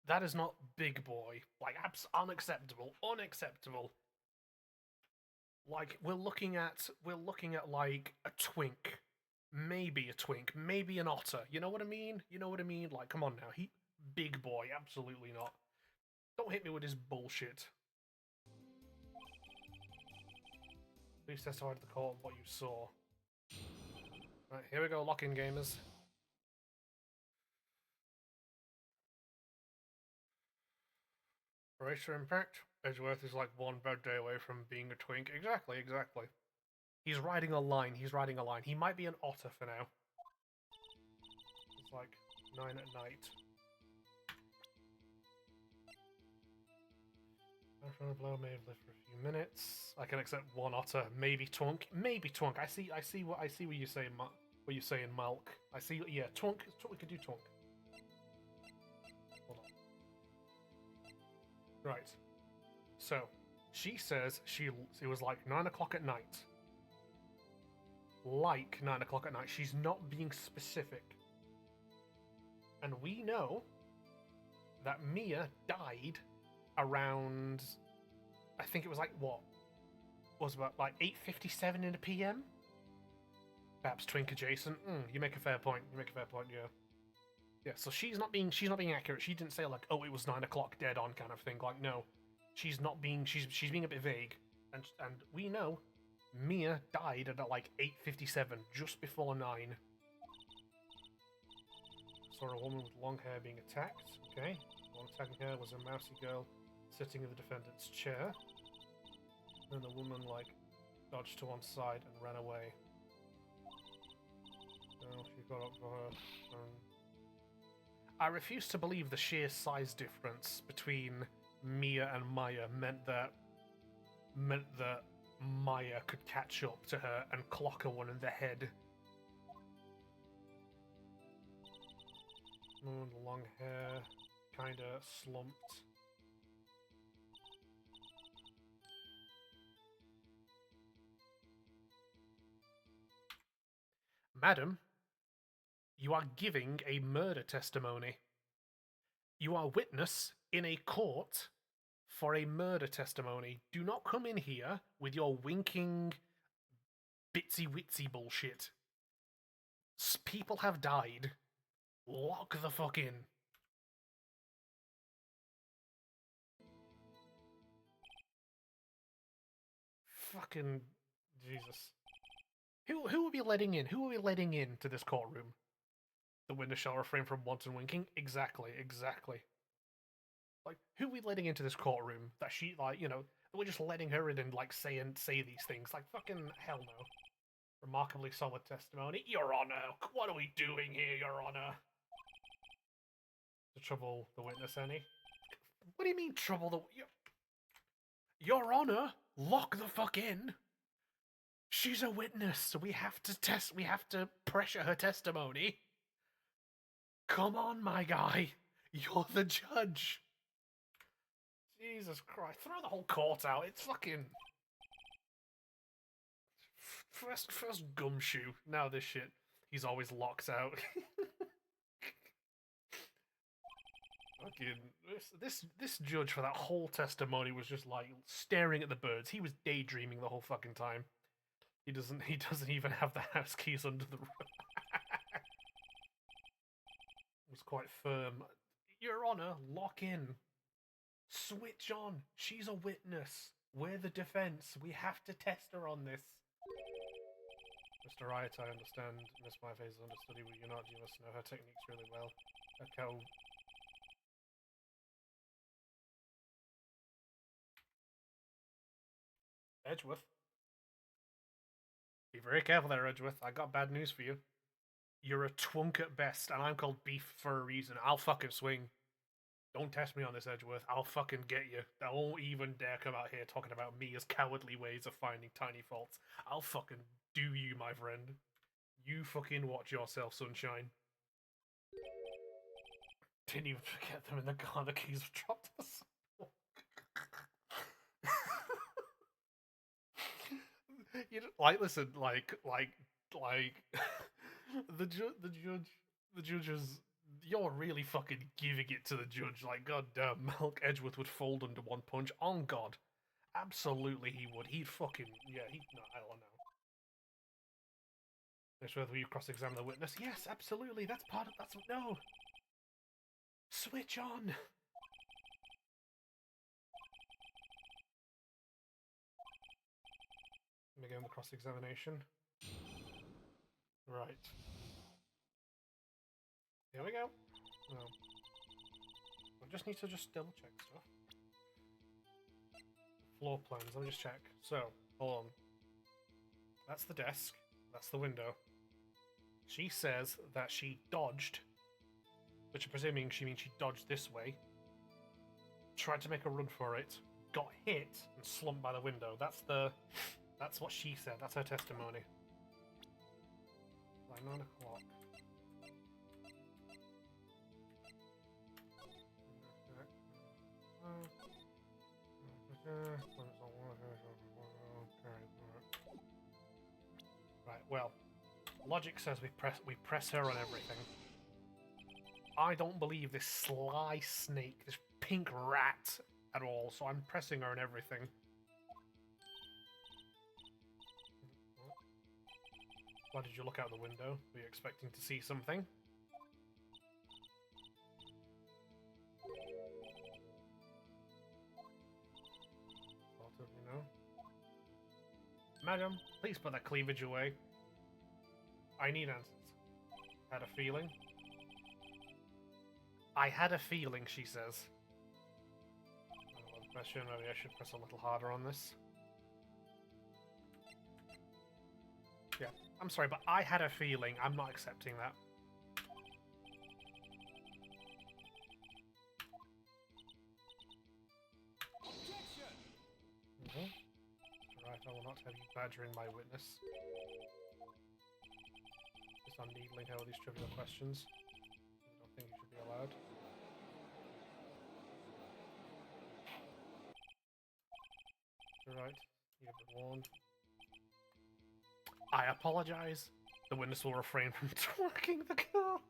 that is not big boy. Like, unacceptable. Unacceptable. Like, we're looking at like a twink. Maybe a twink, maybe an otter. You know what I mean? Like, come on now. Big boy, absolutely not. Don't hit me with this bullshit. Please testify to the court what you saw. Right, here we go, lock-in gamers. Racial impact. Edgeworth is like one bad day away from being a twink. Exactly. He's riding a line. He might be an otter for now. like 9 at night. I'm trying to blow, may have lived for a few minutes. I can accept one otter, maybe twunk, maybe twunk. I see what you're saying, what you're saying, Malk. I see, yeah, twunk. We could do twunk. Hold on. Right. So, she says it was like 9 o'clock at night. Like 9 o'clock at night. She's not being specific. And we know that Mia died around, I think it was like, what? Was about like 8:57 in the PM? Perhaps twink adjacent. You make a fair point. Yeah. Yeah, so she's not being accurate. She didn't say like, oh, it was 9 o'clock dead on kind of thing. Like, no. She's being a bit vague. And we know Mia died at like 8:57, just before 9. Saw a woman with long hair being attacked. Okay. The one attacking her was a mousy girl sitting in the defendant's chair. And the woman, like, dodged to one side and ran away. Oh, she got up for her. I refuse to believe the sheer size difference between Mia and Maya meant that Maya could catch up to her and clock her one in the head. Long hair, kinda slumped. Madam, you are giving a murder testimony. You are witness in a court for a murder testimony. Do not come in here with your winking, bitsy-witsy bullshit. People have died. Lock the fuck in. Fucking Jesus. Who are we letting in? Who are we letting in to this courtroom? The witness shall refrain from wanton winking? Exactly. Like, who are we letting into this courtroom that she, like, you know, we're just letting her in and, like, say these things? Like, fucking hell no. Remarkably solid testimony. Your Honor, what are we doing here, Your Honor? To trouble the witness any? What do you mean trouble the... Your Honor, lock the fuck in. She's a witness, so we have to pressure her testimony. Come on, my guy. You're the judge. Jesus Christ. Throw the whole court out. It's fucking... First gumshoe. Now this shit. He's always locked out. Fucking... This judge for that whole testimony was just like staring at the birds. He was daydreaming the whole fucking time. He doesn't even have the house keys under the rug. It was quite firm. Your Honor, lock in. Switch on. She's a witness. We're the defense. We have to test her on this. Mr. Wright, I understand Miss Myface is understudy, but you're not. You must know her techniques really well. Okay. Edgeworth. Be very careful there, Edgeworth. I got bad news for you. You're a twunk at best, and I'm called Beef for a reason. I'll fucking swing. Don't test me on this, Edgeworth. I'll fucking get you. Don't even dare come out here talking about me as cowardly ways of finding tiny faults. I'll fucking do you, my friend. You fucking watch yourself, sunshine. Didn't even forget them in the car. The keys were dropped to the sidewalk. You know, like, listen, like the judge is. You're really fucking giving it to the judge. Like, goddamn, Malk Edgeworth would fold under one punch. On God, absolutely he would. He'd fucking no, I don't know. Next, whether you cross-examine the witness? Yes, absolutely. That's no. Switch on. Let me go in the cross-examination. Right. Here we go. Oh. I just need to double check stuff. Floor plans, let me just check. So, hold on. That's the desk. That's the window. She says that she dodged which I'm presuming she means she dodged this way, tried to make a run for it, got hit, and slumped by the window. That's what she said. That's her testimony. By 9 o'clock. Right, well, logic says we press her on everything. I don't believe this sly snake, this pink rat at all, so I'm pressing her on everything. Why did you look out the window? Were you expecting to see something? Sort of, you know. Madam, please put that cleavage away. I need answers. Had a feeling. I had a feeling, she says. Question, maybe I should press a little harder on this. Yeah, I'm sorry, but I had a feeling. I'm not accepting that. Objection! Right, I will not have you badgering my witness. Just on needling her with these trivial questions. I don't think you should be allowed. Right, you've been warned. I apologize. The witness will refrain from twerking the girls.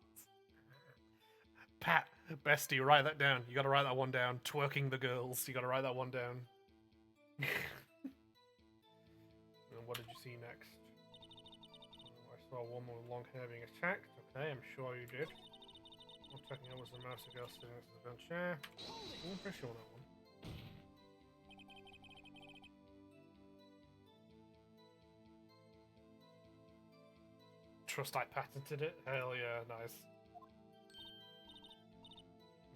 Pat, bestie, write that down. You gotta write that one down. Twerking the girls. You gotta write that one down. And what did you see next? I saw a woman with long hair being attacked. Okay, I'm sure you did. I'm checking out was the mouse girl sitting next to the bench chair. I'm pretty sure on that one. Trust I patented it? Hell yeah, nice.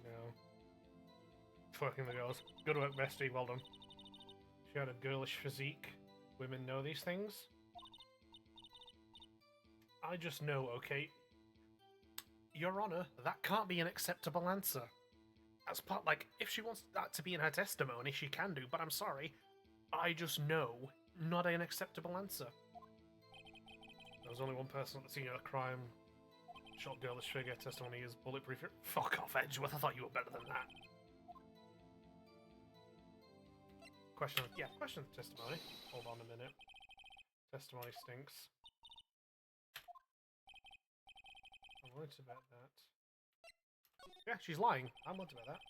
No. Twerking the girls. Good work, bestie, well done. She had a girlish physique. Women know these things. I just know, okay? Your Honor, that can't be an acceptable answer. As part, like, if she wants that to be in her testimony, she can do, but I'm sorry. I just know, not an acceptable answer. There was only one person at the scene of the crime. Shot girlish figure, testimony is bulletproof. Fuck off, Edgeworth, I thought you were better than that. Question of testimony. Hold on a minute. Testimony stinks. I'm willing to bet that. Yeah, she's lying. I'm willing to bet that.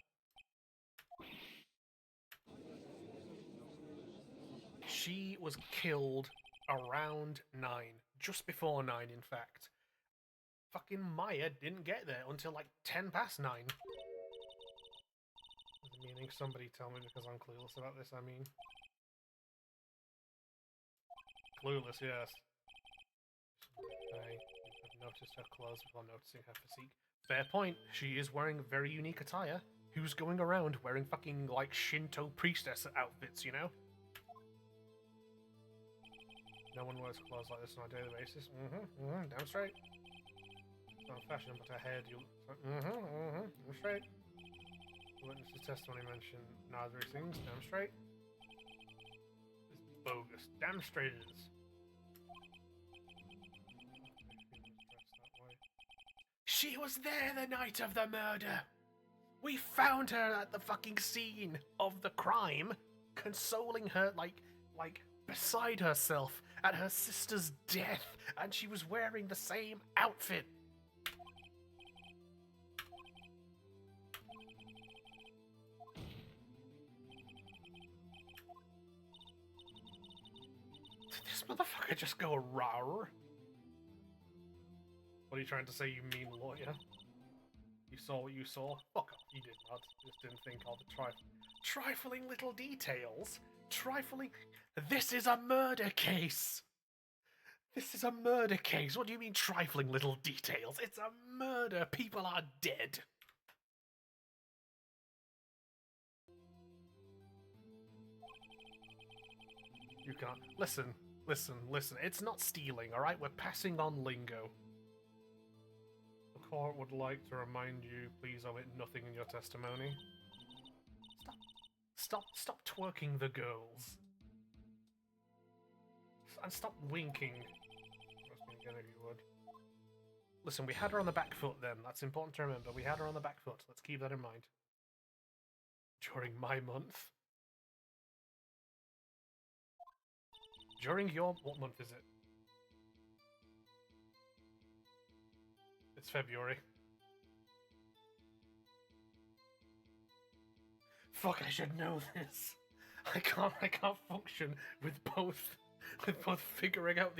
She was killed around 9. Just before 9, in fact. Fucking Maya didn't get there until like 10 past 9. Meaning somebody tell me because I'm clueless about this, I mean. Clueless, yes. I have noticed her clothes before noticing her physique. Fair point. She is wearing very unique attire. Who's going around wearing fucking, like, Shinto priestess outfits, you know? No one wears clothes like this on a daily basis. Damn straight. It's not fashion, but her hair, damn straight. The witness's testimony mentioned neither of these things. Damn straight. It's bogus. Damn straight it is. She was there the night of the murder. We found her at the fucking scene of the crime, consoling her, like beside herself at her sister's death, and she was wearing the same outfit. Did this motherfucker just go rawr? What are you trying to say, you mean lawyer? You saw what you saw? Fuck off, you did not. You just didn't think all the trifling little details. Trifling... This is a murder case! This is a murder case! What do you mean trifling little details? It's a murder! People are dead! You can't... Listen. It's not stealing, alright? We're passing on lingo. court would like to remind you, please omit nothing in your testimony. Stop twerking the girls. And stop winking. Again, if you would. Listen, we had her on the back foot then. That's important to remember. We had her on the back foot. Let's keep that in mind. During my month. During your... What month is it? It's February. Fuck, I should know this. I can't function with both figuring out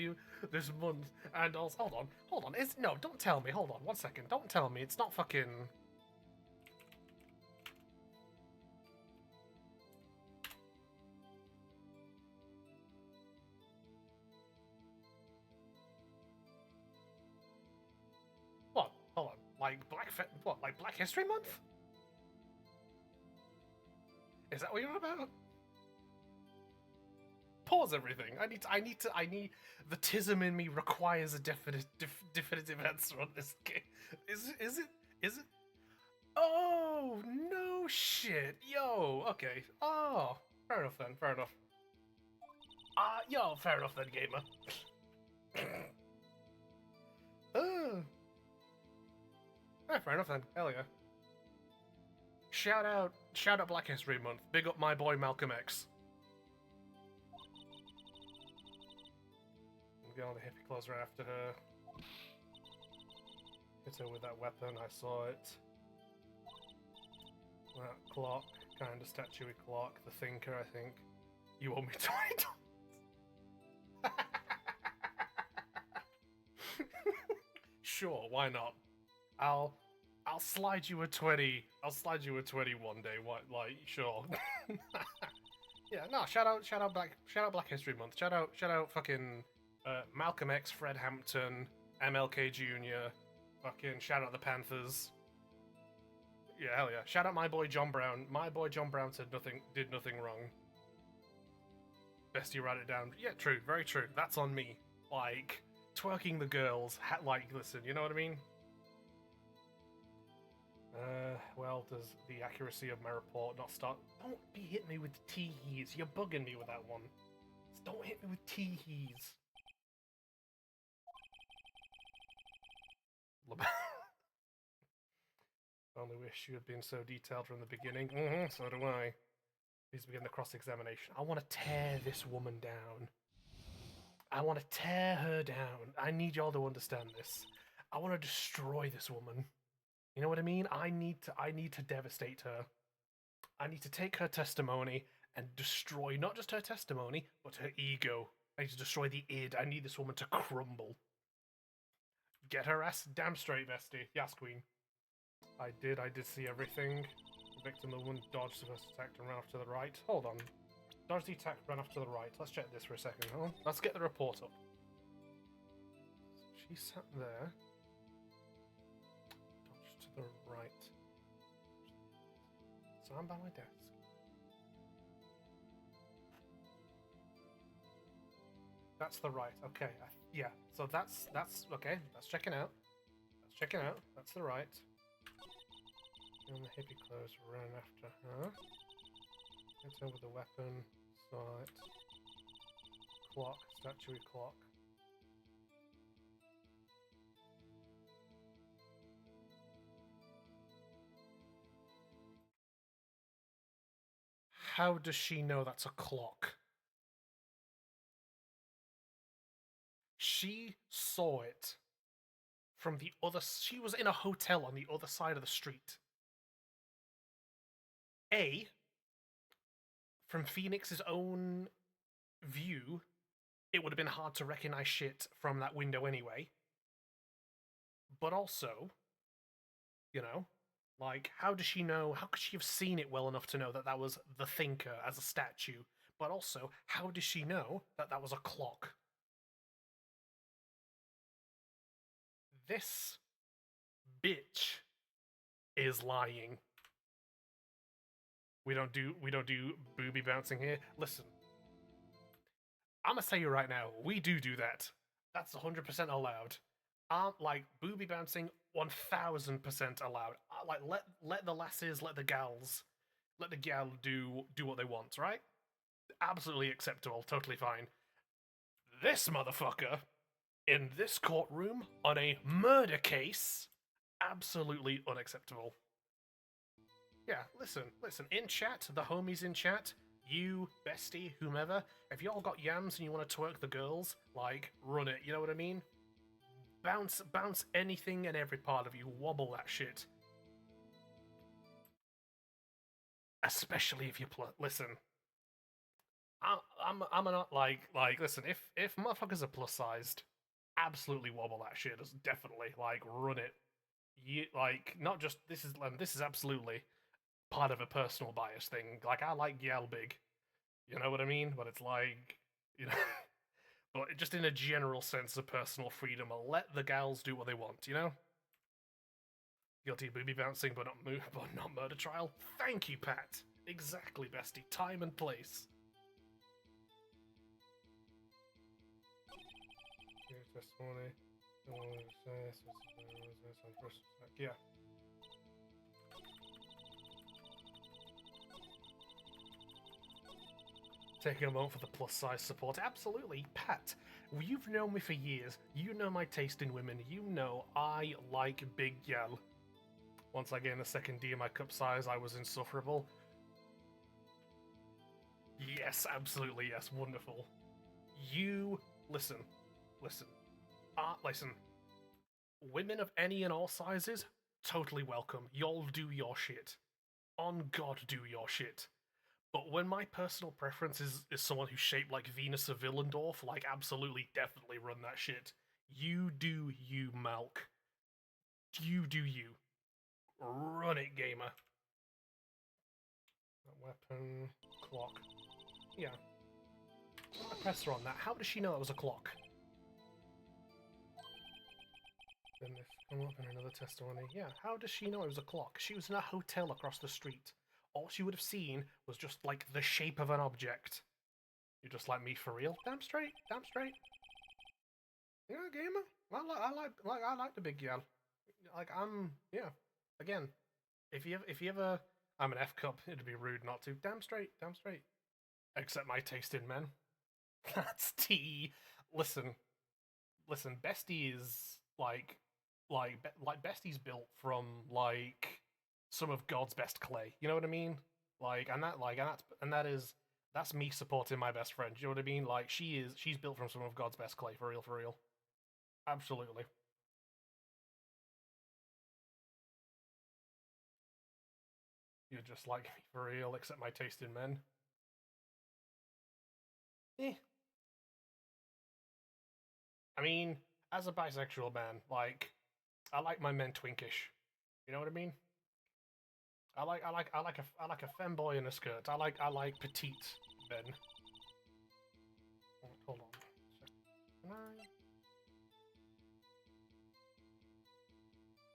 this month and also hold on. No, don't tell me. Hold on, 1 second. Don't tell me. It's not fucking. What? Hold on. Like Black History Month? Is that what you're about? Pause everything. I need the tism in me requires a definitive answer on this game. Is it? Oh no shit. Yo, okay. Oh, fair enough then. Fair enough. Yo, fair enough then, gamer. Yeah, fair enough then. Hell yeah. Shout out Black History Month. Big up my boy Malcolm X. Get on the hippie clothes right after her. Hit her with that weapon, I saw it. That clock, kind of statuey clock, the thinker, I think. You owe me $20. Sure, why not? I'll slide you a 20. I'll slide you a 20 one day. What, like, sure. Yeah, no, shout out Black History Month. Shout out fucking Malcolm X, Fred Hampton, MLK Jr. Fucking shout out the Panthers. Yeah, hell yeah. Shout out my boy John Brown. My boy John Brown did nothing wrong. Best you write it down. Yeah, true, very true. That's on me. Like, twerking the girls, listen, you know what I mean? Well, does the accuracy of my report not start? Don't be hitting me with the tees. You're bugging me with that one. Don't hit me with tees. Only wish you had been so detailed from the beginning. So do I. Please begin the cross-examination. I want to tear this woman down. I want to tear her down. I need y'all to understand this. I want to destroy this woman. You know what I mean? I need to devastate her. I need to take her testimony and destroy not just her testimony, but her ego. I need to destroy the id. I need this woman to crumble. Get her ass damn straight, bestie. Yes, queen. I did see everything. The victim, the woman, dodged the first attack and ran off to the right. Hold on. Dodged the attack, ran off to the right. Let's check this for a second. Hold on. Let's get the report up. She sat there. Dodged to the right. So I'm by my desk. That's the right. Okay. Yeah. So that's okay. That's checking out. That's the right. And the hippie clothes ran after her. Hit her with the weapon. Saw it. Clock. Statuey clock. How does she know that's a clock? She saw it from the other... She was in a hotel on the other side of the street. From Phoenix's own view, it would have been hard to recognize shit from that window anyway. But also, you know, like, how does she know? How could she have seen it well enough to know that that was the thinker as a statue? But also, how does she know that that was a clock? This bitch is lying. We don't do booby bouncing here. Listen, I'm gonna tell you right now, we do that. That's 100% allowed. like booby bouncing 1000% allowed. Like let the lasses, let the gals, let the gal do what they want, right? Absolutely acceptable, totally fine. This motherfucker in this courtroom on a murder case, absolutely unacceptable. Yeah, listen. In chat, the homies in chat, you, bestie, whomever, if y'all got yams and you want to twerk the girls, like, run it, you know what I mean? Bounce anything and every part of you, wobble that shit. Especially if you listen. I'm not like listen, if motherfuckers are plus sized, absolutely wobble that shit. Just definitely like run it. You like not just this is absolutely part of a personal bias thing. Like I like yell big, you know what I mean? But it's like you know, but just in a general sense of personal freedom, I'll let the gals do what they want. You know, guilty of booby bouncing, but not murder trial. Thank you, Pat. Exactly, bestie. Time and place. Testimony. Yeah. Taking a moment for the plus size support. Absolutely, Pat. You've known me for years. You know my taste in women. You know I like big gal. Once I gained a second D in my cup size, I was insufferable. Yes, absolutely, yes, wonderful. You listen. Listen. Women of any and all sizes, totally welcome. Y'all do your shit. On God, do your shit. But when my personal preference is someone who's shaped like Venus of Willendorf, like absolutely, definitely run that shit. You do you, Malk. You do you. Run it, gamer. Weapon, clock. Yeah. I pressed her on that. How does she know it was a clock? Then if come up in another testimony. Yeah, how does she know it was a clock? She was in a hotel across the street. All she would have seen was just like the shape of an object. You're just like me for real? Damn straight. Yeah, gamer. I like the big gal. Like yeah. Again, if you ever I'm an F cup, it'd be rude not to. Damn straight. Accept my taste in men. That's tea. Listen, Bestie is like Bestie's built from like some of God's best clay. You know what I mean? Like and that's me supporting my best friend. You know what I mean? Like she's built from some of God's best clay for real. Absolutely. You're just like me for real, except my taste in men. Eh. I mean, as a bisexual man, like I like my men twinkish. You know what I mean? I like a femboy in a skirt. I like petite men. Oh, hold on. Can I?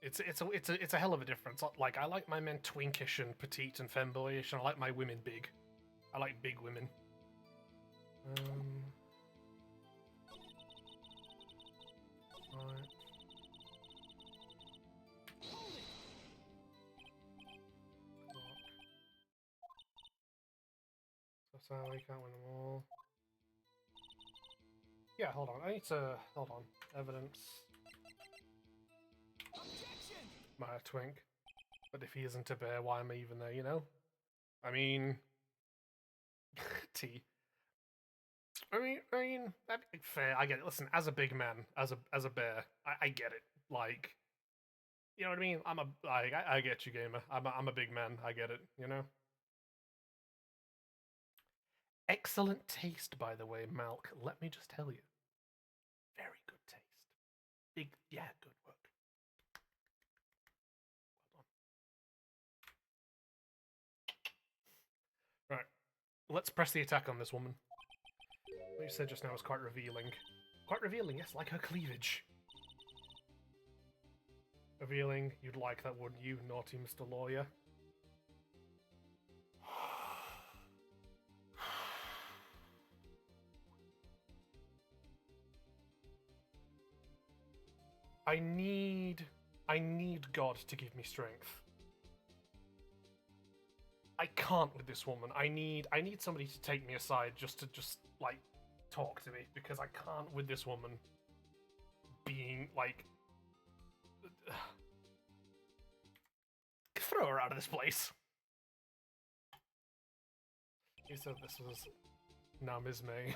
It's a hell of a difference. Like I like my men twinkish and petite and femboyish, and I like my women big. I like big women. Right. So sadly, can't win them all. Yeah, hold on. I need to hold on. Evidence. My twink. But if he isn't a bear, why am I even there? You know. I mean, T. I mean, fair. I get it. Listen, as a big man, as a bear, I get it. Like, you know what I mean? I get you, gamer. I'm a big man. I get it. You know. Excellent taste, by the way, Malk. Let me just tell you, very good taste. Big, yeah, good work. Well done. Right, let's press the attack on this woman. What you said just now was quite revealing. Quite revealing, yes, like her cleavage. Revealing, you'd like that, wouldn't you, naughty Mr. Lawyer? I need God to give me strength. I can't with this woman. I need somebody to take me aside just to like talk to me, because I can't with this woman being like throw her out of this place. He said this was now Ms. May.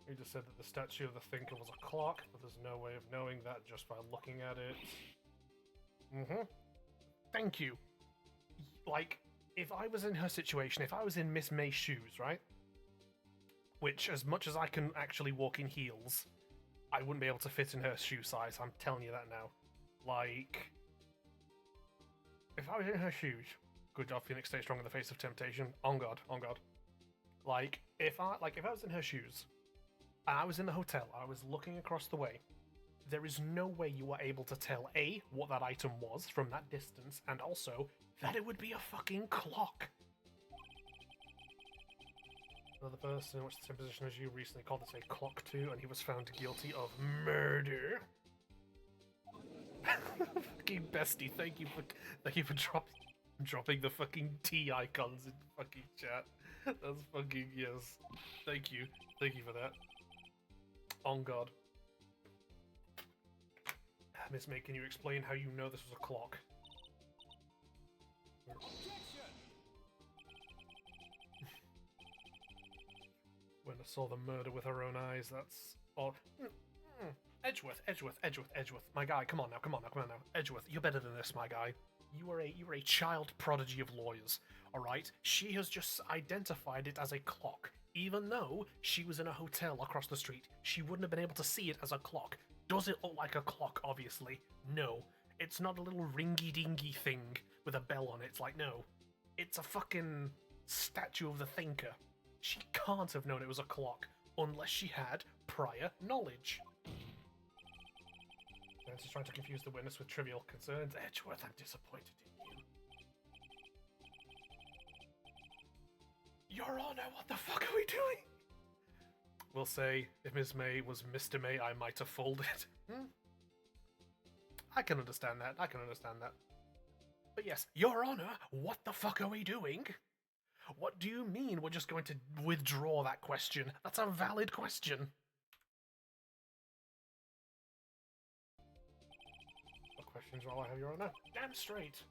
He just said that the statue of the thinker was a clock, but there's no way of knowing that just by looking at it. Thank you. Like, if I was in her situation, if I was in Miss May's shoes, right? Which, as much as I can actually walk in heels, I wouldn't be able to fit in her shoe size, I'm telling you that now. Like, if I was in her shoes, good job, Phoenix, stay strong in the face of temptation. On God, on God. Like, if I was in her shoes, and I was in the hotel, I was looking across the way, there is no way you are able to tell A, what that item was from that distance, and also that it would be a fucking clock. Another person in which the same position as you recently called this a clock too, and he was found guilty of murder. Fucking bestie, thank you for dropping the fucking T icons in fucking chat. That's fucking yes. Thank you for that. On God. Miss May, can you explain how you know this was a clock? When I saw the murder with her own eyes, that's all. Edgeworth. My guy, come on now. Edgeworth, you're better than this, my guy. You are a child prodigy of lawyers, alright? She has just identified it as a clock. Even though she was in a hotel across the street, she wouldn't have been able to see it as a clock. Does it look like a clock, obviously? No. It's not a little ringy-dingy thing with a bell on it. It's like, no. It's a fucking statue of the thinker. She can't have known it was a clock unless she had prior knowledge. Vance is trying to confuse the witness with trivial concerns. Edgeworth, I'm disappointed in you. Your Honor, what the fuck are we doing? We'll say, if Ms. May was Mr. May, I might have folded. I can understand that. But yes, Your Honor, what the fuck are we doing? What do you mean we're just going to withdraw that question? That's a valid question. What questions while I have Your Honor? Damn straight.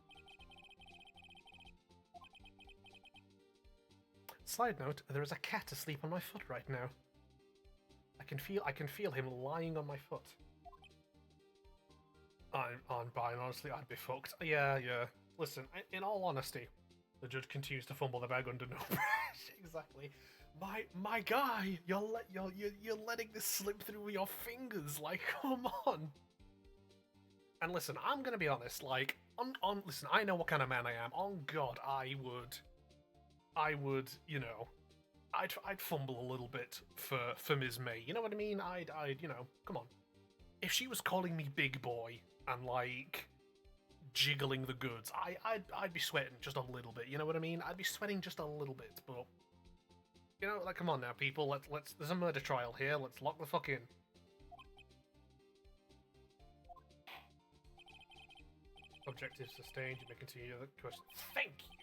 Side note, there is a cat asleep on my foot right now. I can feel him lying on my foot. I'm buying, honestly, I'd be fucked. Yeah. Listen, in all honesty, the judge continues to fumble the bag under no pressure. Exactly. My guy, you're letting this slip through your fingers. Like, come on. And listen, I'm gonna be honest. Like, listen, I know what kind of man I am. On God, I would, you know, I'd fumble a little bit for Ms. May. You know what I mean? I'd, you know, come on. If she was calling me big boy and like jiggling the goods, I'd be sweating just a little bit. You know what I mean? I'd be sweating just a little bit. But you know, like, come on now, people. Let's. There's a murder trial here. Let's lock the fuck in. Objective sustained. You may continue the question. Thank you.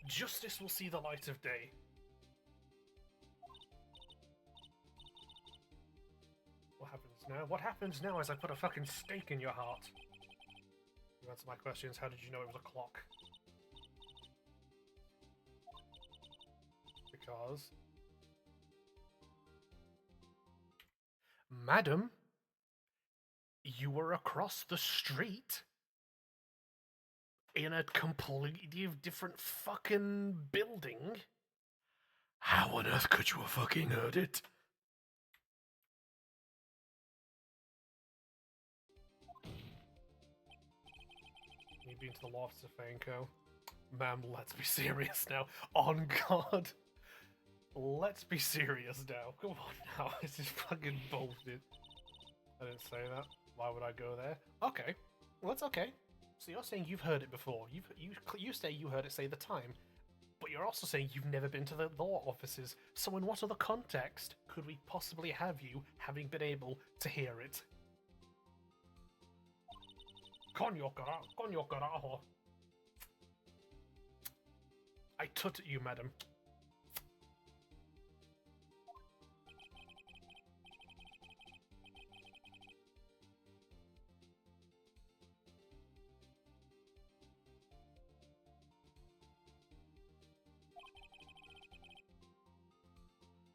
Justice will see the light of day. What happens now? What happens now as I put a fucking stake in your heart? You answer my questions. How did you know it was a clock? Because... Madam, you were across the street in a completely different fucking building. How on earth could you have fucking heard it? You've been to the lofts of Fanco. Ma'am, let's be serious now. On God. Let's be serious now. Come on now. This is fucking bullshit. I didn't say that. Why would I go there? Okay. Well, that's okay. So you're saying you've heard it before. You say you heard it say the time. But you're also saying you've never been to the law offices, so in what other context could we possibly have you having been able to hear it? Coño carajo. I tut at you, madam.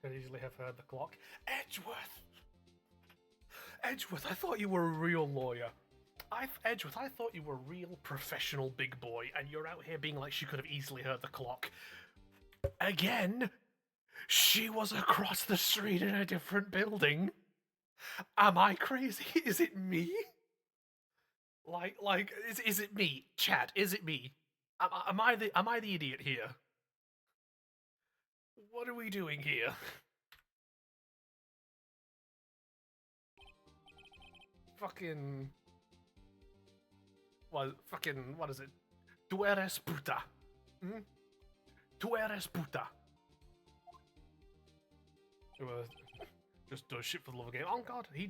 Could easily have heard the clock. Edgeworth! Edgeworth, I thought you were a real lawyer. Edgeworth, I thought you were a real professional big boy, and you're out here being like she could have easily heard the clock. Again? She was across the street in a different building. Am I crazy? Is it me? Is it me? Chat, is it me? Am I the idiot here? What are we doing here? Fucking what is it? Tu eres puta. Hmm? Tu eres puta. Just does shit for the love of the game. Oh god, he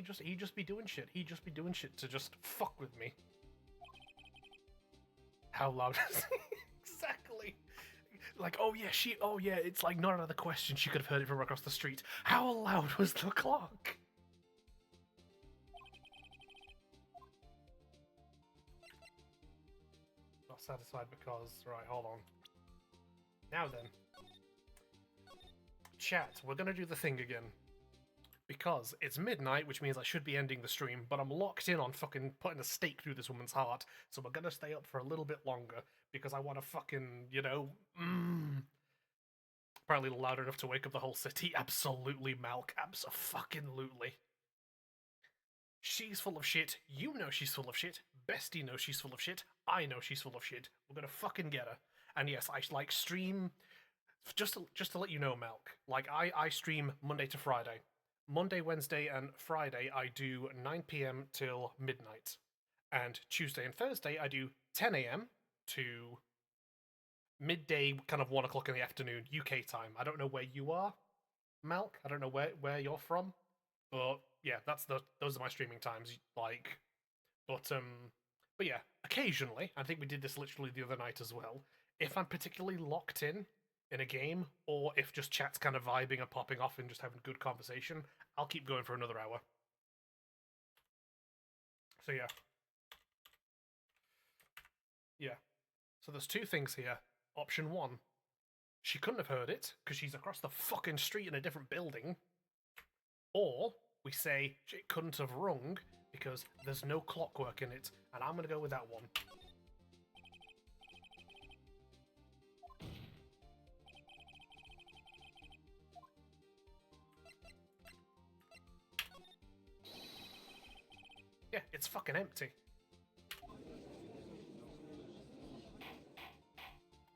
just be doing shit. He just be doing shit to just fuck with me. How loud is he? Exactly. Like, oh yeah, it's like not out of the question she could have heard it from across the street. How loud was the clock? Not satisfied because, right, hold on. Now then. Chat, we're gonna do the thing again. Because it's midnight, which means I should be ending the stream, but I'm locked in on fucking putting a stake through this woman's heart, so we're gonna stay up for a little bit longer, because I want to fucking, Apparently loud enough to wake up the whole city. Absolutely, Malk. Abso-fucking-lutely. She's full of shit. You know she's full of shit. Bestie knows she's full of shit. I know she's full of shit. We're gonna fucking get her. And yes, I like stream. Just to let you know, Malk. Like I stream Monday to Friday. Monday, Wednesday, and Friday I do 9 p.m. till midnight. And Tuesday and Thursday I do 10 a.m. to midday, kind of 1 o'clock in the afternoon, UK time. I don't know where you are, Malk. I don't know where you're from, but yeah, those are my streaming times. But yeah, occasionally, I think we did this literally the other night as well. If I'm particularly locked in a game, or if just chat's kind of vibing and popping off and just having good conversation, I'll keep going for another hour. So yeah. So there's two things here. Option one, she couldn't have heard it because she's across the fucking street in a different building. Or we say it couldn't have rung because there's no clockwork in it, and I'm gonna go with that one. Yeah, it's fucking empty.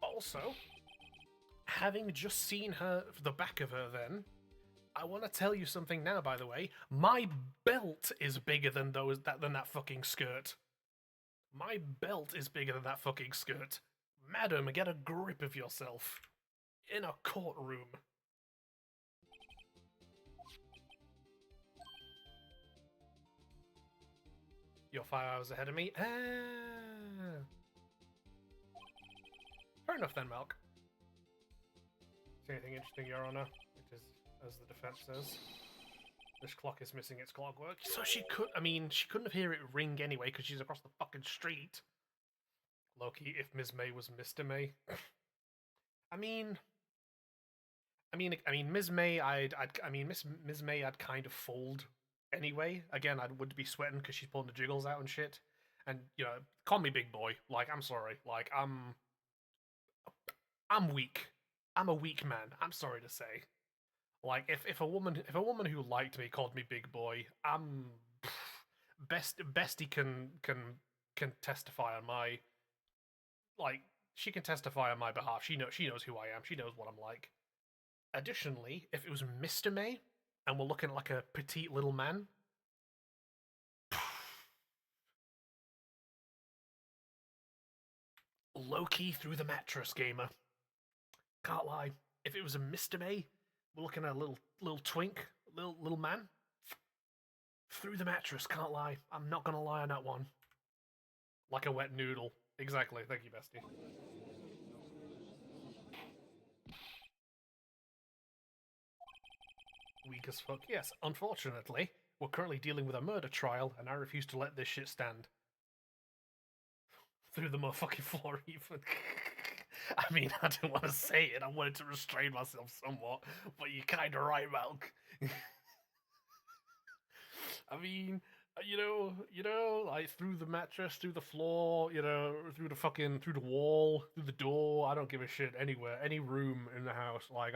Also, having just seen her, the back of her then, I want to tell you something now, by the way. My belt is bigger than that fucking skirt. My belt is bigger than that fucking skirt. Madam, get a grip of yourself. In a courtroom. You're 5 hours ahead of me. Fair enough then, Malk. See anything interesting, Your Honor? It is, as the defense says. This clock is missing its clockwork. So she couldn't hear it ring anyway because she's across the fucking street. Loki, if Ms. May was Mr. May. I mean, Ms. May, Ms. May, I'd kind of fold anyway. Again, I would be sweating because she's pulling the jiggles out and shit. And call me big boy. Like, I'm sorry. Like, I'm weak. I'm a weak man. I'm sorry to say. Like, if a woman who liked me called me big boy, I'm bestie can testify on my, like, she can testify on my behalf. She knows who I am. She knows what I'm like. Additionally, if it was Mr. May and we're looking at like a petite little man, Loki through the mattress, gamer. Can't lie. If it was a Mr. May, we're looking at a little twink, little man. Through the mattress, can't lie. I'm not gonna lie on that one. Like a wet noodle. Exactly, thank you, bestie. Weak as fuck. Yes, unfortunately, we're currently dealing with a murder trial, and I refuse to let this shit stand. Through the motherfucking floor, even. I mean, I didn't want to say it. I wanted to restrain myself somewhat, but you're kind of right, Malk. I mean, like through the mattress, through the floor, through through the wall, through the door. I don't give a shit anywhere, any room in the house. Like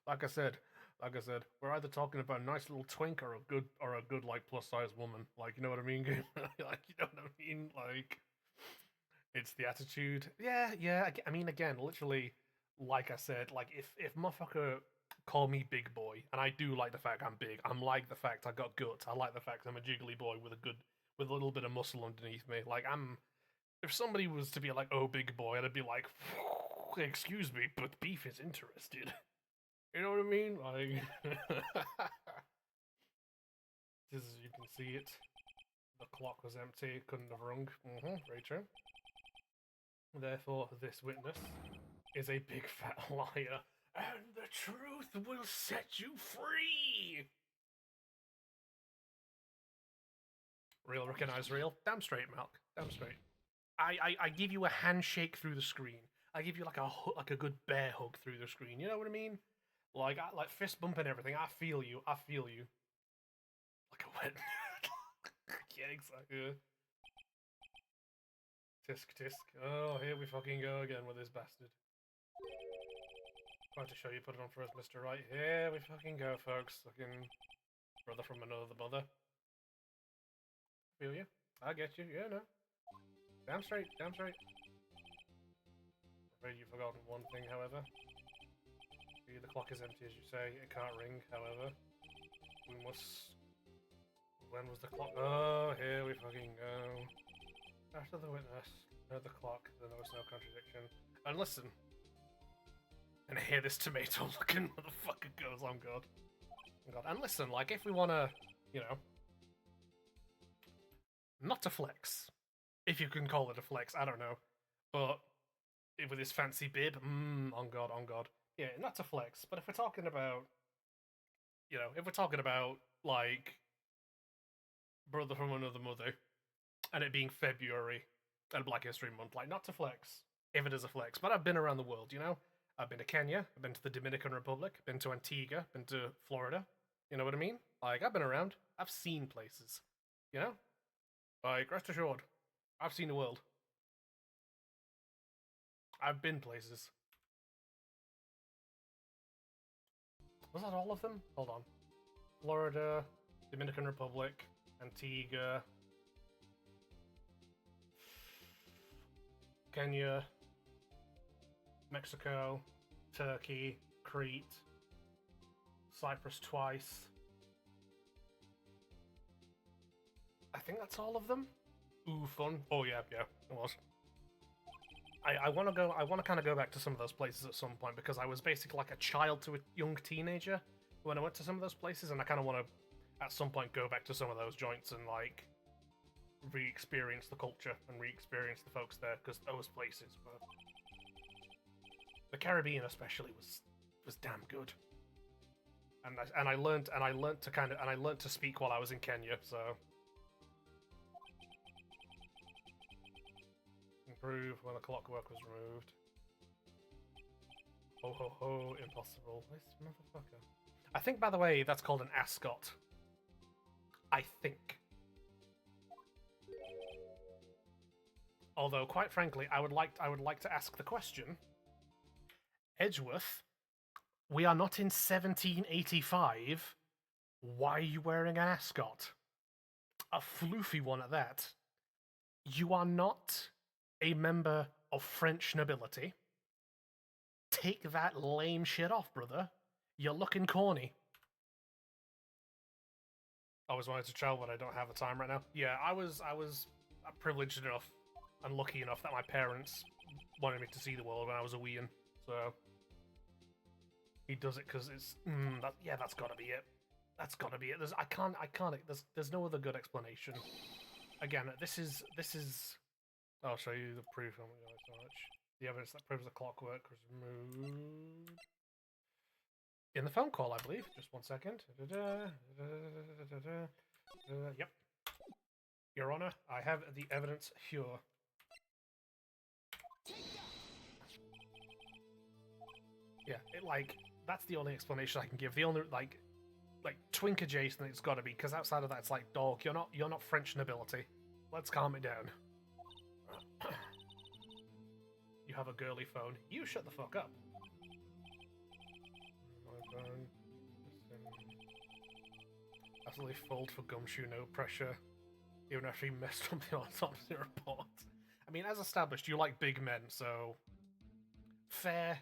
like I said, we're either talking about a nice little twink or a good like plus size woman. Like you know what I mean? Like you know what I mean? Like it's the attitude. Yeah, yeah. I mean, again, literally, like I said, like if motherfucker call me big boy, and I do like the fact I'm big. I'm like the fact I got guts. I like the fact I'm a jiggly boy with a little bit of muscle underneath me. Like I'm. If somebody was to be like, "Oh, big boy," I'd be like, "Excuse me, but beef is interested." You know what I mean? Like, as you can see it, the clock was empty. Couldn't have rung. Very true. Therefore, this witness is a big fat liar, and the truth will set you free! Real recognize real? Damn straight, Malk. Damn straight. I give you a handshake through the screen. I give you like a good bear hug through the screen. You know what I mean? Like fist bump and everything. I feel you. I feel you. Like a wet. Yeah, exactly. Tisk tisk. Oh, here we fucking go again with this bastard. Trying to show you, put it on first, Mr. Wright. Here we fucking go, folks. Fucking brother from another mother. Feel you? I get you. Yeah, no. Damn straight. Damn straight. Afraid you've forgotten one thing, however. The clock is empty, as you say. It can't ring, however. We must... When was the clock? Oh, here we fucking go. After the witness, heard the clock, then there was no contradiction. And listen. And here this tomato-looking motherfucker goes, oh god. Oh god. And listen, like, if we wanna, you know... Not to flex. If you can call it a flex, I don't know. But with his fancy bib, on god, on god. Yeah, not to flex, but if we're talking about, like, brother from another mother, and it being February and Black History Month, like, not to flex, if it is a flex, but I've been around the world, you know? I've been to Kenya, I've been to the Dominican Republic, been to Antigua, been to Florida, you know what I mean? Like, I've been around, I've seen places, you know? Like, rest assured, I've seen the world. I've been places. Was that all of them? Hold on. Florida, Dominican Republic, Antigua, Kenya, Mexico, Turkey, Crete, Cyprus twice. I think that's all of them. Ooh, fun. Oh yeah, yeah, it was. I want to go. I want to kind of go back to some of those places at some point because I was basically like a child to a young teenager when I went to some of those places, and I kind of want to, at some point, go back to some of those joints and like re-experience the culture and re-experience the folks there because those places were. The Caribbean especially was damn good, and I learned to speak while I was in Kenya, so. Improve when the clockwork was removed. Ho ho ho, impossible. This motherfucker. I think, by the way, that's called an ascot. I think. Although, quite frankly, I would like to ask the question. Edgeworth, we are not in 1785. Why are you wearing an ascot? A floofy one at that. You are not a member of French nobility. Take that lame shit off, brother. You're looking corny. I always wanted to travel, but I don't have the time right now. Yeah, I was privileged enough and lucky enough that my parents wanted me to see the world when I was a weein. So he does it because it's that's gotta be it. That's gotta be it. I can't. There's no other good explanation. Again, this is. I'll show you the proof. Oh my god, so much. The evidence that proves the clockwork was removed in the phone call, I believe. Just 1 second. Yep. Your Honor, I have the evidence here. Yeah, that's the only explanation I can give. The only like twink adjacent it's got to be, because outside of that it's like, dog, you're not French nobility. Let's calm it down. You have a girly phone. You shut the fuck up. My phone. Absolutely fold for gumshoe, no pressure. Even after he messed up the autopsy report. I mean, as established, you like big men, so fair.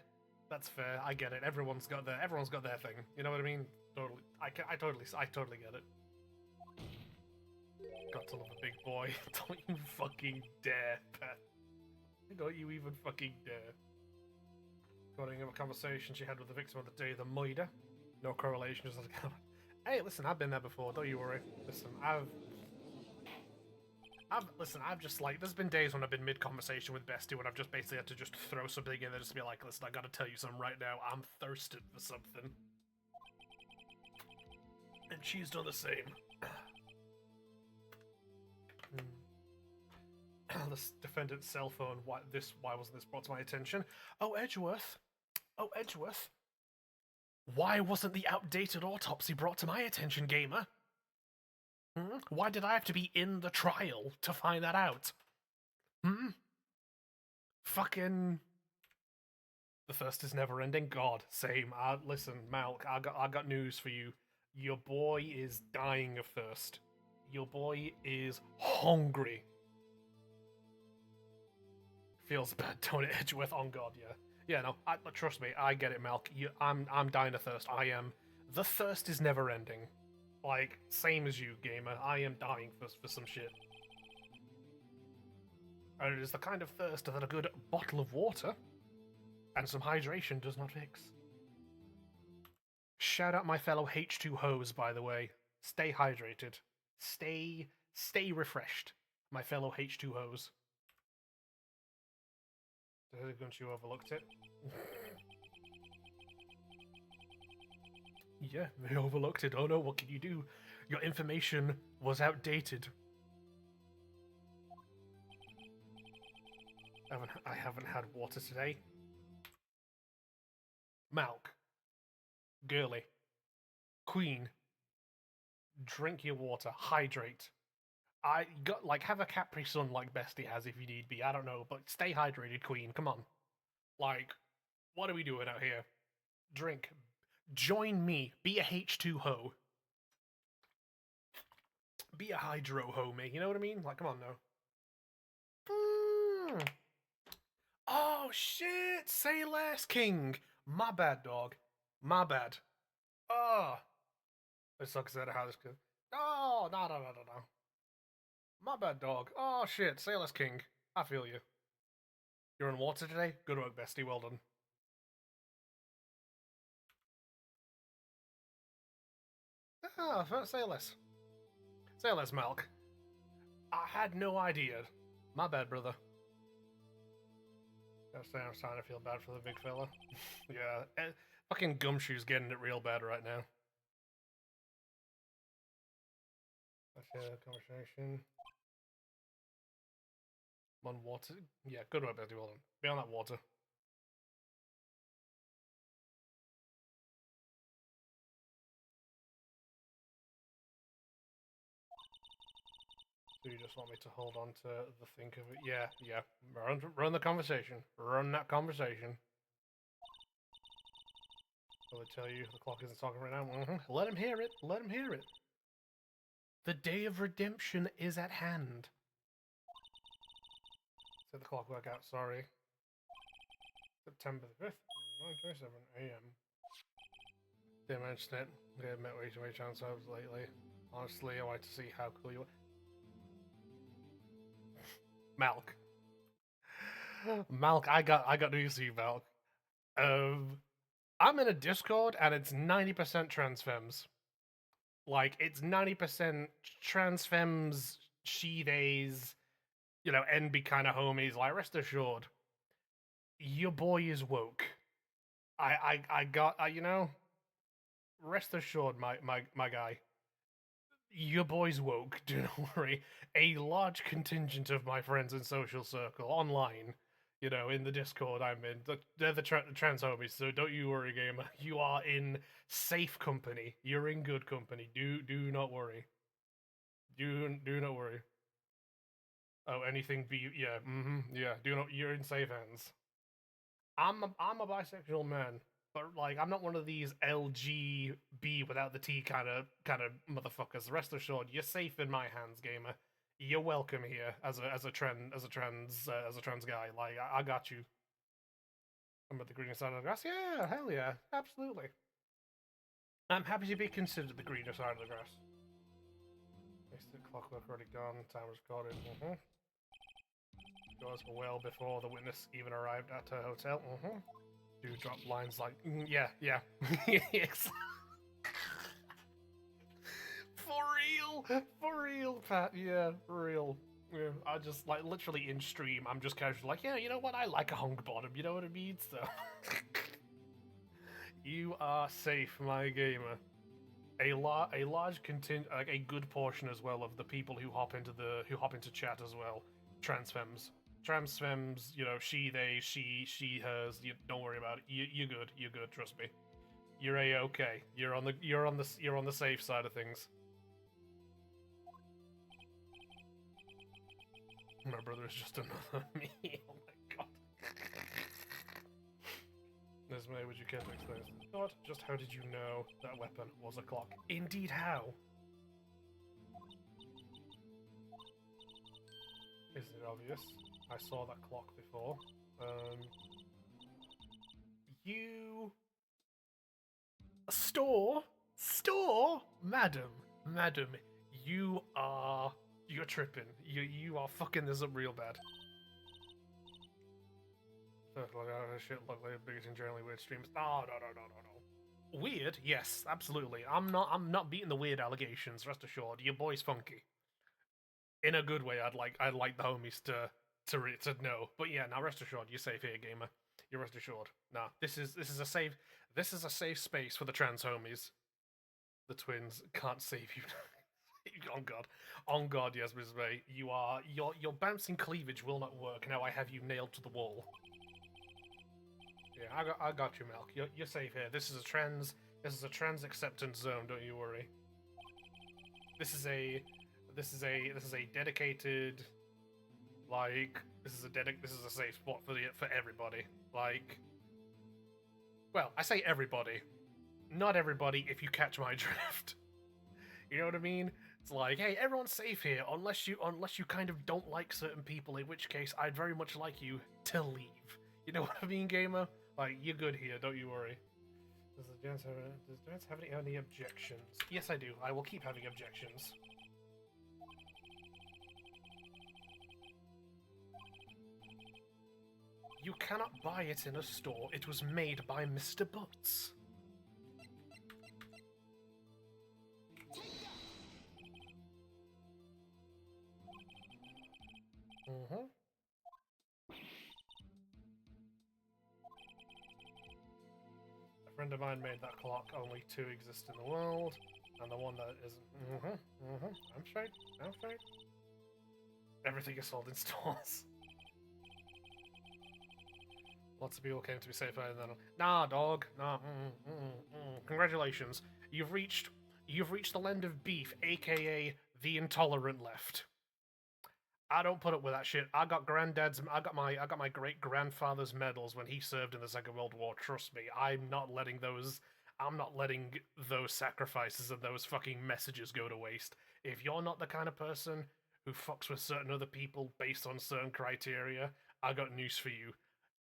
That's fair. I get it. Everyone's got their thing. You know what I mean? Totally. I totally get it. Got to love a big boy. Don't you fucking dare, Pet. Don't you even fucking dare. According to a conversation she had with the victim on the day of the murder. No correlation, just like, hey, listen, I've been there before, don't you worry. Listen, I've just like, there's been days when I've been mid-conversation with Bestie when I've just basically had to just throw something in there just to be like, listen, I gotta tell you something right now, I'm thirsted for something. And she's done the same. This defendant's cell phone, why wasn't this brought to my attention? Oh, Edgeworth. Why wasn't the outdated autopsy brought to my attention, gamer? Why did I have to be in the trial to find that out? Fucking... The thirst is never ending? God, same. Listen, Malk, I got news for you. Your boy is dying of thirst. Your boy is hungry. Feels bad, don't it, Edgeworth? On God, yeah. Yeah, no, trust me, I get it, Malk. I'm dying of thirst. I am. The thirst is never ending. Like, same as you, gamer. I am dying for some shit. And it is the kind of thirst that a good bottle of water and some hydration does not fix. Shout out my fellow H2Hos, by the way. Stay hydrated. Stay refreshed, my fellow H2Hos. Haven't you overlooked it? Yeah, they overlooked it. Oh no, what can you do? Your information was outdated. I haven't had water today. Malk. Girly. Queen. Drink your water. Hydrate. Have a Capri Sun like Bestie has if you need be. I don't know, but stay hydrated, Queen. Come on. Like, what are we doing out here? Drink. Join me. Be a H2Ho. Be a Hydro-Ho, mate. You know what I mean? Like, come on now. Oh, shit! Say less, King! My bad, dog. My bad. Oh! It sucks out of how this could... Oh, no. My bad, dog. Oh, shit. Say less, King. I feel you. You're in water today? Good work, Bestie. Well done. Ah, say less. Say less, Malk. I had no idea. My bad, brother. I'm starting to feel bad for the big fella. Yeah, fucking Gumshoe's getting it real bad right now. Let's have a conversation. On water? Yeah, good work, Betty. Well done. Be on that water. So you just want me to hold on to the think of it? Yeah. Run the conversation. Run that conversation. Will they tell you the clock isn't talking right now? Let him hear it. Let him hear it. The day of redemption is at hand. Set the clock back out, sorry. September the 5th, 9:27 a.m. Didn't mention it. I met way too many chance subs lately. Honestly, I wanted to see how cool you were. Malk. Malk, I got news for you, Malk. Um, I'm in a Discord and it's 90% trans femmes. Like it's 90% trans femmes, she days, NB kind of homies. Like rest assured, your boy is woke. I got rest assured, my guy. Your boy's woke, do not worry. A large contingent of my friends in social circle online, in the Discord I'm in, they're the trans homies, so don't you worry, gamer. You are in safe company. You're in good company. Do not worry. Do not worry. Oh, anything be yeah, yeah. Do not. You're in safe hands. I'm a bisexual man, but like I'm not one of these LGB without the T kind of motherfuckers. Rest assured, you're safe in my hands, gamer. You're welcome here as a trans guy. Like I got you. I'm at the greener side of the grass. Yeah, hell yeah, absolutely. I'm happy to be considered the greener side of the grass. The clockwork already gone. Time was recorded. Goes well before the witness even arrived at her hotel. Do drop lines like, yeah, yeah. Yes. For real, Pat. Yeah, for real. Yeah, I just like literally in stream. I'm just casually like, yeah, you know what? I like a honk bottom. You know what I mean? So you are safe, my gamer. A large contingent, like a good portion as well of the people who hop into chat as well. Trans femmes. She, they, she, hers. You don't worry about it. You're good. You're good. Trust me. You're a okay. You're on the safe side of things. My brother is just another me. Oh my god. Nesme, would you care to explain? God, just how did you know that weapon was a clock? Indeed, how? Is it obvious? I saw that clock before. You store, madam, you're tripping. You are fucking this up real bad. Like, shit, look like the biggest and generally weird streams. No. Weird? Yes, absolutely. I'm not beating the weird allegations. Rest assured, your boy's funky. In a good way. I'd like the homies to know. But yeah, now rest assured, you're safe here, gamer. You're rest assured. Nah, this is a safe space for the trans homies. The twins can't save you. On God, yes, Mrs. May. Your bouncing cleavage will not work. Now I have you nailed to the wall. Yeah, I got you, Milk. You're safe here. This is a trans acceptance zone. Don't you worry. This is a dedicated, like, this is a safe spot for everybody. Like, well, I say everybody, not everybody. If you catch my drift, you know what I mean. It's like, hey, everyone's safe here unless you kind of don't like certain people. In which case, I'd very much like you to leave. You know what I mean, gamer? Like, you're good here. Don't you worry. Does Jens have any objections? Yes, I do. I will keep having objections. You cannot buy it in a store. It was made by Mr. Butts. A friend of mine made that clock. Only two exist in the world, and the one that isn't. I'm straight. Everything is sold in stores. Lots of people came to be safer than. Nah, dog. Nah. Congratulations. You've reached the land of beef, aka the intolerant left. I don't put up with that shit. I got my great grandfather's medals when he served in the Second World War. Trust me, I'm not letting those sacrifices and those fucking messages go to waste. If you're not the kind of person who fucks with certain other people based on certain criteria, I got news for you.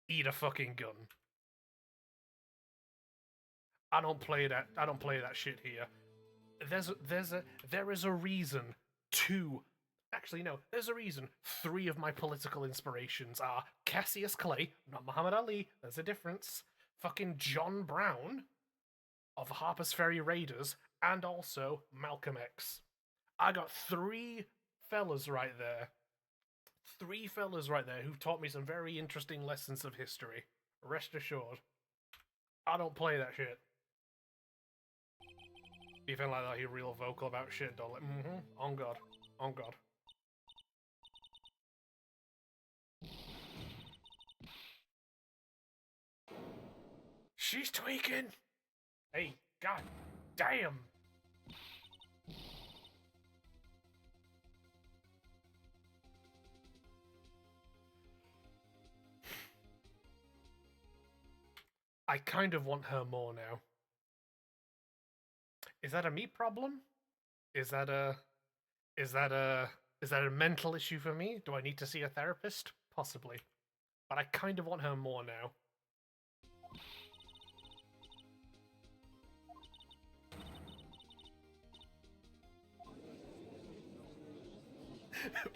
Eat a fucking gun. I don't play that shit here. There is a reason to Actually, no, there's a reason. 3 of my political inspirations are Cassius Clay, not Muhammad Ali, there's a difference, fucking John Brown of Harper's Ferry Raiders, and also Malcolm X. I got 3 fellas right there. 3 fellas right there who've taught me some very interesting lessons of history. Rest assured. I don't play that shit. Even like that, he real vocal about shit, don't let. On God. On God. She's tweaking! Hey, god damn! I kind of want her more now. Is that a me problem? Is that a mental issue for me? Do I need to see a therapist? Possibly. But I kind of want her more now.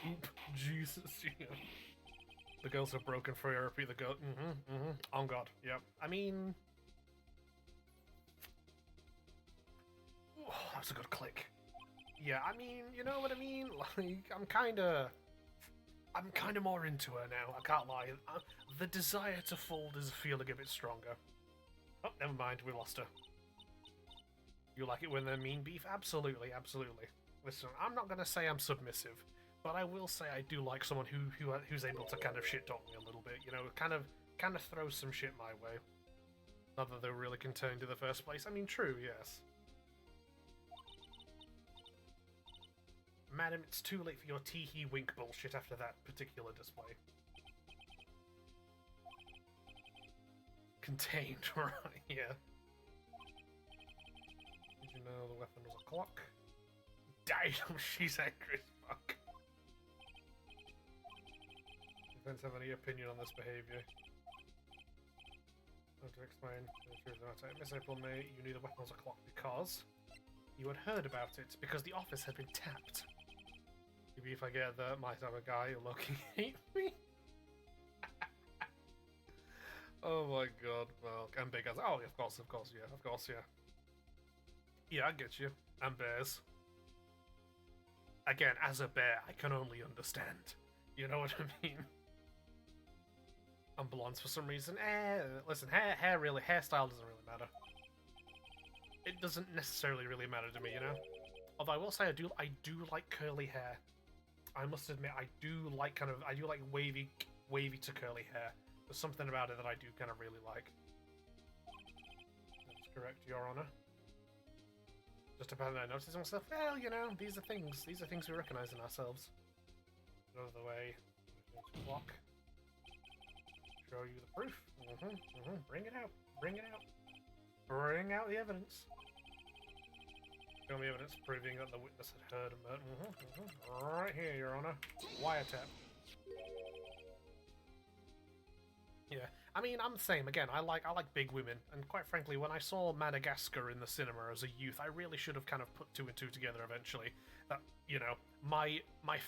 Oop, Jesus, yeah. The girls have broken free, I repeat the girl. On God, yep. I mean... Oh, that's a good click. Yeah, I mean, you know what I mean? Like, I'm kind of more into her now, I can't lie. The desire to fold is feeling a bit stronger. Oh, never mind, we lost her. You like it when they're mean beef? Absolutely, absolutely. Listen, I'm not going to say I'm submissive, but I will say I do like someone who's able to kind of shit-talk me a little bit, you know, kind of throw some shit my way. Not that they were really contained in the first place. I mean, true, yes. Madam, it's too late for your tee-hee wink bullshit after that particular display. Contained, right, yeah. Did you know the weapon was a clock? Damn, she's angry as fuck. Defense have any opinion on this behaviour? I want to explain the truth of the matter. Miss April May, you knew the weapon was a clock because you had heard about it, because the office had been tapped. Maybe if I get that, might have a guy who looking hate me. Oh my god, well, and big as oh, of course, yeah. Yeah, I get you. And bears. Again, as a bear, I can only understand. You know what I mean? I'm blonde for some reason. Listen, hairstyle doesn't really matter. It doesn't necessarily really matter to me, you know? Although I will say I do like curly hair. I must admit, I do like wavy to curly hair. There's something about it that I do kind of really like. That's correct, Your Honor. Just about that, I noticed myself. Well, you know, these are things we recognise in ourselves. Get out of the way. Block. Show you the proof. Bring it out. Bring it out. Bring out the evidence. Show me evidence proving that the witness had heard a murder. Right here, Your Honor. Wiretap. Yeah, I mean, I'm the same. Again, I like big women, and quite frankly, when I saw Madagascar in the cinema as a youth, I really should have kind of put 2 and 2 together eventually. That, you know, my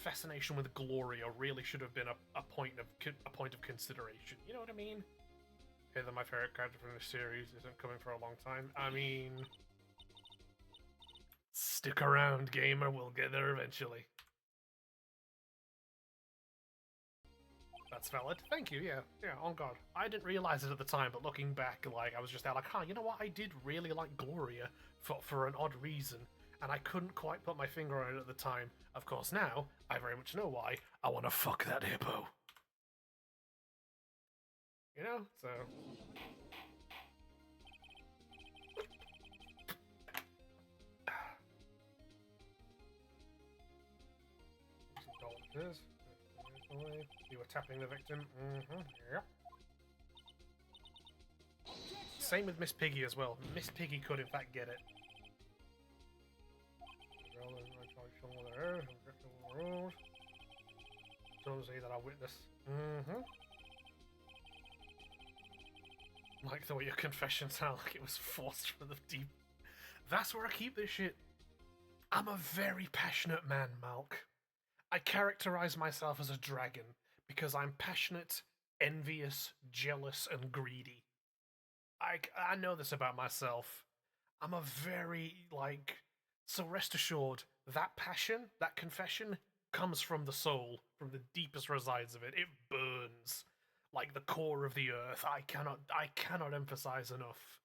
fascination with Gloria really should have been a point of consideration. You know what I mean? Okay, then my favorite character from the series isn't coming for a long time. I mean, stick around, gamer. We'll get there eventually. That's valid. Thank you, yeah. Yeah, on God. I didn't realise it at the time, but looking back, like, I was just there like, you know what? I did really like Gloria for an odd reason, and I couldn't quite put my finger on it at the time. Of course, now, I very much know why. I want to fuck that hippo. You know? So... You were tapping the victim. Yep. Same with Miss Piggy as well. Miss Piggy could in fact get it. Don't say that I witnessed. Like the way your confession sounded like it was forced from the deep. That's where I keep this shit. I'm a very passionate man, Malk. I characterize myself as a dragon because I'm passionate, envious, jealous, and greedy. I know this about myself. I'm a very, like. So rest assured, that passion, that confession, comes from the soul, from the deepest resides of it. It burns like the core of the earth. I cannot emphasize enough.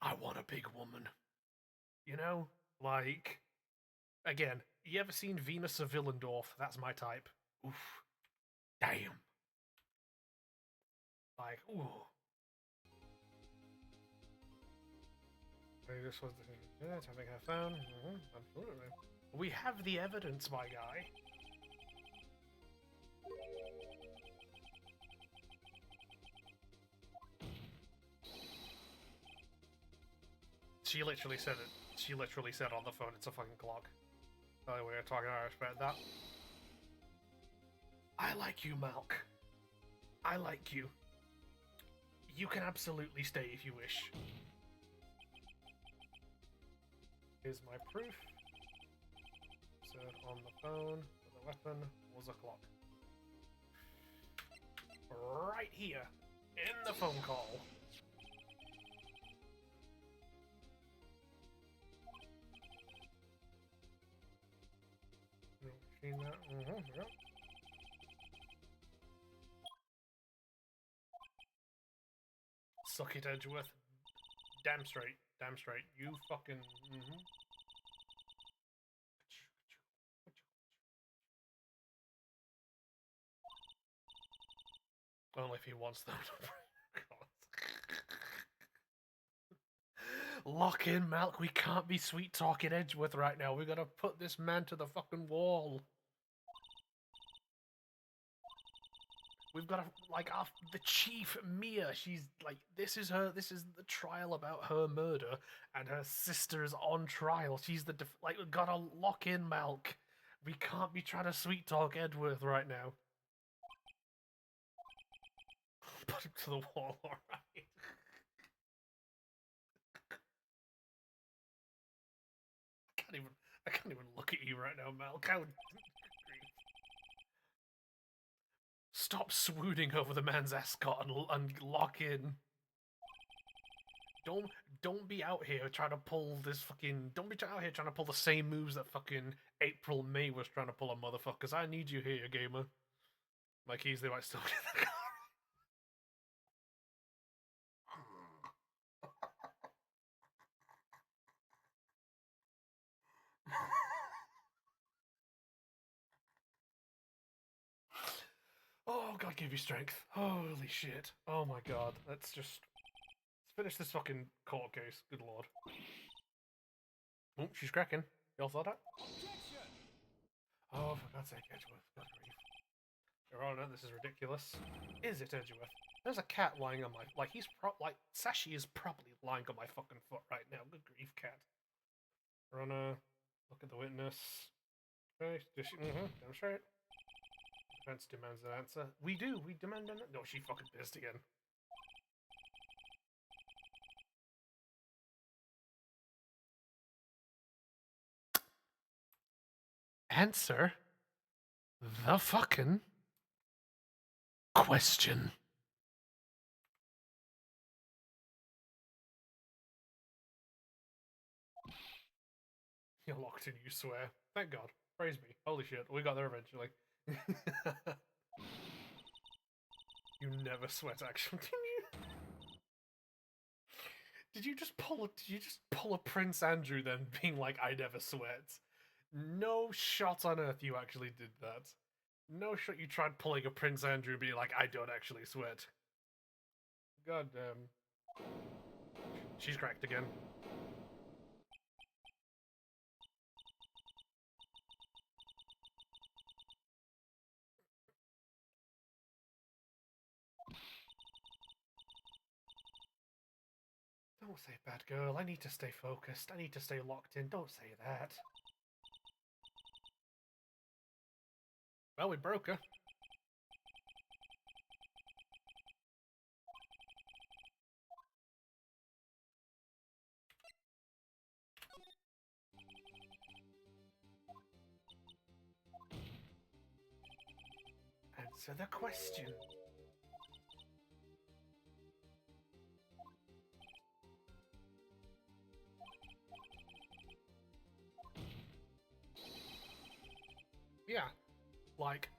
I want a big woman. You know? Like, again, you ever seen Venus of Willendorf? That's my type. Oof. Damn. Like, ooh. This was the something I found. Absolutely. We have the evidence, my guy. She literally said it. She literally said on the phone, it's a fucking clock. By the way, we're talking Irish about that. I like you, Malk. I like you. You can absolutely stay if you wish. Here's my proof. Said on the phone that the weapon was a clock. Right here, in the phone call. Seen that? Yeah. Suck it, Edgeworth. Damn straight. Damn straight. You fucking. Only if he wants them. Lock in, Malk. We can't be sweet talking Edgeworth right now. We gotta put this man to the fucking wall. We've got the chief Mia. She's like, this is the trial about her murder, and her sister's on trial. She's the we gotta lock in Malk. We can't be trying to sweet talk Edgeworth right now. Put him to the wall, alright. I can't even look at you right now, Malk. Stop swooning over the man's ascot and lock in. Don't be out here trying to pull this fucking. Don't be out here trying to pull the same moves that fucking April May was trying to pull on motherfuckers. I need you here, gamer. My keys, they might still be in the car. Oh, God give you strength. Holy shit. Oh my god. Let's finish this fucking court case. Good lord. Oh, she's cracking. Y'all saw that? Oh, for God's sake, Edgeworth. God grief. Your Honor, this is ridiculous. Is it, Edgeworth? There's a cat lying on my... Sashi is probably lying on my fucking foot right now. Good grief, cat. Your Honor, look at the witness. Okay, demonstrate. Defense demands an answer. We do. We demand an... No, she fucking pissed again. Answer the fucking question. You're locked in, you swear. Thank God. Praise me. Holy shit. We got there eventually. You never sweat, actually. Did you just pull a Prince Andrew then, being like, I never sweat? No shot on earth you actually did that. No shot you tried pulling a Prince Andrew and being like, I don't actually sweat. God damn. She's cracked again. Don't say bad girl. I need to stay focused. I need to stay locked in. Don't say that. Well, we broke her. answer the question. Yeah, like,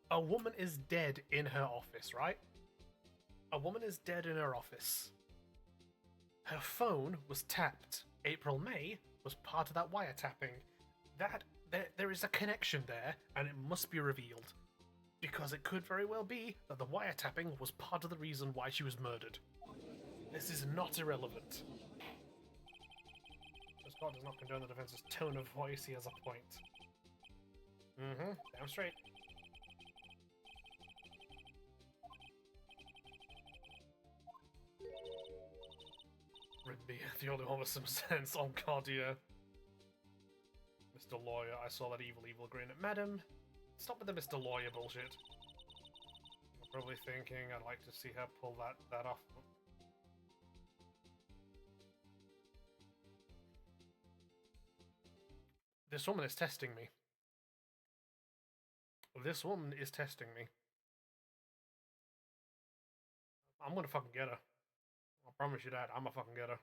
a woman is dead in her office, right? A woman is dead in her office. Her phone was tapped. April May was part of that wiretapping. There is a connection there, and it must be revealed. Because it could very well be that the wiretapping was part of the reason why she was murdered. This is not irrelevant. Scott does not condone the defense's tone of voice, he has a point. Damn straight. Rigby, the only one with some sense. Oh god, yeah. Mr. Lawyer, I saw that evil grin. Madam, stop with the Mr. Lawyer bullshit. You're probably thinking I'd like to see her pull that off. This woman is testing me. This woman is testing me. I'm gonna fucking get her. I promise you that. I'm gonna fucking get her.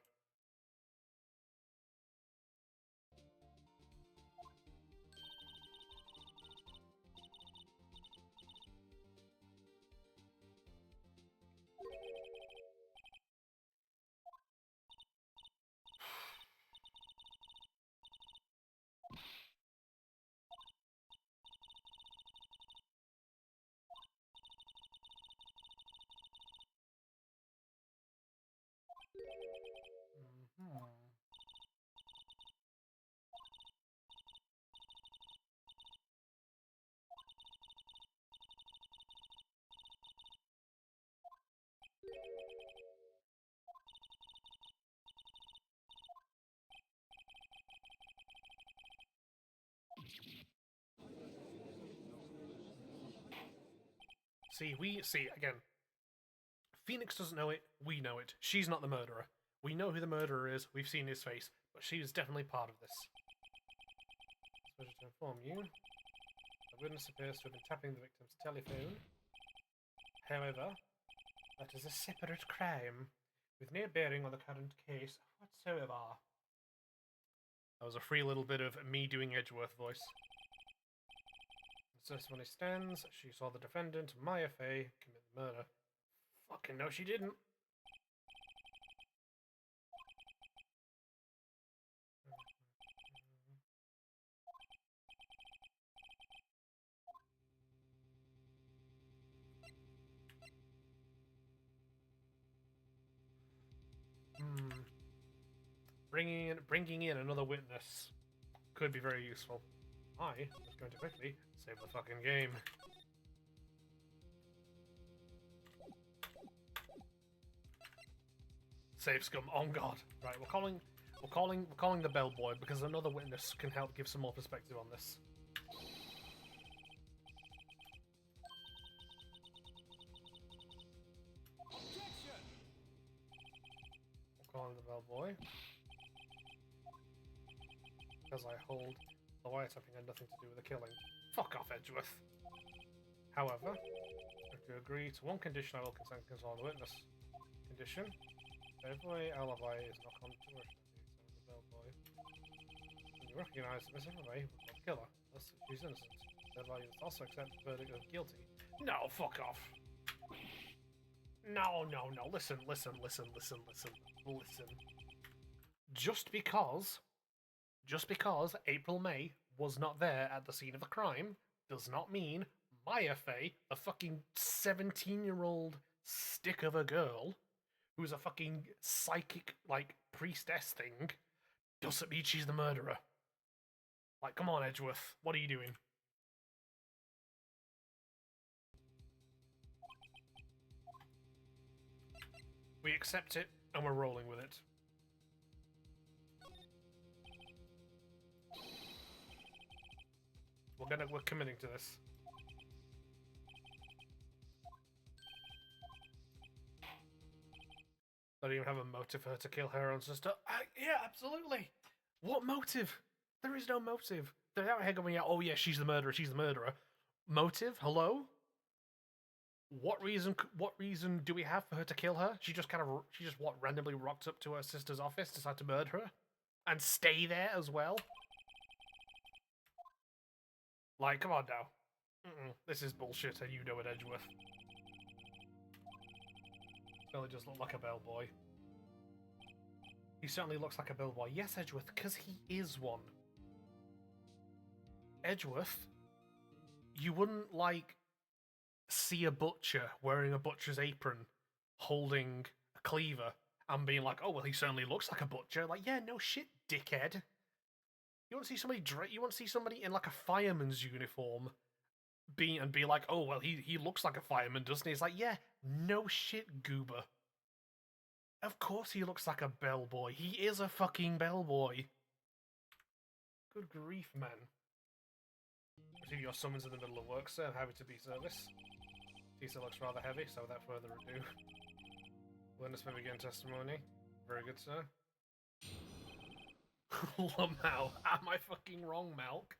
See, again, Phoenix doesn't know it, we know it. She's not the murderer. We know who the murderer is, we've seen his face, but she is definitely part of this. To inform you, the witness appears to have been tapping the victim's telephone. However, that is a separate crime, with no bearing on the current case whatsoever. That was a free little bit of me doing Edgeworth voice. As testimony stands, she saw the defendant, Maya Fey, commit the murder. Fucking no, she didn't. Bringing in another witness could be very useful. I was going to quickly save the fucking game. Save scum. Oh god. Right, we're calling the bellboy because another witness can help give some more perspective on this. We're calling the bellboy. Because I hold the wiretapping had nothing to do with the killing. Fuck off, Edgeworth. However, if you agree to one condition, I will consent to consult the witness. Condition: every alibi is not controversial. The bellboy. When you recognise that Miss Everly was not the killer, thus she's innocent. Thereby, you must also accept the verdict of guilty. No, fuck off. No. Listen. Just because April May was not there at the scene of the crime does not mean Maya Fey, a fucking 17-year-old stick of a girl who's a fucking psychic, like, priestess thing, doesn't mean she's the murderer. Like, come on, Edgeworth, what are you doing? We accept it, and we're rolling with it. We're committing to this. Don't even have a motive for her to kill her own sister. Yeah, absolutely. What motive? There is no motive. They're out here going, oh yeah, she's the murderer. Motive? Hello? What reason do we have for her to kill her? She just what randomly rocked up to her sister's office, decided to murder her, and stay there as well. Like, come on now. This is bullshit, and you know it, Edgeworth. Certainly just look like a bellboy. He certainly looks like a bellboy. Yes, Edgeworth, because he is one. Edgeworth, you wouldn't, like, see a butcher wearing a butcher's apron, holding a cleaver, and being like, oh, well, he certainly looks like a butcher. Like, yeah, no shit, dickhead. You want to see somebody you want to see somebody in, like, a fireman's uniform be like, oh, well, he looks like a fireman, doesn't he? It's like, yeah, no shit, goober. Of course he looks like a bellboy. He is a fucking bellboy. Good grief, man. Receive your summons in the middle of work, sir. I'm happy to be service. Tisa looks rather heavy, so without further ado. Witness may begin testimony. Very good, sir. Lamau. Am I fucking wrong, Malk?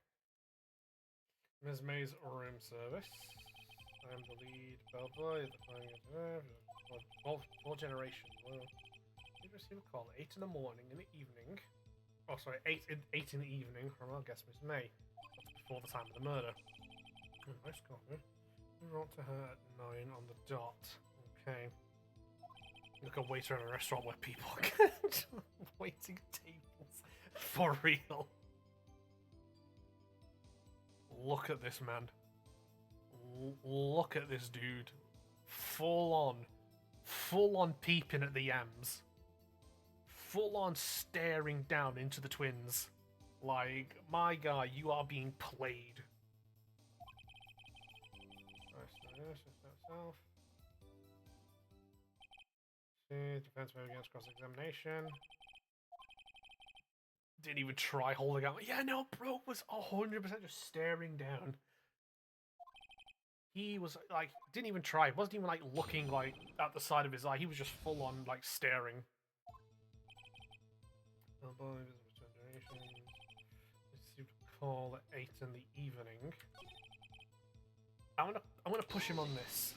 Ms. May's room service. I am the lead bellboy. Four generation. Well, you receive a call 8 in the morning, in the evening. Oh, sorry, 8 in the evening from our guest, Miss May. That's before the time of the murder. Oh, nice call, man. We wrote to her at 9 on the dot. Okay. Like a waiter in a restaurant where people get waiting tables. For real. Look at this man. Look at this dude. Full on peeping at the yams. Full on staring down into the twins. Like, my guy, you are being played. Self. See, defense move against cross-examination. Didn't even try holding out. Yeah, no, bro was 100% just staring down. He was, like, didn't even try. Wasn't even, like, looking, like, at the side of his eye. He was just full on, like, staring. Received a call at 8 in the evening. I'm gonna push him on this.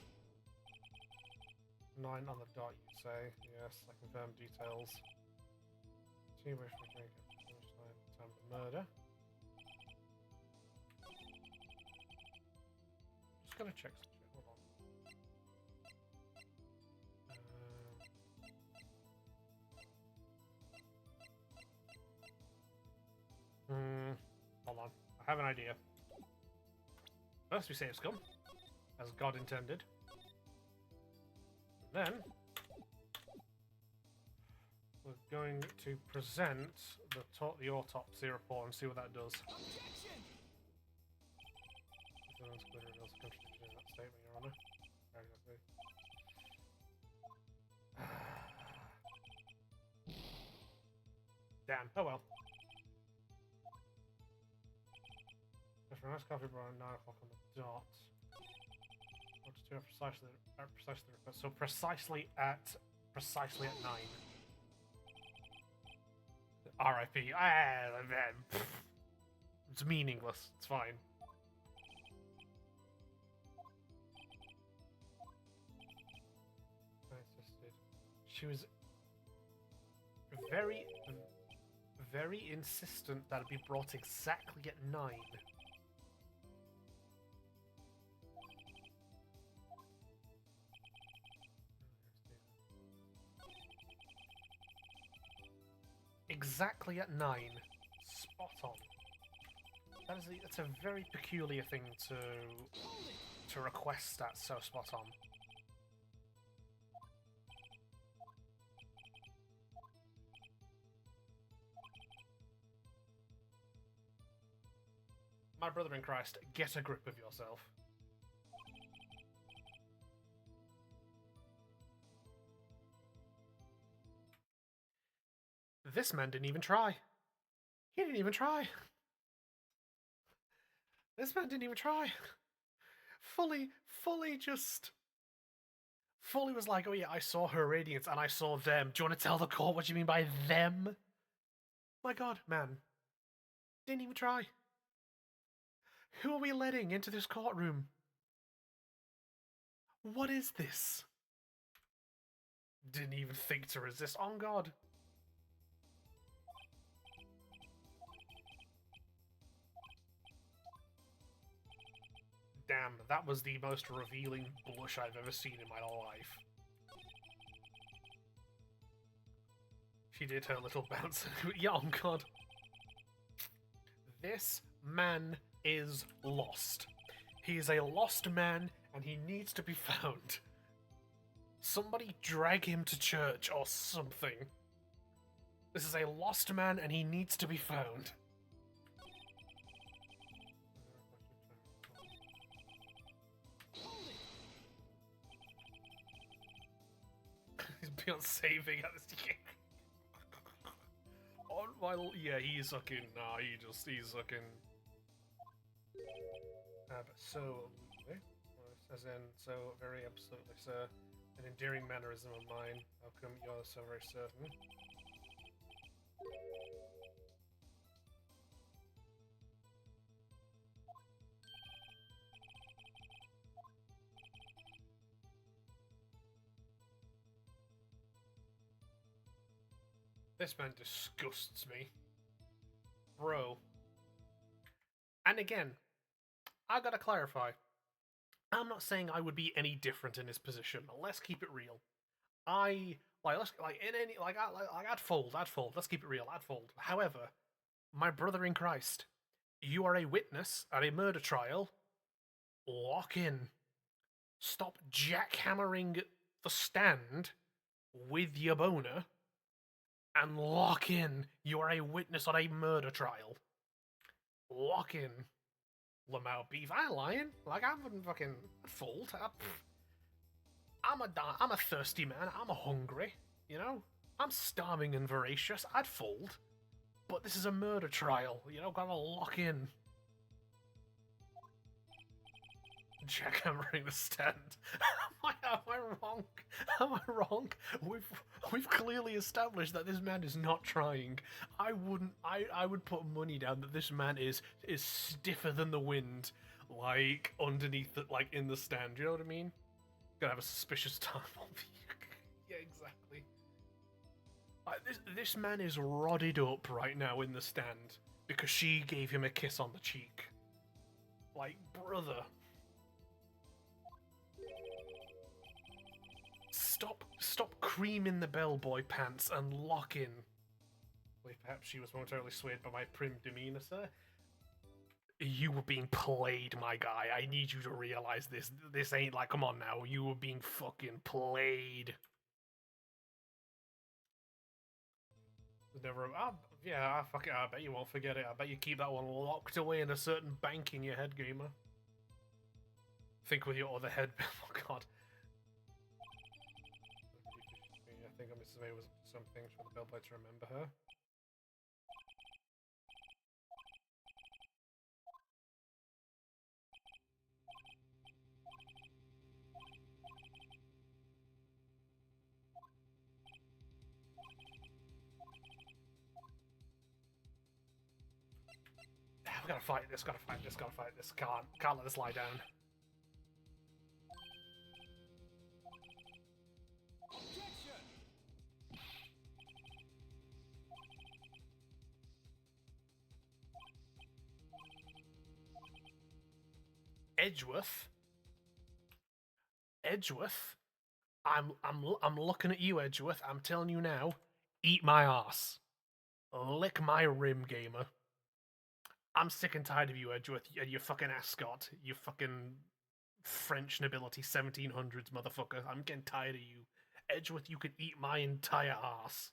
9 on the dot, you'd say. Yes, I confirm details. See wish we make it time of the murder. Just gonna check some shit. Hold on. Hold on. I have an idea. First we save scum, as God intended. Then we're going to present the autopsy report and see what that does. Objection! Reveals a contradiction in that statement, Your Honour. Damn. Oh well. Just for a nice coffee bar at 9 o'clock on the dot. What to do precisely the request. So precisely at 9. R.I.P. It's meaningless. It's fine. She was very insistent that it be brought exactly at 9. Exactly at 9. Spot on. That's a very peculiar thing to request that so spot on. My brother in Christ, get a grip of yourself. This man didn't even try. He didn't even try. This man didn't even try. Fully was like, oh yeah, I saw her radiance and I saw them. Do you want to tell the court what you mean by them? My god, man. Didn't even try. Who are we letting into this courtroom? What is this? Didn't even think to resist. On God. Damn, that was the most revealing blush I've ever seen in my life. She did her little bounce. Yeah, oh God. This man is lost. He is a lost man, and he needs to be found. Somebody drag him to church or something. This is a lost man, and he needs to be found. He's beyond saving at this game. On my, yeah, he's sucking. Nah, he's sucking. So, as in, so very absolutely, sir. An endearing mannerism of mine. How come you're so very certain? This man disgusts me. Bro. And again, I gotta clarify. I'm not saying I would be any different in his position. Let's keep it real. I'd fold. Let's keep it real. I'd fold. However, my brother in Christ, you are a witness at a murder trial. Lock in. Stop jackhammering the stand with your boner, and lock in. You are a witness on a murder trial. Lock in. Lamau beef. I ain't lying. Like, I wouldn't fucking fold. I'm a thirsty man. I'm a hungry. You know? I'm starving and voracious. I'd fold. But this is a murder trial. You know, gotta lock in. Jackhammering the stand. Am I wrong? Am I wrong? We've clearly established that this man is not trying. I would put money down that this man is stiffer than the wind, like underneath the, like in the stand. You know what I mean? Gonna have a suspicious time on me. Yeah, exactly. This man is rodded up right now in the stand because she gave him a kiss on the cheek. Like, brother. Stop creaming the bellboy pants and lock in. Wait, perhaps she was momentarily swayed by my prim demeanor, sir. You were being played, my guy. I need you to realize this. This ain't like, come on now. You were being fucking played. Never. Yeah, fuck it. I bet you won't forget it. I bet you keep that one locked away in a certain bank in your head, gamer. Think with your other head. Oh God. I think Mrs. May was some things for the bellboy to remember her. We gotta fight this, gotta fight this. Can't let this lie down. Edgeworth? I'm looking at you, Edgeworth. I'm telling you now, eat my ass. Lick my rim, gamer. I'm sick and tired of you, Edgeworth, and your fucking ascot. You fucking French nobility 1700s motherfucker. I'm getting tired of you. Edgeworth, you can eat my entire ass.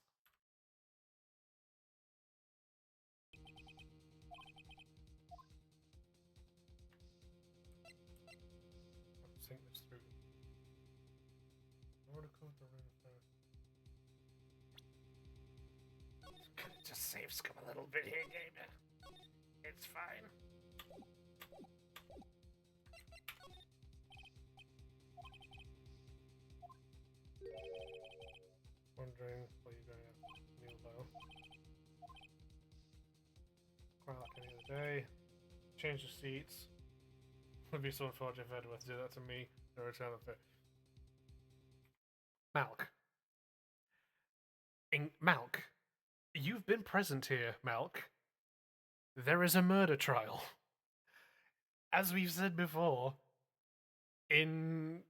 Think this through. I want to code the room first. Could it just save scum a little bit here, gamer? It's fine. Wondering what you're going to meal though. Quite like any other day. Change the seats. Would be so unfortunate if Edworth did that to me. No return of it. Malk. Malk, you've been present here, Malk. There is a murder trial. As we've said before, in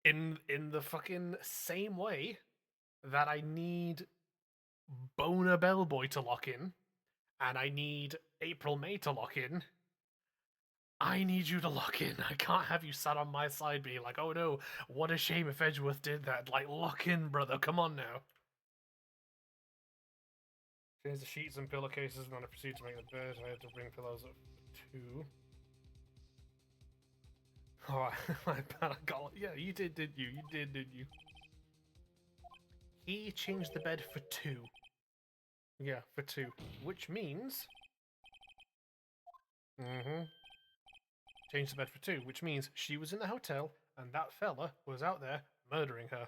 the fucking same way that I need Boner Bellboy to lock in, and I need April May to lock in, I need you to lock in. I can't have you sat on my side being like, oh no, what a shame if Edgeworth did that. Like, lock in, brother, come on now. Change the sheets and pillowcases and then I proceed to make the bed. I had to bring pillows up for 2. Oh, my bad, I got it. Yeah, you did, didn't you? You did, didn't you? He changed the bed for 2. Yeah, for 2. Which means... Changed the bed for 2, which means she was in the hotel and that fella was out there murdering her.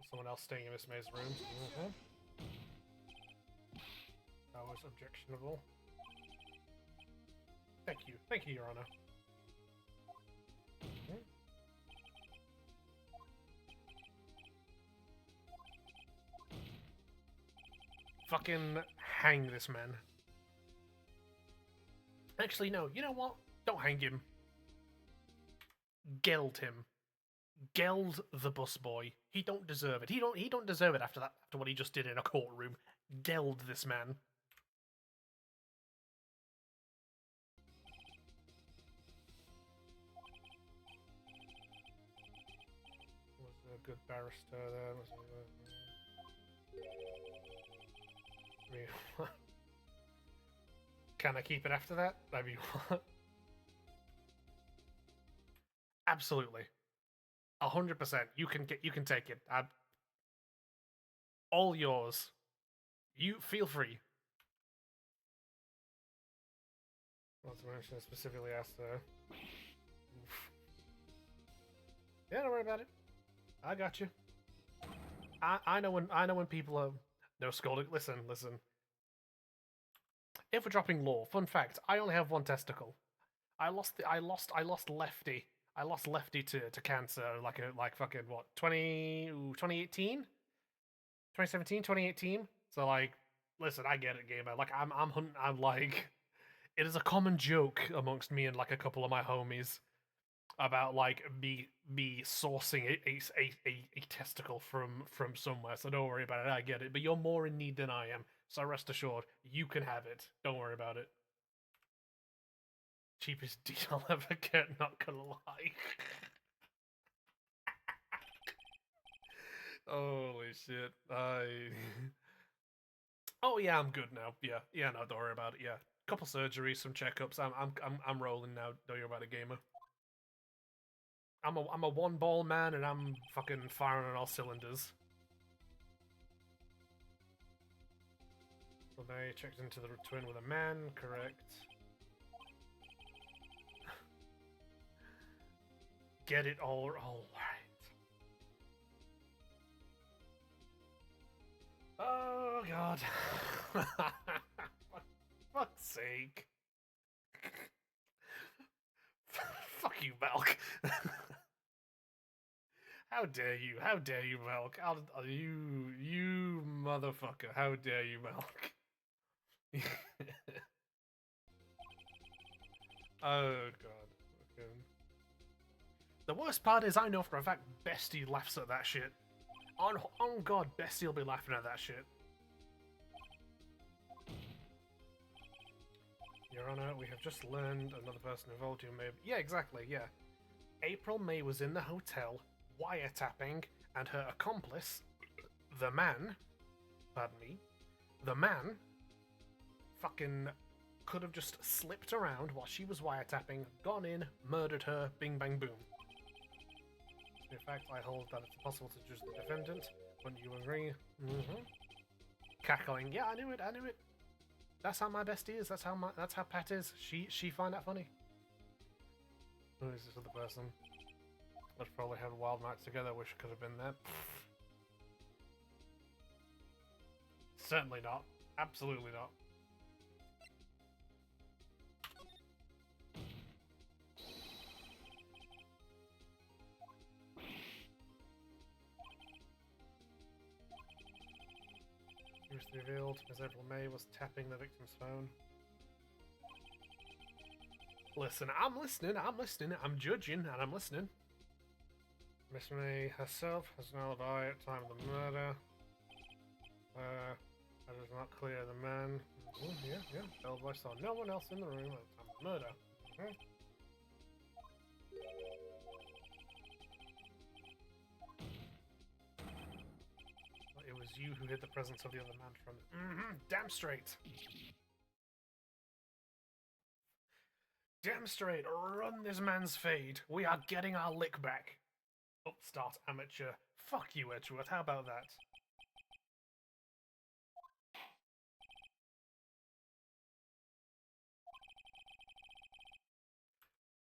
Someone else staying in Miss May's room. That was objectionable. Thank you, Your Honor. Fucking hang this man. Actually, no, you know what? Don't hang him. Geld him. Geld the busboy. He don't deserve it. He don't deserve it after that, after what he just did in a courtroom. Geld this man. Was a good barrister there. I mean, what? Can I keep it after that? I mean, what? Absolutely. 100%. You can take it. All yours. You feel free. What's the mention specifically asked her? Yeah, don't worry about it. I got you. I know when people are no scolding. Listen. If we're dropping lore, fun fact: I only have 1 testicle. I lost Lefty. I lost Lefty to cancer like fucking what 2018, 2017, 2018. So like, listen, I get it, gamer. Like I'm hunting. I'm like, it is a common joke amongst me and like a couple of my homies about like me sourcing a testicle from somewhere. So don't worry about it. I get it. But you're more in need than I am. So rest assured, you can have it. Don't worry about it. Cheapest deal I'll ever get, not gonna lie. Holy shit. Oh yeah, I'm good now. Yeah, no, don't worry about it. Yeah. Couple surgeries, some checkups. I'm rolling now. Don't worry about it, gamer. I'm a 1-ball man and I'm fucking firing on all cylinders. So they checked into the twin with a man, correct. Get it all right. Oh god. For fuck's sake. Fuck you, Malk. How dare you? How dare you, Malk? You motherfucker. How dare you, Malk? Oh god. Okay. The worst part is I know for a fact Bestie laughs at that shit. On god, Bestie will be laughing at that shit. Your Honor, we have just learned another person involved who may... Yeah, exactly, yeah. April May was in the hotel, wiretapping, and her accomplice, the man... Pardon me. The man... fucking... could have just slipped around while she was wiretapping, gone in, murdered her, bing bang boom. In fact, I hold that it's possible to judge the defendant. Wouldn't you agree? Cackling. Yeah, I knew it. That's how my bestie is. That's how Pat is. She find that funny. Who is this other person? Let's probably have wild nights together. Wish I could have been there. Certainly not. Absolutely not. Mystery revealed. Ms. April May was tapping the victim's phone. Listen, I'm listening, I'm judging, and I'm listening. Miss May herself has an alibi at time of the murder. That is not clear. The man... yeah. Bellboy saw no one else in the room at the time of the murder. It was you who hid the presence of the other man from... damn straight! Damn straight! Run this man's fade! We are getting our lick back! Upstart amateur. Fuck you, Edgeworth, how about that?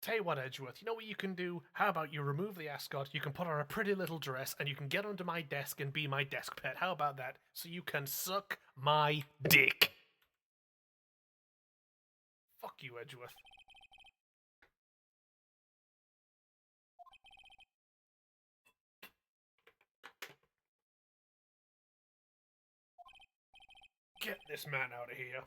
Tell you what, Edgeworth, you know what you can do? How about you remove the ascot, you can put on a pretty little dress, and you can get under my desk and be my desk pet. How about that? So you can suck my dick. Fuck you, Edgeworth. Get this man out of here.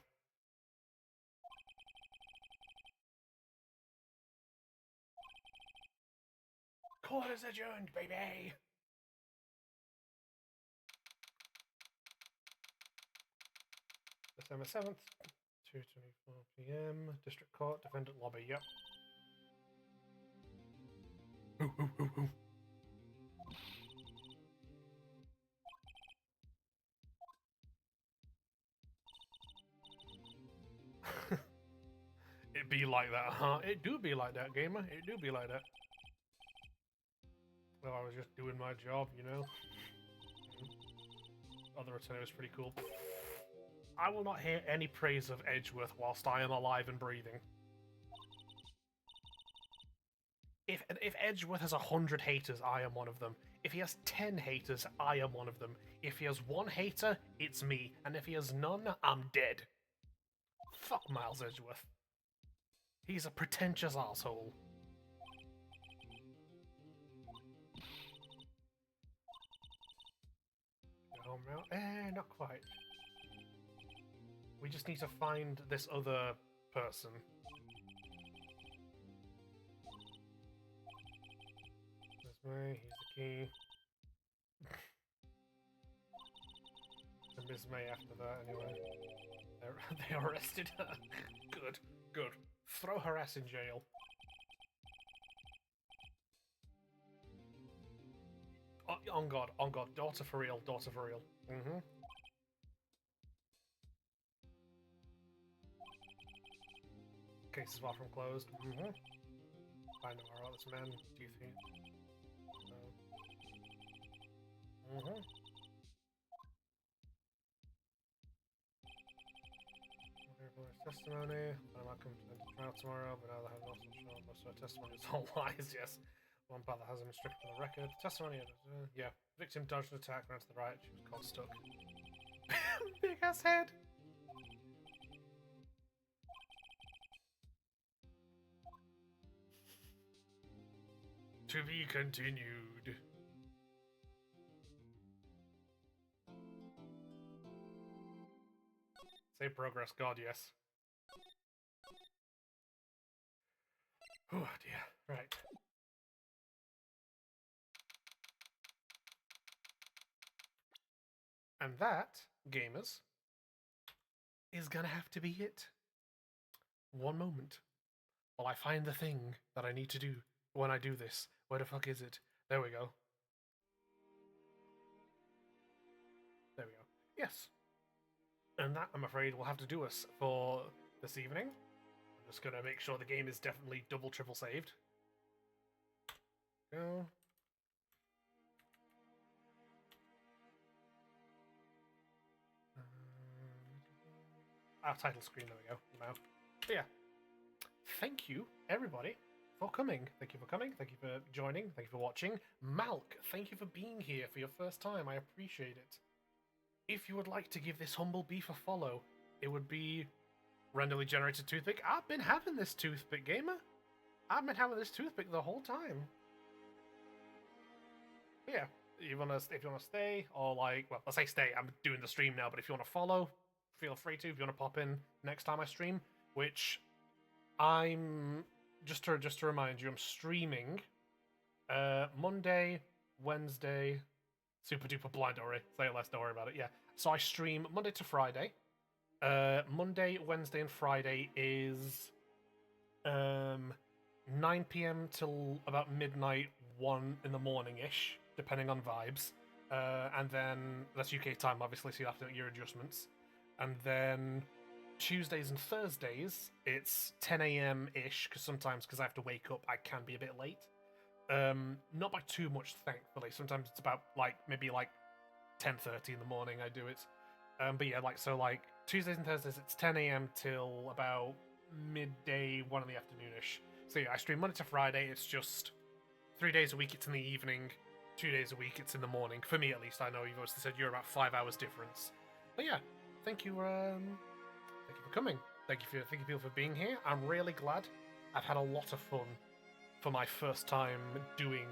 Court is adjourned, baby! December 7th, 2:24 PM, District Court, Defendant Lobby, yep. Ooh. It be like that, huh? It do be like that, gamer. It do be like that. Well, I was just doing my job, you know. Other return was pretty cool. I will not hear any praise of Edgeworth whilst I am alive and breathing. If Edgeworth has 100 haters, I am one of them. If he has 10 haters, I am one of them. If he has one hater, it's me. And if he has none, I'm dead. Fuck Miles Edgeworth. He's a pretentious asshole. Go home now? Not quite. We just need to find this other person. This way, here's the key. And Ms. May after that, anyway. They arrested her. Good. Throw her ass in jail. Oh, on God. Daughter for real. Case is far from closed. Find out about this man. Do you think? Testimony. I might come to the trial tomorrow, but now they have no such show. Most of her testimony is all lies, yes. One part that has him strict on the record. Testimony, yeah. Victim dodged an attack, ran to the right, she was caught stuck. Big ass head! To be continued. Save progress, God, yes. Oh dear, right. And that, gamers, is gonna have to be it. One moment. While I find the thing that I need to do when I do this. Where the fuck is it? There we go. There we go. Yes. And that, I'm afraid, will have to do us for this evening. I'm just gonna make sure the game is definitely double, triple saved. Go. Our title screen, there we go. Now. But yeah. Thank you, everybody, for coming. Thank you for coming. Thank you for joining. Thank you for watching. Malk, thank you for being here for your first time. I appreciate it. If you would like to give this humble beef a follow, it would be randomly generated toothpick. I've been having this toothpick, gamer. I've been having this toothpick the whole time. Yeah. if you wanna stay, or like, well, let's say stay. I'm doing the stream now, but if you wanna follow, feel free to. If you wanna pop in next time I stream, which I'm just to remind you, I'm streaming Monday, Wednesday, super duper blind. Don't worry, say it less. Don't worry about it. Yeah. So I stream Monday to Friday. Monday, Wednesday, and Friday is 9 p.m. till about midnight, 1 in the morning ish, depending on vibes. And then that's UK time, obviously, so you have to make your adjustments. And then Tuesdays and Thursdays, it's 10 a.m. ish, because I have to wake up, I can be a bit late. Not by too much, thankfully. Sometimes it's about maybe 10:30 in the morning I do it. But yeah, Tuesdays and Thursdays, it's 10 a.m. till about midday, 1 in the afternoonish. So yeah, I stream Monday to Friday. It's just 3 days a week. It's in the evening. 2 days a week. It's in the morning. For me, at least. I know you've obviously said you're about 5 hours difference. But yeah, thank you. Thank you for coming. Thank you for being here. I'm really glad. I've had a lot of fun for my first time doing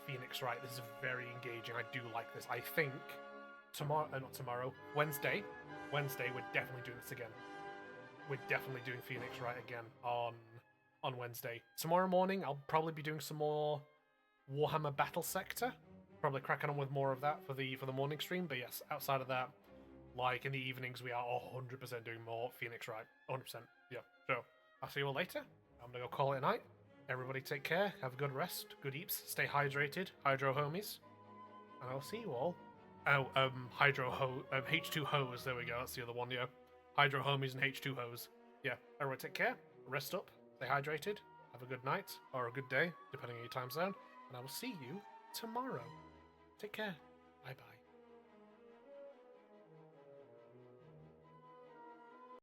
Phoenix Wright. This is very engaging. I do like this. I think Wednesday, we're definitely doing this again. We're definitely doing Phoenix Wright again on Wednesday. Tomorrow morning, I'll probably be doing some more Warhammer Battle Sector. Probably cracking on with more of that for the morning stream. But yes, outside of that, in the evenings, we are 100% doing more Phoenix Wright. 100%. Yeah. So I'll see you all later. I'm gonna go call it a night. Everybody take care. Have a good rest. Good eats. Stay hydrated. Hydro homies. And I'll see you all. H2 hose. There we go. That's the other one. Yeah. Hydro homies and H2 hose. Yeah. Everyone take care. Rest up. Stay hydrated. Have a good night or a good day, depending on your time zone. And I will see you tomorrow. Take care. Bye bye.